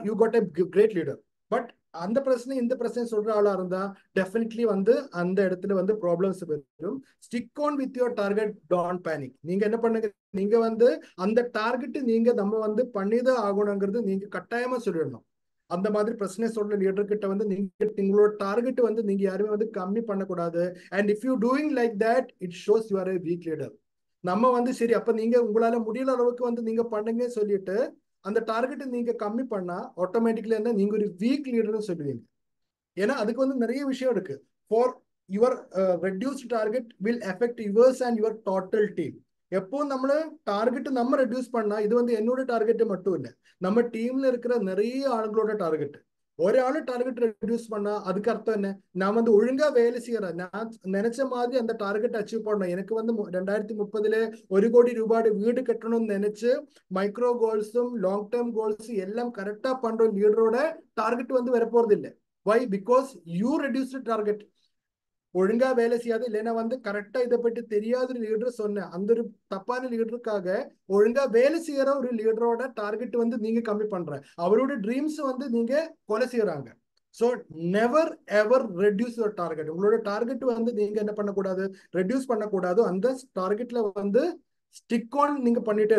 you got a great leader. But அந்த பிரச்சனை இந்த பிரச்சனை சொல்ற ஆளா இருந்தா டெஃபினெட்லி வந்து அந்த இடத்துல வந்து ப்ராப்ளம்ஸ் வரும். Stick on with your target, don't panic. நீங்க என்ன பண்ணுங்க, நீங்க வந்து அந்த டார்கெட் நீங்க நம்ம வந்து பண்ணிதான் ஆகணுங்கிறது நீங்க கட்டாயமா சொல்லிடணும். அந்த மாதிரி பிரச்சனை சொல்ற லீடர் கிட்ட வந்து உங்களோட டார்கெட் வந்து நீங்க யாருமே வந்து கம்மி பண்ணக்கூடாது. And if you doing like that it shows you are a week leader. நம்ம வந்து சரி அப்ப நீங்க உங்களால முடியல அளவுக்கு வந்து நீங்க பண்ணுங்க சொல்லிட்டு அந்த டார்கெட்டை நீங்க கம்மி பண்ணா ஆட்டோமேட்டிக்கலி என்ன நீங்க ஒரு வீக் லீடர்னு சொல்லுவீங்க. ஏன்னா அதுக்கு வந்து நிறைய விஷயம் இருக்கு. For your reduced target will effect yours and your total team. எப்போ நம்மள டார்கெட் நம்ம ரெடியூஸ் பண்ணா இது வந்து என்னோட டார்கெட் மட்டும் இல்லை, நம்ம டீம்ல இருக்கிற நிறைய ஆளுங்களோட டார்கெட். ஒராளு டார்கெட் ரெடியூஸ் பண்ணா அதுக்கு அர்த்தம் என்ன? நான் வந்து ஒழுங்கா வேலை செய்யறேன், நான் நினைச்ச மாதிரி அந்த டார்கெட் அச்சீவ் பண்ணணும். எனக்கு வந்து 2030 1 கோடி ரூபாய் வீடு கட்டணும்னு நினைச்சு மைக்ரோ கோல்ஸும் லாங் டேர்ம் கோல்ஸும் எல்லாம் கரெக்டா பண்ற லீடரோட டார்கெட் வந்து வரப்போறது இல்லை. Why? Because you reduce target. ஒழுங்கா வேலை செய்யாது, இல்லைன்னா வந்து கரெக்டா இதை பற்றி தெரியாத லீடர் சொன்ன அந்த ஒரு தப்பான லீடருக்காக ஒழுங்கா வேலை செய்யற ஒரு லீடரோட டார்கெட் வந்து நீங்க கம்மி பண்ற, அவரோட ட்ரீம்ஸ் வந்து நீங்க கொலை செய்யறாங்க. So never ever reduce your target. உங்களோட டார்கெட் வந்து நீங்க என்ன பண்ணக்கூடாது, ரெடியூஸ் பண்ணக்கூடாது. அந்த டார்கெட்ல வந்து ஸ்டிக் ஆன் நீங்க பண்ணிட்டே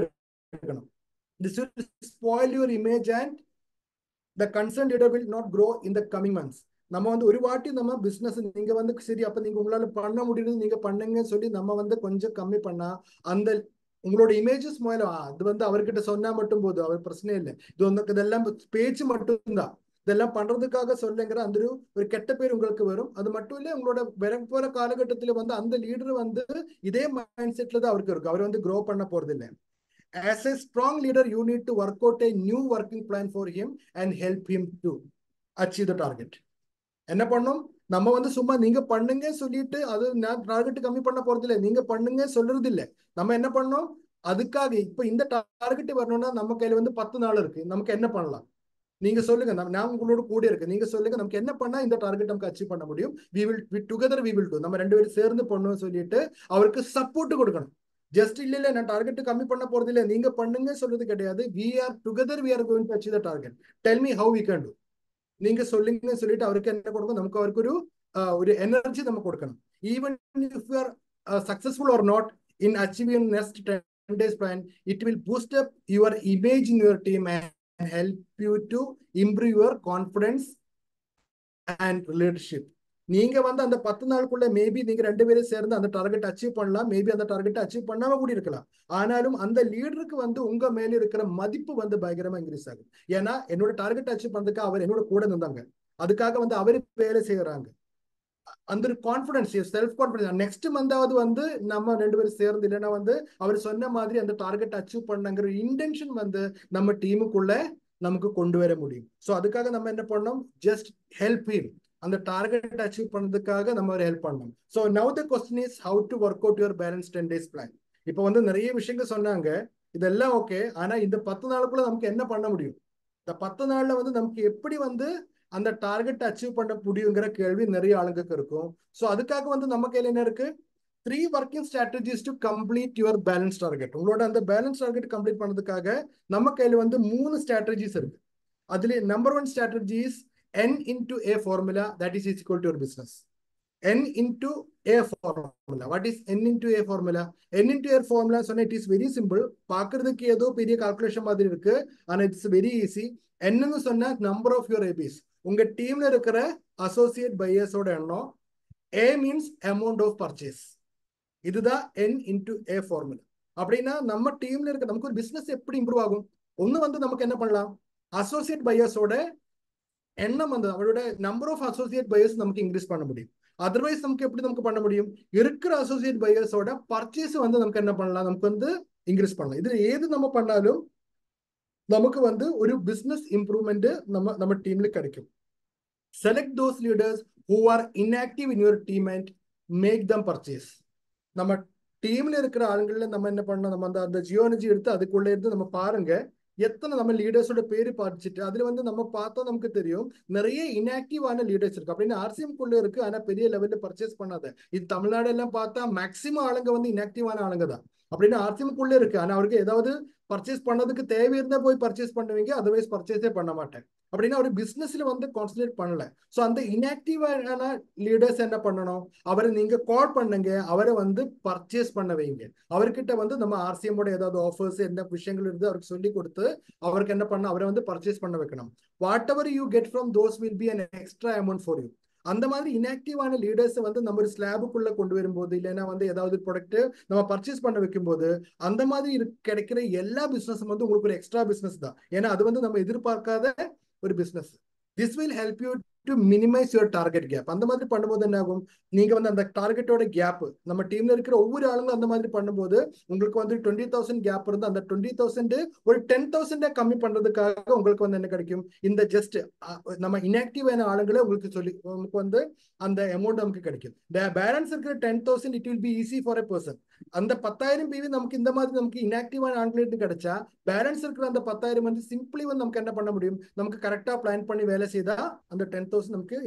இருக்கணும். This will spoil your image and the concerned leader will not grow in the coming months. நம்ம வந்து ஒரு வாட்டி நம்ம பிசினஸ் நீங்க வந்து சரி அப்ப நீங்க உங்களால பண்ண முடியுது நீங்க பண்ணுங்க சொல்லி நம்ம வந்து கொஞ்சம் கம்மி பண்ணா அந்த உங்களோட இமேஜஸ் முதல்ல அது வந்து அவர்கிட்ட சொன்னா மட்டும் போதும், அவர் பிரச்சனை இல்லை. இது வந்து இதெல்லாம் பேச்சு மட்டும்தான், இதெல்லாம் பண்றதுக்காக சொல்லுங்கிற அந்த ஒரு கெட்ட பேர் உங்களுக்கு வரும். அது மட்டும் இல்ல, உங்களோட வரப்போற காலகட்டத்துல வந்து அந்த லீடர் வந்து இதே மைண்ட் செட்ல தான் அவருக்கு இருக்கும், அவர் வந்து க்ரோ பண்ண போறது இல்லை. As a strong leader, you need to work out a new working plan for him and help him to achieve the target. என்ன பண்ணும், நம்ம வந்து சும்மா நீங்க பண்ணுங்க சொல்லிட்டு அது நான் டார்கெட் கம்மி பண்ண போறது இல்லை, நீங்க பண்ணுங்க சொல்றது இல்லை. நம்ம என்ன பண்ணோம், அதுக்காக இப்ப இந்த டார்கெட் வரணும்னா நம்ம கையில வந்து 10 நாள் இருக்கு, நமக்கு என்ன பண்ணலாம் நீங்க சொல்லுங்க. நான் உங்களோட கூட இருக்கு, நீங்க சொல்லுங்க நமக்கு என்ன பண்ணா இந்த டார்கெட் நமக்கு அச்சீவ் பண்ண முடியும். Together we will do. நம்ம 2 பேரும் சேர்ந்து பண்ணணும் சொல்லிட்டு அவருக்கு சப்போர்ட் கொடுக்கணும். ஜஸ்ட் இல்ல நான் டார்கெட் கம்மி பண்ண போறது இல்லை, நீங்க பண்ணுங்க சொல்றது கிடையாது. we are together we are going to achieve the target, tell me how we can do. நீங்க சொல்லுங்க சொல்லிட்டு அவருக்கு என்ன கொடுக்கணும், நமக்கு அவருக்கு ஒரு எனர்ஜி நம்ம கொடுக்கணும். Even if you are successful or not in achieving next 10 days plan, it will boost up your image in your team and help you to improve your confidence and leadership. நீங்க வந்து அந்த 10 நாளுக்குள்ள maybe நீங்க 2 பேரும் சேர்ந்து அந்த target achieve பண்ணலாம், maybe அந்த டார்கெட் அச்சீவ் பண்ணாம கூட இருக்கலாம். ஆனாலும் அந்த லீடருக்கு வந்து உங்க மேல இருக்கிற மதிப்பு வந்து பயங்கரமா இன்க்ரீஸ் ஆகும். ஏன்னா என்னோட டார்கெட் அச்சீவ் பண்றதுக்கு அவர் என்னோட கூட இருந்தாங்க, அதுக்காக வந்து அவரு வேலை செய்யறாங்க. அந்த ஒரு கான்பிடன்ஸ், செல்ஃப் கான்பிடன்ஸ். நெக்ஸ்ட் மந்தாவது வந்து நம்ம 2 பேரும் சேர்ந்து இல்லைன்னா வந்து அவர் சொன்ன மாதிரி அந்த டார்கெட் அச்சீவ் பண்ணங்கிற இன்டென்ஷன் வந்து நம்ம டீமுக்குள்ள நமக்கு கொண்டு வர முடியும். ஸோ அதுக்காக நம்ம என்ன பண்ணோம், ஜஸ்ட் ஹெல்ப் ஹிம், அந்த டார்கெட் அச்சீவ் பண்ணதுக்காக நம்ம ஒரு ஹெல்ப் பண்ணணும். So now the question is how to work out your balance 10 days plan. இப்போ வந்து நிறைய விஷயங்கள் சொன்னாங்க, இதெல்லாம் ஓகே. ஆனா இந்த 10 நாளுக்குள்ள நமக்கு என்ன பண்ண முடியும், இந்த 10 நாள்ல வந்து நமக்கு எப்படி வந்து அந்த டார்கெட் அச்சீவ் பண்ண முடியுங்கிற கேள்வி நிறைய ஆளுங்களுக்கு இருக்கும். ஸோ அதுக்காக வந்து நம்ம கையில என்ன இருக்கு, 3 working strategies to complete your balance target. உங்களோட அந்த பேலன்ஸ் டார்கெட் கம்ப்ளீட் பண்ணதுக்காக நம்ம கையில வந்து 3 strategies இருக்கு. அதுல number 1 strategy is N into A formula, that is equal to your business. N into A formula. What is N into A formula? N into A formula சொன்னா it is very simple. பார்க்கிறதுக்கு ஏதோ பெரிய calculation மாதிரி இருக்கு, ஆனா it's very easy. என்னன்னு சொன்னா number of your APs, உங்க டீம்ல இருக்கிற அசோசியேட் பையர்ஸோட எண்ணம். A means amount of purchase. இதுதான் N into A formula. அப்படின்னா நம்ம டீம்ல இருக்க நமக்கு ஒரு பிசினஸ் எப்படி இம்ப்ரூவ் ஆகும், ஒண்ணு வந்து நமக்கு என்ன பண்ணலாம், அசோசியேட் பையர்ஸோட எண்ணம் வந்து அவரோட நம்பர் ஆஃப் அசோசியேட் பையர்ஸ் நமக்கு இன்க்ரீஸ் பண்ண முடியும். அதர்வைஸ் நமக்கு எப்படி நமக்கு பண்ண முடியும், இருக்கிற அசோசியேட் பையர்ஸோட பர்ச்சேஸ் வந்து நமக்கு என்ன பண்ணலாம், நமக்கு வந்து இன்க்ரீஸ் பண்ணலாம். இதுல ஏது நம்ம பண்ணாலும் நமக்கு வந்து ஒரு பிசினஸ் இம்ப்ரூவ்மெண்ட் நம்ம டீம்ல கிடைக்கும். Select those leaders who are inactive in your team and make them purchase. நம்ம டீம்ல இருக்கிற ஆளுங்கள்ல நம்ம என்ன பண்ணோம், நம்ம அந்த ஜியோலஜி எடுத்து அதுக்குள்ள இருந்து நம்ம பாருங்க எத்தனை நம்ம லீடர்ஸோட பேரு படிச்சுட்டு அதுல வந்து நம்ம பார்த்தா நமக்கு தெரியும் நிறைய இன்ஆக்டிவான லீடர்ஸ் இருக்கு. அப்படின்னு ஆர்சிஎம் குள்ள இருக்கு, ஆனா பெரிய லெவல்ல பர்ச்சேஸ் பண்ணாத. இது தமிழ்நாடு எல்லாம் பார்த்தா மேக்சிமம் ஆளுங்க வந்து இன்ஆக்டிவான ஆளுங்க தான். அப்படின்னு ஆர்சிஎம் குள்ள இருக்கு, ஆனா அவருக்கு ஏதாவது பர்ச்சேஸ் பண்ணதுக்கு தேவை இருந்தா போய் பர்ச்சேஸ் பண்ணுவீங்க, அதர்வைஸ் பர்ச்சேஸே பண்ண மாட்டேன். அப்படின்னா ஒரு பிசினஸ்ல வந்து கான்சன்ட்ரேட் பண்ணல. ஸோ அந்த இன்ஆக்டிவான லீடர்ஸ் என்ன பண்ணணும், அவரை நீங்க கால் பண்ணுங்க, அவரை வந்து பர்ச்சேஸ் பண்ண வைங்க. அவர்கிட்ட வந்து நம்ம ஆர்சிஎம்மோட ஏதாவது ஆஃபர்ஸ் என்ன விஷயங்கள் இருந்து அவருக்கு சொல்லி கொடுத்து அவருக்கு என்ன பண்ண அவரை வந்து பர்ச்சேஸ் பண்ண வைக்கணும். What ever you get from those will be an extra amount for you. அந்த மாதிரி இன்ஆக்டிவான லீடர்ஸ் வந்து நம்ம ஒரு ஸ்லாபுக்குள்ள கொண்டு வரும்போது இல்லைன்னா வந்து ஏதாவது ப்ராடக்ட் நம்ம பர்ச்சேஸ் பண்ண வைக்கும் போது அந்த மாதிரி கிடைக்கிற எல்லா பிசினஸும் வந்து உங்களுக்கு ஒரு எக்ஸ்ட்ரா பிசினஸ் தான். ஏன்னா அது வந்து நம்ம எதிர்பார்க்காத ஒரு business. This will help you to minimise your target gap. அந்த மாதிரி பண்ணும்போது என்ன ஆகும், நீங்க வந்து அந்த டார்கெட்டோட கேப் நம்ம டீம்ல இருக்கிற ஒவ்வொரு ஆளுங்களும் அந்த மாதிரி பண்ணும்போது உங்களுக்கு வந்து 20,000 கேப் இருந்து அந்த 20,000 ஒரு 10,000 கம்மி பண்றதுக்காக உங்களுக்கு வந்து என்ன கிடைக்கும், இந்த ஜஸ்ட் நம்ம இன்ஆக்டிவான ஆளுங்களை உங்களுக்கு சொல்லி உங்களுக்கு வந்து அந்த அமௌண்ட் நமக்கு கிடைக்கும். பேலன்ஸ் இருக்கிற 10,000 it will be easy for a person. அந்த 10,000 பிவி நமக்கு இந்த மாதிரி நமக்கு இன்ஆக்டிவான ஆளுங்களுக்கு கிடைச்சா பேலன்ஸ் இருக்கிற அந்த 10,000 வந்து சிம்பிளி வந்து நமக்கு என்ன பண்ண முடியும், நமக்கு கரெக்டா பிளான் பண்ணி வேலை செய்தா அந்த 10,000 நமக்கு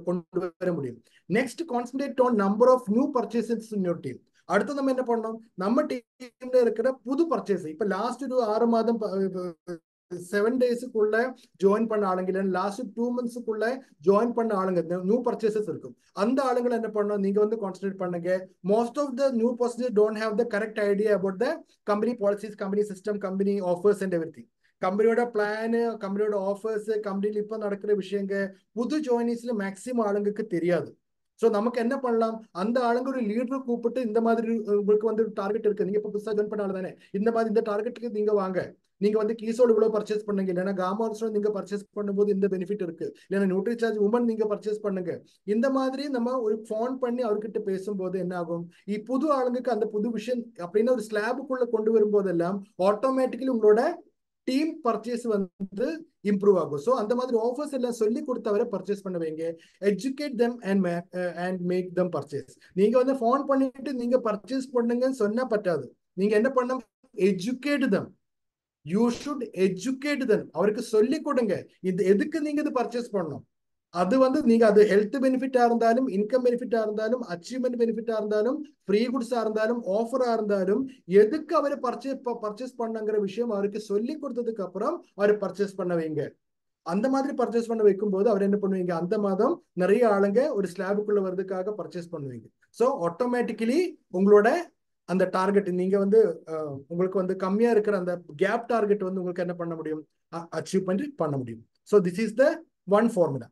கொண்டு வர முடியும். Next, concentrate on number of new purchases in your team. அடுத்து நம்ம என்ன பண்ணோம், நம்ம டீம்ல இருக்கிற புது பர்ச்சேஸ் இப்ப லாஸ்ட் ஒரு 6 மாதம் 7 டேஸுக்குள்ள ஜாயின் பண்ண ஆளுங்க இல்ல லாஸ்ட் 2 மந்த்ஸுக்குள்ள ஜாயின் பண்ண ஆளுங்க நியூ பர்ச்சேசஸ் இருக்கும். அந்த ஆளுங்களை என்ன பண்ணணும், நீங்க வந்து கான்சென்ட்ரேட் பண்ணுங்க. Most of the new persons don't have the correct idea about the company policies, company system, company offers and everything. கம்பெனியோட பிளானு, கம்பெனியோட ஆஃபர்ஸ், கம்பெனியில் இப்ப நடக்கிற விஷயங்க புது ஜாயினிஸ்ல மேக்சிமம் ஆளுங்களுக்கு தெரியாது. ஸோ நமக்கு என்ன பண்ணலாம், அந்த ஆளுங்க ஒரு லீடரை கூப்பிட்டு இந்த மாதிரி உங்களுக்கு வந்து டார்கெட் இருக்கு, நீங்க இப்போ புதுசாக ஜாயின் பண்ண ஆளு தானே, இந்த மாதிரி இந்த டார்கெட்டுக்கு நீங்க வாங்க, நீங்க வந்து கீசோடு இவ்வளவு பர்ச்சேஸ் பண்ணுங்க, இல்லைன்னா காமார்ஸோட நீங்க பர்ச்சேஸ் பண்ணும்போது இந்த பெனிஃபிட் இருக்கு, இல்லைன்னா நியூட்ரிசார்ஜ் உமன் நீங்க பர்ச்சேஸ் பண்ணுங்க. இந்த மாதிரி நம்ம ஒரு ஃபோன் பண்ணி அவர்கிட்ட பேசும்போது என்ன ஆகும், புது ஆளுங்களுக்கு அந்த புது விஷயம் அப்படின்னு ஒரு ஸ்லாபுக்குள்ள கொண்டு வரும்போதெல்லாம் ஆட்டோமேட்டிக்கலி உங்களோட டீம் பர்ச்சேஸ் வந்து இம்ப்ரூவ் ஆகும். ஸோ அந்த மாதிரி ஆஃபர்ஸ் எல்லாம் சொல்லி கொடுத்தவரை பர்ச்சேஸ் பண்ண வைங்க. Educate them and make them purchase. நீங்க வந்து ஃபோன் பண்ணிட்டு நீங்க பர்ச்சேஸ் பண்ணுங்கன்னு சொன்னா பറ്റാது. நீங்க என்ன பண்ணணும், educate them. You should educate them. அவருக்கு சொல்லி கொடுங்க இது எதுக்கு நீங்க இது பர்ச்சேஸ் பண்ணணும். அது வந்து நீங்க அது ஹெல்த் பெனிஃபிட்டா இருந்தாலும், இன்கம் பெனிஃபிட்டா இருந்தாலும், அச்சீவ்மெண்ட் பெனிஃபிட்டா இருந்தாலும், ஃப்ரீ குட்ஸா இருந்தாலும், ஆஃபரா இருந்தாலும், எதுக்கு அவரு பர்ச்சேஸ் பண்ணுங்கிற விஷயம் அவருக்கு சொல்லி கொடுத்ததுக்கு அப்புறம் அவர் பர்ச்சேஸ் பண்ண வைங்க. அந்த மாதிரி பர்ச்சேஸ் பண்ண வைக்கும் போது அவர் என்ன பண்ணுவீங்க, அந்த மாதம் நிறைய ஆளுங்க ஒரு ஸ்லாபுக்குள்ள வர்றதுக்காக பர்ச்சேஸ் பண்ணுவீங்க. ஸோ ஆட்டோமேட்டிக்கலி உங்களோட அந்த டார்கெட் நீங்க வந்து உங்களுக்கு வந்து கம்மியா இருக்கிற அந்த கேப் டார்கெட் வந்து உங்களுக்கு என்ன பண்ண முடியும், அச்சீவ் பண்ண முடியும். So this is the one formula.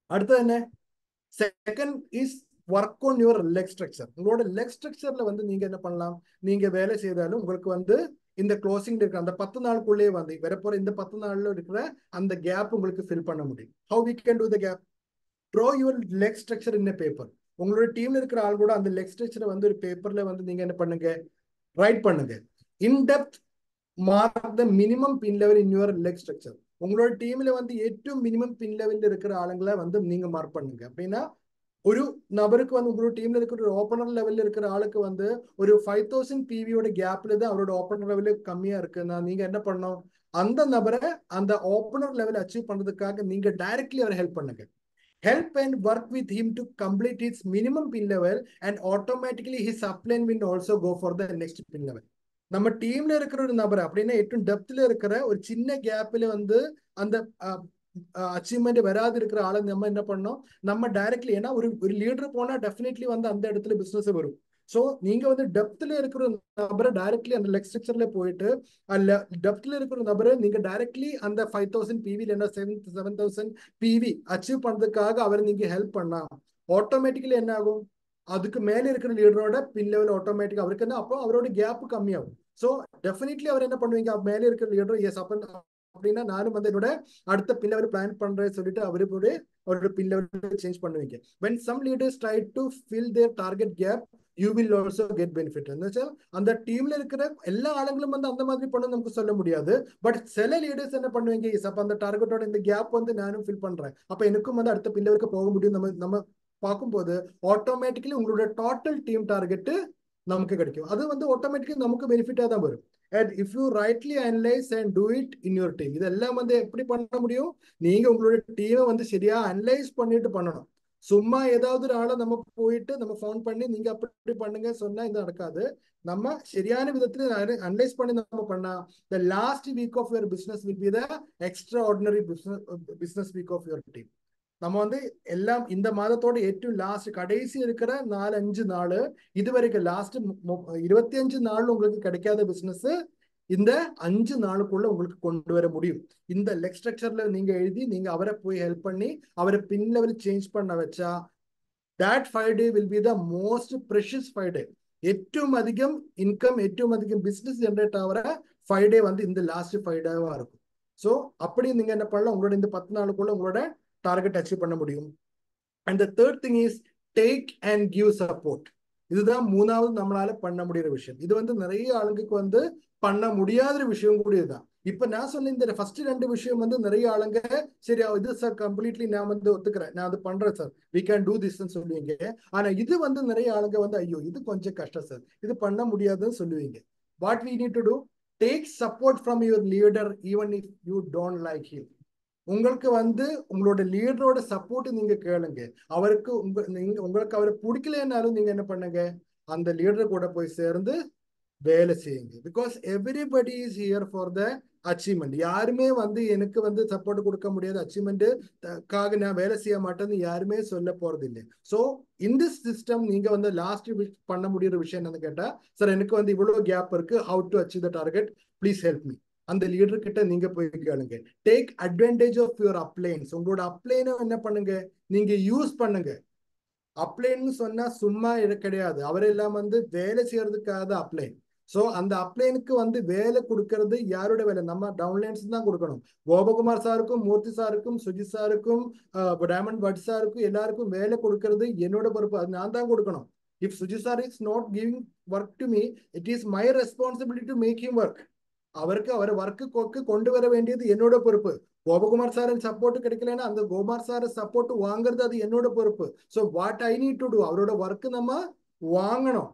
அடுத்தது என்ன, second is work on your leg structure. உங்களோட லெக் ஸ்ட்ரக்சர்ல வந்து நீங்க என்ன பண்ணலாம், நீங்க வேலை செய்தாலும் உங்களுக்கு வந்து இந்த க்ளோசிங் இருக்கிற அந்த 10 நாளுக்குள்ளே வந்து வரப்போற இந்த 10 நாள்ல இருக்கிற அந்த கேப் உங்களுக்கு ஃபில் பண்ண முடியும். How we can do the gap, draw your leg structure in paper. உங்களோட டீம்ல இருக்கிற ஆள் கூட அந்த லெக் ஸ்ட்ரக்சரை வந்து ஒரு பேப்பர்ல வந்து நீங்க என்ன பண்ணுங்க, ரைட் பண்ணுங்க. In depth mark the minimum pin level in your leg structure. உங்களோட டீம்ல வந்து ഏറ്റവും மினிமம் பின் லெவலில் இருக்கிற ஆளுங்களை வந்து நீங்க மார்க் பண்ணுங்க. அப்படின்னா ஒரு நபருக்கு வந்து உங்களோட டீம்ல இருக்கிற ஒரு ஓப்பனர் லெவல்ல இருக்கிற ஆளுக்கு வந்து ஒரு 5,000 பிவியோட கேப்ல தான் அவரோட ஓப்பனர் லெவலு கம்மியா இருக்குன்னா நீங்க என்ன பண்ணணும், அந்த நபரை அந்த ஓப்பனர் லெவல் அச்சீவ் பண்றதுக்காக நீங்க டைரக்ட்லி அவரை ஹெல்ப் பண்ணுங்க. Help and work with him to complete his minimum pin level and automatically his upline will also go for the next pin level. நம்ம டீம்ல இருக்கிற ஒரு நபர் அப்படின்னா ഏറ്റവും டெப்த்ல இருக்கிற ஒரு சின்ன கேப்ல வந்து அந்த அச்சீவ்மெண்ட் வராது இருக்கிற ஆளை நம்ம என்ன பண்ணோம், நம்ம டைரக்ட்லி, ஏன்னா ஒரு லீடர் போனா டெஃபினெட்லி வந்து அந்த இடத்துல பிசினஸ் வரும். ஸோ நீங்க வந்து டெப்த்ல இருக்கிற நபரை டைரக்ட்லி அந்த லெக் ஸ்ட்ரக்சர்ல போயிட்டு அல்ல டெப்த்ல இருக்கிற நபரை நீங்க டைரக்ட்லி அந்த 5,000 பிவி இல்லைன்னா 7,000 பிவி அச்சீவ் பண்றதுக்காக அவரை நீங்க ஹெல்ப் பண்ணா ஆட்டோமேட்டிக்கலி என்ன ஆகும், அதுக்கு மேல இருக்கிற லீடரோட பின் லெவல் ஆட்டோமேட்டிக் அவருக்கு என்ன, அப்போ அவரோட கேப் கம்மியாகும். ஸோ டெஃபினெட்லி அவர் என்ன பண்ணுவீங்க, மேல இருக்கிற லீடர் எஸ் அப்படின்னா நானும் வந்து என்னோட அடுத்த பின் லெவல் பிளான் பண்றேன்னு சொல்லிட்டு அவரோட பின் லெவல் சேஞ்ச் பண்ணுவீங்க. when some leaders try to fill their target gap you will also get benefit. அந்த டீம்ல இருக்கிற எல்லா ஆளுங்களும் வந்து அந்த மாதிரி பண்ண நமக்கு சொல்ல முடியாது. பட் சில லீடர்ஸ் என்ன பண்ணுவீங்க, அப்ப அந்த டார்கெட்டோட இந்த கேப் வந்து நானும் ஃபில் பண்றேன், அப்ப எனக்கும் வந்து அடுத்த பின் லெவலுக்கு போக முடியும். நம்ம பார்க்கும்போது ஆட்டோமேட்டிக்கலி உங்களோட டோட்டல் டீம் டார்கெட் நமக்கு கிடைக்கும். அது வந்து ஆட்டோமேட்டிக்கலி நமக்கு பெனிஃபிட்டா தான் வரும். And if you rightly analyze and do it in your team, இதெல்லாம் வந்து எப்படி பண்ண முடியும், நீங்க உங்களோட டீமை வந்து சரியா அனலைஸ் பண்ணிட்டு பண்ணணும். சும்மா ஏதாவது ஒரு ஆளை நம்ம போயிட்டு நம்ம ஃபோன் பண்ணி நீங்க அப்படி பண்ணுங்க சொன்னா இது நடக்காது. நம்ம சரியான விதத்துல அனலைஸ் பண்ணி நம்ம பண்ணா the last week of your business will be the extraordinary business week of your team. நம்ம வந்து எல்லாம் இந்த மாதத்தோட ഏറ്റവും லாஸ்ட் கடைசி இருக்கிற 4-5 நாள் இதுவரைக்கும் லாஸ்ட் 25 நாள் உங்களுக்கு கிடைக்காத பிசினஸ் இந்த 5 நாளுக்குள்ள உங்களுக்கு கொண்டு வர முடியும். இந்த லெக் ஸ்ட்ரக்சர்ல நீங்க எழுதி நீங்க அவரை போய் ஹெல்ப் பண்ணி அவரை பின் லெவல் சேஞ்ச் பண்ண வச்சா that 5 day will be the most precious 5 day. ഏറ്റവും അധികം இன்கம் ഏറ്റവും அதிகம் பிசினஸ் ஜெனரேட் ஆகிற 5 day வந்து இந்த லாஸ்ட் 5 டேவா இருக்கும். ஸோ அப்படி நீங்க என்ன பண்ணலாம், உங்களோட இந்த 10 நாளுக்குள்ள உங்களோட டார்கெட் அச்சீவ் பண்ண முடியும். And the third thing is take and give support. இதுதான் மூணாவது நம்மளால பண்ண முடியுற விஷயம். இது வந்து நிறைய ஆளுங்களுக்கு வந்து பண்ண முடியாத விஷயம் கூட இதுதான். இப்ப நான் சொன்ன இந்த ஃபர்ஸ்ட் 2 விஷயம் வந்து நிறைய ஆளுங்க சரி இது சார் கம்ப்ளீட்லி நான் வந்து ஒத்துக்கிறேன், நான் அது பண்றேன் sir, we can do this சொல்லுவீங்க. ஆனா இது வந்து நிறைய ஆளுங்க வந்து ஐயோ இது கொஞ்சம் கஷ்டம் சார், இது பண்ண முடியாதுன்னு சொல்லுவீங்க. What we need to do, take support from your leader even if you don't like him. உங்களுக்கு வந்து உங்களோட லீடரோட சப்போர்ட் நீங்க கேளுங்க. அவருக்கு உங்களுக்கு அவரை பிடிக்கலன்னாலும் நீங்க என்ன பண்ணுங்க, அந்த லீடர் கூட போய் சேர்ந்து வேலை செய்யுங்க. Because everybody is here for the achievement. யாருமே வந்து எனக்கு வந்து சப்போர்ட் கொடுக்க முடியாது, அச்சீவ்மெண்ட்டுக்காக நான் வேலை செய்ய மாட்டேன்னு யாருமே சொல்ல போறது இல்லை. ஸோ இந்த சிஸ்டம் நீங்க வந்து லாஸ்ட் பண்ண முடியுற விஷயம் என்னன்னு கேட்டா, சார் எனக்கு வந்து இவ்வளவு கேப் இருக்கு, how to achieve the target, please help me. அந்த லீடர் கிட்ட நீங்க போய் கேளுங்க. Take advantage of your uplines. உங்களோட அப்ளைனை என்ன பண்ணுங்க, நீங்க யூஸ் பண்ணுங்க. அப்ளைன்னு சொன்னா சும்மா கிடையாது, அவரெல்லாம் வந்து வேலை செய்யறதுக்காக அப்ளைன். ஸோ அந்த அப்ளைனுக்கு வந்து வேலை கொடுக்கறது யாரோட வேலை, நம்ம டவுன்லைன்ஸ் தான் கொடுக்கணும். கோபகுமார் சாருக்கும், மூர்த்தி சாருக்கும், சுஜித் சாருக்கும், டைமண்ட் பட் சாருக்கும் எல்லாருக்கும் வேலை கொடுக்கறது என்னோட பொறுப்பு, அது நான் தான் கொடுக்கணும். If Sujith sir is not giving work to me, it is my responsibility to make him work. அவருக்கு அவர் ஒர்க்கு கொண்டு வர வேண்டியது என்னோட பொறுப்பு. கோபகுமார் சார் சப்போர்ட் கிடைக்கலன்னா அந்த கோமார் சார் சப்போர்ட் வாங்குறது அது என்னோட பொறுப்பு. So what I need to do, அவரோட ஒர்க்கு நம்ம வாங்கணும்.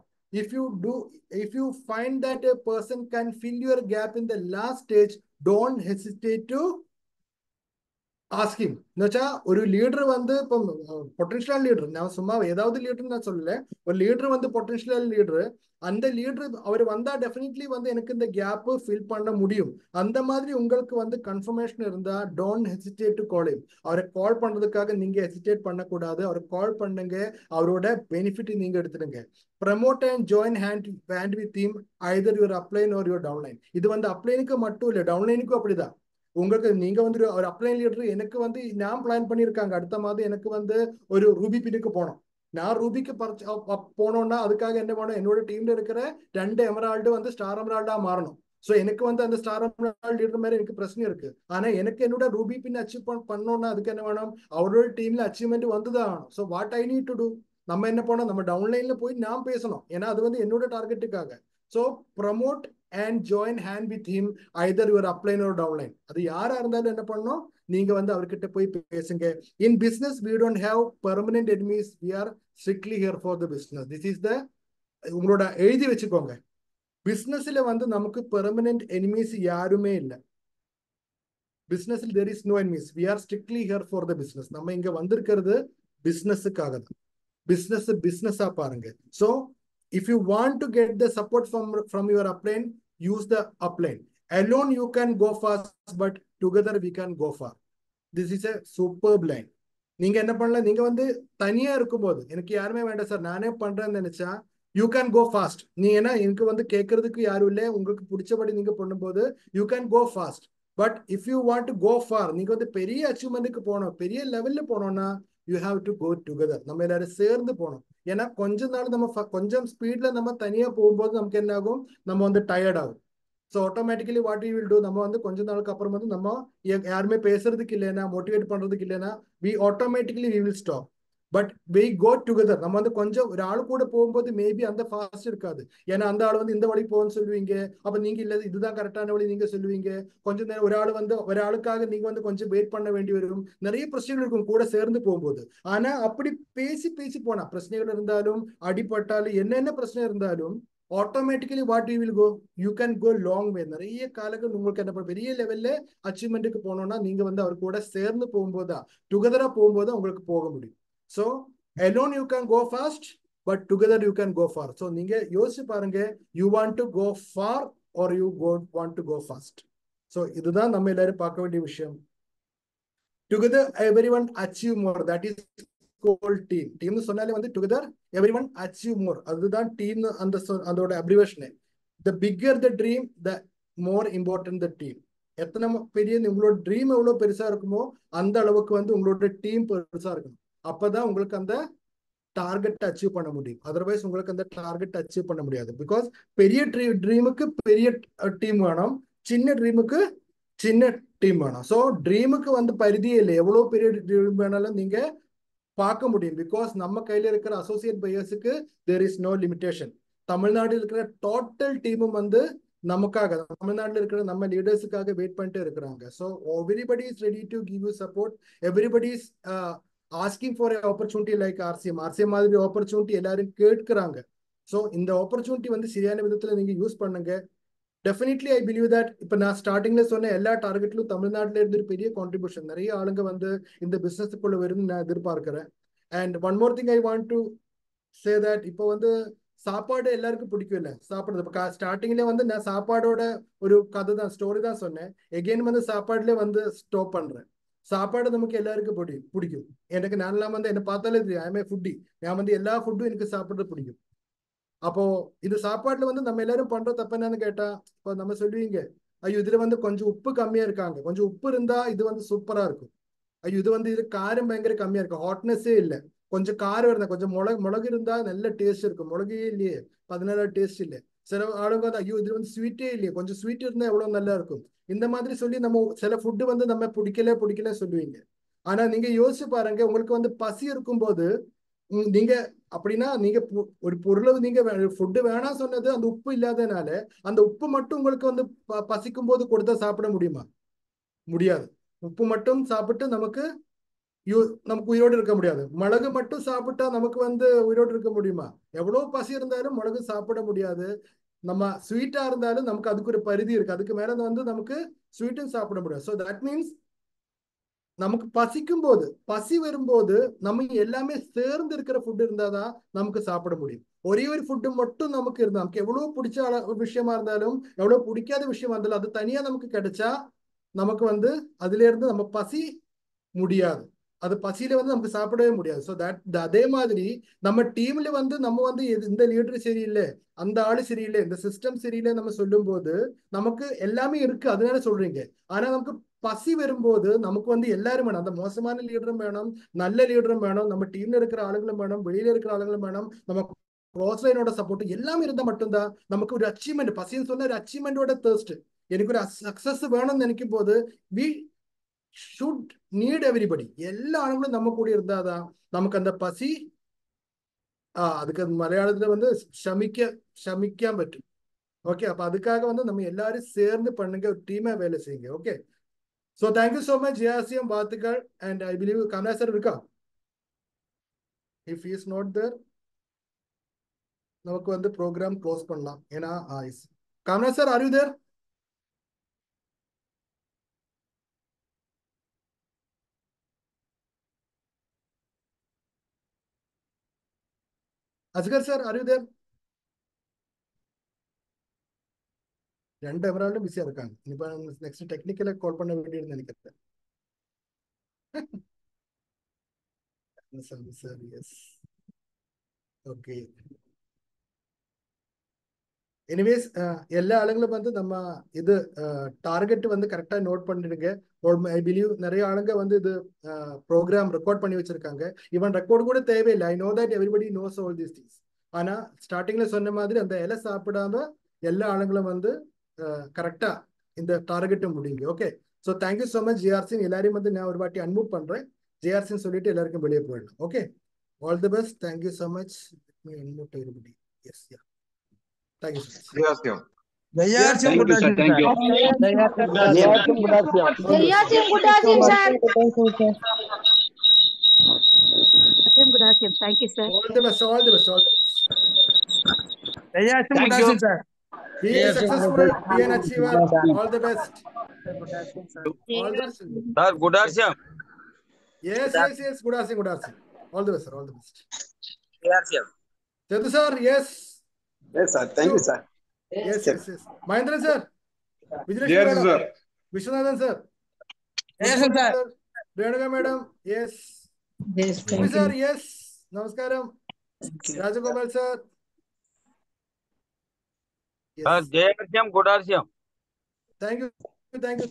If you find that a person can fill your gap in the last stage, don't hesitate to ask him. எന്നുவெச்சா ஒரு லீடர் வந்து இப்போ பொட்டன்ஷியல் லீடர், நான் சும்மா ஏதாவது லீடர் நான் சொல்லல, ஒரு லீடர் வந்து பொட்டன்ஷியல் லீடர், அந்த லீடர் அவர் வந்தா டெஃபினெட்லி வந்து எனக்கு இந்த கேப் ஃபில் பண்ண முடியும். அந்த மாதிரி உங்களுக்கு வந்து கன்ஃபர்மேஷன் இருந்தா don't hesitate to call him. அவரை கால் பண்றதுக்காக நீங்க ஹெசிடேட் பண்ணக்கூடாது. அவரை கால் பண்ணுங்க, அவரோட பெனிஃபிட் நீங்க எடுத்துடுங்க. Promote and join hand with him, either your upline or your downline. இது வந்து அப்ளைனுக்கு மட்டும் இல்லை, டவுன்லைனுக்கும் அப்படிதான். உங்களுக்கு நீங்க வந்து ஒரு அப்ளைன் லீடர், எனக்கு வந்து நான் பிளான் பண்ணியிருக்காங்க அடுத்த மாதம் எனக்கு வந்து ஒரு ரூபி பின்னுக்கு போனோம். நான் ரூபிக்கு போனோம்னா அதுக்காக என்ன பண்ணணும், என்னோட டீம்ல இருக்கிற 2 எமரால்டு வந்து ஸ்டார் எமரால்டா மாறணும். ஸோ எனக்கு வந்து அந்த ஸ்டார் எமரால்டு லீடர் மாதிரி எனக்கு பிரச்சனை இருக்கு. ஆனா எனக்கு என்னோட ரூபி பின் அச்சீவ் பண்ணோம்னா அதுக்கு என்ன வேணும், அவரோட டீம்ல அச்சீவ்மெண்ட் வந்துதான் ஆகணும். So what I need to do, நம்ம என்ன பண்ணோம், நம்ம டவுன்லைன்ல போய் நான் பேசணும், ஏன்னா அது வந்து என்னோட டார்கெட்டுக்காக. So promote and join hand with him, either your upline or downline. அது யாரா இருந்தாலும் என்ன பண்ணணும், நீங்க வந்து அவர்கிட்ட போய் பேசுங்க. In business we don't have permanent enemies, we are strictly here for the business. This is the, உங்களோட எழுதி வச்சுக்கோங்க, பிசினஸ்ல வந்து நமக்கு பெர்மனன்ட் எனிமீஸ் யாருமே இல்லை. பிசினஸ்ல there is no enemies, we are strictly here for the business. நம்ம இங்க வந்திருக்கிறது பிசினஸுக்காக தான். பிசினஸா பாருங்க. So if you want to get the support from your upline, use the upline. Alone you can go fast, but together we can go far. This is a superb line. நீங்க என்ன பண்ணலாம், நீங்க வந்து தனியா இருக்கும்போது எனக்கு யாருமே வேண்டாம் சார் நானே பண்றேன்னு நினைச்சா யூ கேன் கோ ஃபாஸ்ட். நீ ஏன்னா எனக்கு வந்து கேட்கறதுக்கு யாரும் இல்லை, உங்களுக்கு பிடிச்சபடி நீங்க பண்ணும்போது you can go fast. But if you want to go far, நீங்க வந்து பெரிய அச்சீவ்மெண்ட்டுக்கு போகணும், பெரிய லெவல்ல போனோம்னா you have to go together. நம்ம எல்லாரும் சேர்ந்து போகணும். ஏன்னா கொஞ்ச நாள் நம்ம கொஞ்சம் ஸ்பீட்ல நம்ம தனியா போகும்போது நமக்கு என்ன ஆகும், நம்ம வந்து டயர்ட் ஆகும். So automatically what you will do, நம்ம வந்து கொஞ்ச நாளுக்கு அப்புறம் வந்து நம்ம யாருமே பேசுறதுக்கு இல்லைன்னா மோட்டிவேட் பண்றதுக்கு இல்லைன்னா we automatically we will stop. But we go together. நம்ம வந்து கொஞ்சம் ஒரு ஆள் கூட போகும்போது மேபி அந்த ஃபாஸ்ட் இருக்காது, ஏன்னா அந்த ஆள் வந்து இந்த வழி போகணும்னு சொல்லுவீங்க, அப்ப நீங்க இல்ல இதுதான் கரெக்டான வழி நீங்க சொல்லுவீங்க. கொஞ்சம் நேரம் ஒரு ஆள் வந்து ஒரு ஆளுக்காக நீங்க வந்து கொஞ்சம் வெயிட் பண்ண வேண்டி வரும், நிறைய பிரச்சனைகள் இருக்கும் கூட சேர்ந்து போகும்போது. ஆனா அப்படி பேசி பேசி போனா பிரச்சனைகள் இருந்தாலும் அடிபட்டாலும் என்னென்ன பிரச்சனை இருந்தாலும் automatically what you will go, you can go long way. நிறைய காலங்கள் உங்களுக்கு என்ன பெரிய லெவல்ல அச்சீவ்மெண்ட்டுக்கு போனோம்னா நீங்க வந்து அவர் கூட சேர்ந்து போகும்போது டுகெதரா போகும்போது உங்களுக்கு போக முடியும். So alone you can go fast, but together you can go far. So நீங்க யோசிச்சு பாருங்க, you want to go far or you want to go fast. So இதுதான் நம்ம எல்லாரும் பார்க்க வேண்டிய விஷயம். Together everyone achieve more, that is called team. டீம்னு சொன்னாலே வந்து together everyone achieve more, அதுதான் டீம் அதோட abbreviation. The bigger the dream, the more important the team. எத்தனை பெரிய உங்களோட ட்ரீம் எவ்வளவு பெருசா இருக்குமோ அந்த அளவுக்கு வந்து உங்களோட டீம் பெருசா இருக்கணும். அப்பதான் உங்களுக்கு அந்த டார்கெட் அச்சீவ் பண்ண முடியும். அதர்வைஸ் உங்களுக்கு அந்த டார்கெட் அச்சீவ் பண்ண முடியாது. பிகாஸ் பெரிய ட்ரீமுக்கு பெரிய டீம் வேணும், சின்ன ட்ரீமுக்கு சின்ன டீம் வேணும். ஸோ ட்ரீமுக்கு வந்து பரிதியே இல்லை. எவ்வளோ பெரிய ட்ரீம் வேணாலும் நீங்க பார்க்க முடியும். பிகாஸ் நம்ம கையில இருக்கிற அசோசியேட் பையர்ஸுக்கு தேர் இஸ் நோ லிமிடேஷன். தமிழ்நாட்டில் இருக்கிற டோட்டல் டீமும் வந்து நமக்காக, தமிழ்நாட்டில் இருக்கிற நம்ம லீடர்ஸுக்காக வெயிட் பண்ணிட்டு இருக்கிறாங்க. So everybody is ready to give you support. Everybody is asking for opportunity like RCM மாதிரி ஆப்பர்ச்சுனிட்டி எல்லாரும் கேட்கிறாங்க. ஸோ இந்த ஆப்பர்ச்சுனிட்டி வந்து சரியான விதத்துல நீங்க யூஸ் பண்ணுங்க. டெஃபினெட்லி ஐ பிலீவ் தட் இப்போ நான் ஸ்டார்டிங்ல சொன்ன எல்லா டார்கெட்லும் தமிழ்நாட்டில இருந்து ஒரு பெரிய கான்ட்ரிபியூஷன், நிறைய ஆளுங்க வந்து இந்த பிசினஸுக்குள்ள வரும்னு நான் எதிர்பார்க்கிறேன். And one more thing I want to say that இப்போ வந்து சாப்பாடு எல்லாருக்கும் பிடிக்கும் இல்லை சாப்பிடுறது. இப்போ ஸ்டார்டிங்ல வந்து நான் சாப்பாடோட ஒரு கதை தான், ஸ்டோரி தான் சொன்னேன். எகெயின் வந்து சாப்பாடுல வந்து ஸ்டாப் பண்றேன். சாப்பாடு நமக்கு எல்லாருக்கும் பிடிக்கும். எனக்கு நான்லாம் வந்து என்ன பார்த்தாலே தெரியும், ஐ எம் ஏ ஃபுட்டி. நான் வந்து எல்லா ஃபுட்டும் எனக்கு சாப்பிட்றது பிடிக்கும். அப்போ இது சாப்பாட்டுல வந்து நம்ம எல்லாரும் பண்ற தப்பு என்னன்னு கேட்டா, இப்போ நம்ம சொல்லுவீங்க, ஐயோ இதுல வந்து கொஞ்சம் உப்பு கம்மியா இருக்காங்க, கொஞ்சம் உப்பு இருந்தா இது வந்து சூப்பரா இருக்கும். ஐயோ இது வந்து இது காரம் பயங்கர கம்மியா இருக்கும், ஹாட்னஸே இல்லை, கொஞ்சம் காரம் இருந்தா, கொஞ்சம் மிளகு இருந்தா நல்ல டேஸ்ட் இருக்கும், மிளகே இல்லையே அதனால டேஸ்ட் இல்லை. சில ஆளுங்க வந்து ஐயோ இதுல வந்து ஸ்வீட்டே இல்லையே, கொஞ்சம் ஸ்வீட் இருந்தா எவ்வளவு நல்லா இருக்கும். இந்த மாதிரி சொல்லி நம்ம சில ஃபுட்டு வந்து நம்ம பிடிக்கல சொல்லுவீங்க. ஆனா நீங்க யோசிச்சு பாருங்க, உங்களுக்கு வந்து பசி இருக்கும்போது நீங்க அப்படின்னா நீங்க ஒரு பொருளை நீங்க ஃபுட்டு வேணாம் சொன்னது அந்த உப்பு இல்லாதனால, அந்த உப்பு மட்டும் உங்களுக்கு வந்து பசிக்கும் போது கொடுத்தா சாப்பிட முடியுமா? முடியாது. உப்பு மட்டும் சாப்பிட்டு நமக்கு உயிரோடு இருக்க முடியாது. மிளகு மட்டும் சாப்பிட்டா நமக்கு வந்து உயிரோடு இருக்க முடியுமா? எவ்வளவு பசி இருந்தாலும் மிளகு சாப்பிட முடியாது. நம்ம ஸ்வீட்டா இருந்தாலும் நமக்கு அதுக்கு ஒரு பரிதி இருக்கு, அதுக்கு மேல வந்து நமக்கு ஸ்வீட்டும் சாப்பிட முடியாது. ஸோ தட் மீன்ஸ் நமக்கு பசிக்கும் போது, பசி வரும்போது நம்ம எல்லாமே சேர்ந்து இருக்கிற ஃபுட் இருந்தாதான் நமக்கு சாப்பிட முடியும். ஒரே ஒரு ஃபுட்டு மட்டும் நமக்கு இருந்தா, நமக்கு எவ்வளவு பிடிச்ச விஷயமா இருந்தாலும் எவ்வளவு பிடிக்காத விஷயமா இருந்தாலும் அது தனியா நமக்கு கிடைச்சா நமக்கு வந்து அதுல இருந்து நம்ம பசி முடியாது, அது பசியில வந்து நமக்கு சாப்பிடவே முடியாது. ஸோ தட் அதே மாதிரி நம்ம டீம்ல வந்து நம்ம வந்து இந்த லீடர் சரியில்லை, அந்த ஆளு சரியில்லை, இந்த சிஸ்டம் சரியில்லை நம்ம சொல்லும் போது நமக்கு எல்லாமே இருக்கு அதனால சொல்றீங்க. ஆனா நமக்கு பசி வரும்போது நமக்கு வந்து எல்லாரும் வேணும். அந்த மோசமான லீடரும் வேணும், நல்ல லீடரும் வேணும், நம்ம டீம்ல இருக்கிற ஆளுங்களும் வேணும், வெளியில இருக்கிற ஆளுங்களும் வேணும், நம்ம க்ளோஸ் லைனோட சப்போர்ட் எல்லாமே இருந்தா மட்டும்தான் நமக்கு ஒரு அச்சீவ்மெண்ட், பசின்னு சொன்ன ஒரு அச்சீவ்மெண்டோட தேர்ஸ்ட், எனக்கு ஒரு சக்சஸ் வேணும்னு நினைக்கும் போது வி ஷுட் நீட் எவ்ரிபடி, எல்லா ஆளுங்களும் நம்ம கூட இருந்தாதான் நமக்கு அந்த பசி அதுக்கு மலையாளத்துல வந்து சமிக்காம பറ്റുம். ஓகே, அப்ப அதுக்காக வந்து நம்ம எல்லாரும் சேர்ந்து பண்ணுங்க, ஒரு டீமா வேலை செய்யுங்க. Okay, so thank you so much ஜியாசியம், வாழ்த்துக்கள். And I believe Kamala sir இருக்கா? இஃப் இஸ் நாட் தேர் நமக்கு வந்து ப்ரோக்ராம் க்ளோஸ் பண்ணலாம். ஏன்னா Kamala sir are you there? Askar sir are you there? ரெண்டு எமரால்டும் பிஸியா இருக்காங்க. இப்போ நெக்ஸ்ட் டெக்னிக்கலை கால் பண்ண வேண்டியது நினைக்கிறேன். Sir yes, okay. எனிவேஸ் எல்லா ஆளுங்களும் வந்து நம்ம இது டார்கெட் வந்து கரெக்டா நோட் பண்ணிடுங்க. ஐ பிலீவ் நிறைய ஆளுங்க வந்து இது ப்ரோக்ராம் ரெக்கார்ட் பண்ணி வச்சிருக்காங்க. ஈவன் ரெக்கார்டு கூட தேவையில்லை. I know that everybody knows all these things. ஆனா ஸ்டார்டிங்ல சொன்ன மாதிரி அந்த இலை சாப்பிடாம எல்லா ஆளுங்களும் வந்து கரெக்டா இந்த டார்கெட்டை முடியுங்க. Okay, so thank you so much GRC. எல்லாரையும் வந்து நான் ஒரு வாட்டி அன்மூட் பண்றேன். ஜிஆர்சின்னு சொல்லிட்டு எல்லாருக்கும் வெளியே போயிடலாம். Okay, all the best. Thank you so much. Unmute everybody. Yes, ya, thank you so much. ஜெயாசியம். Thank you, sir. Thank you. ஜெயாசியம் குடாசியம். ஜெயாசியம் குடாசியம் sir. Thank you, sir. All the best, all the best, all the best. ஜெயாசியம் Thank குடாசியம் you. Sir. Be successful, be an achiever. All the best. All the best. Sir, good afternoon. Yes, yes, yes. Good afternoon, good afternoon. All the best, sir. All the best. Jayashyam. Setu sir, yes. Yes, sir. Thank you, sir. Yes, yes, yes. Mahendran sir. Vijayalakshmi Yes, madam. sir. Vishwanathan sir. ஜெயாசியம் sir. Renuka madam. Yes. Yes, Subi sir, yes. Namaskaram. Rajagopal sir. Sir, Yes. Jayashyam, good afternoon. Thank you. Thank you.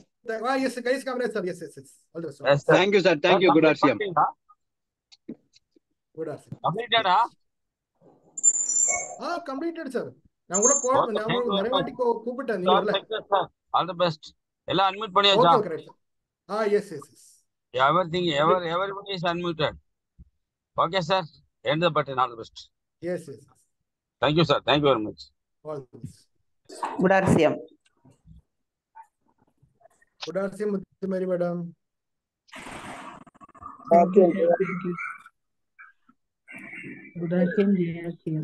Yes, guys, Kamlesh sir. Yes, yes, yes. All the best. Yes, sir. Thank you, sir. Thank you. Good afternoon. Good afternoon. Completed, huh? Completed sir. நான் உங்களை கால் நான் நிறைய வாட்டி கூப்பிட்டேன், நீங்க Sir, வரல. thank you, sir. All the best. எல்லாம் unmute பண்ணியாச்சா? Okay, right, sir. Yes. Everybody is unmuted. Okay, sir. End the button. All the best. Yes. Thank you, sir. Thank you very much. All the best. Gudarsiam. Good afternoon, Mary madam. Gudarsiam.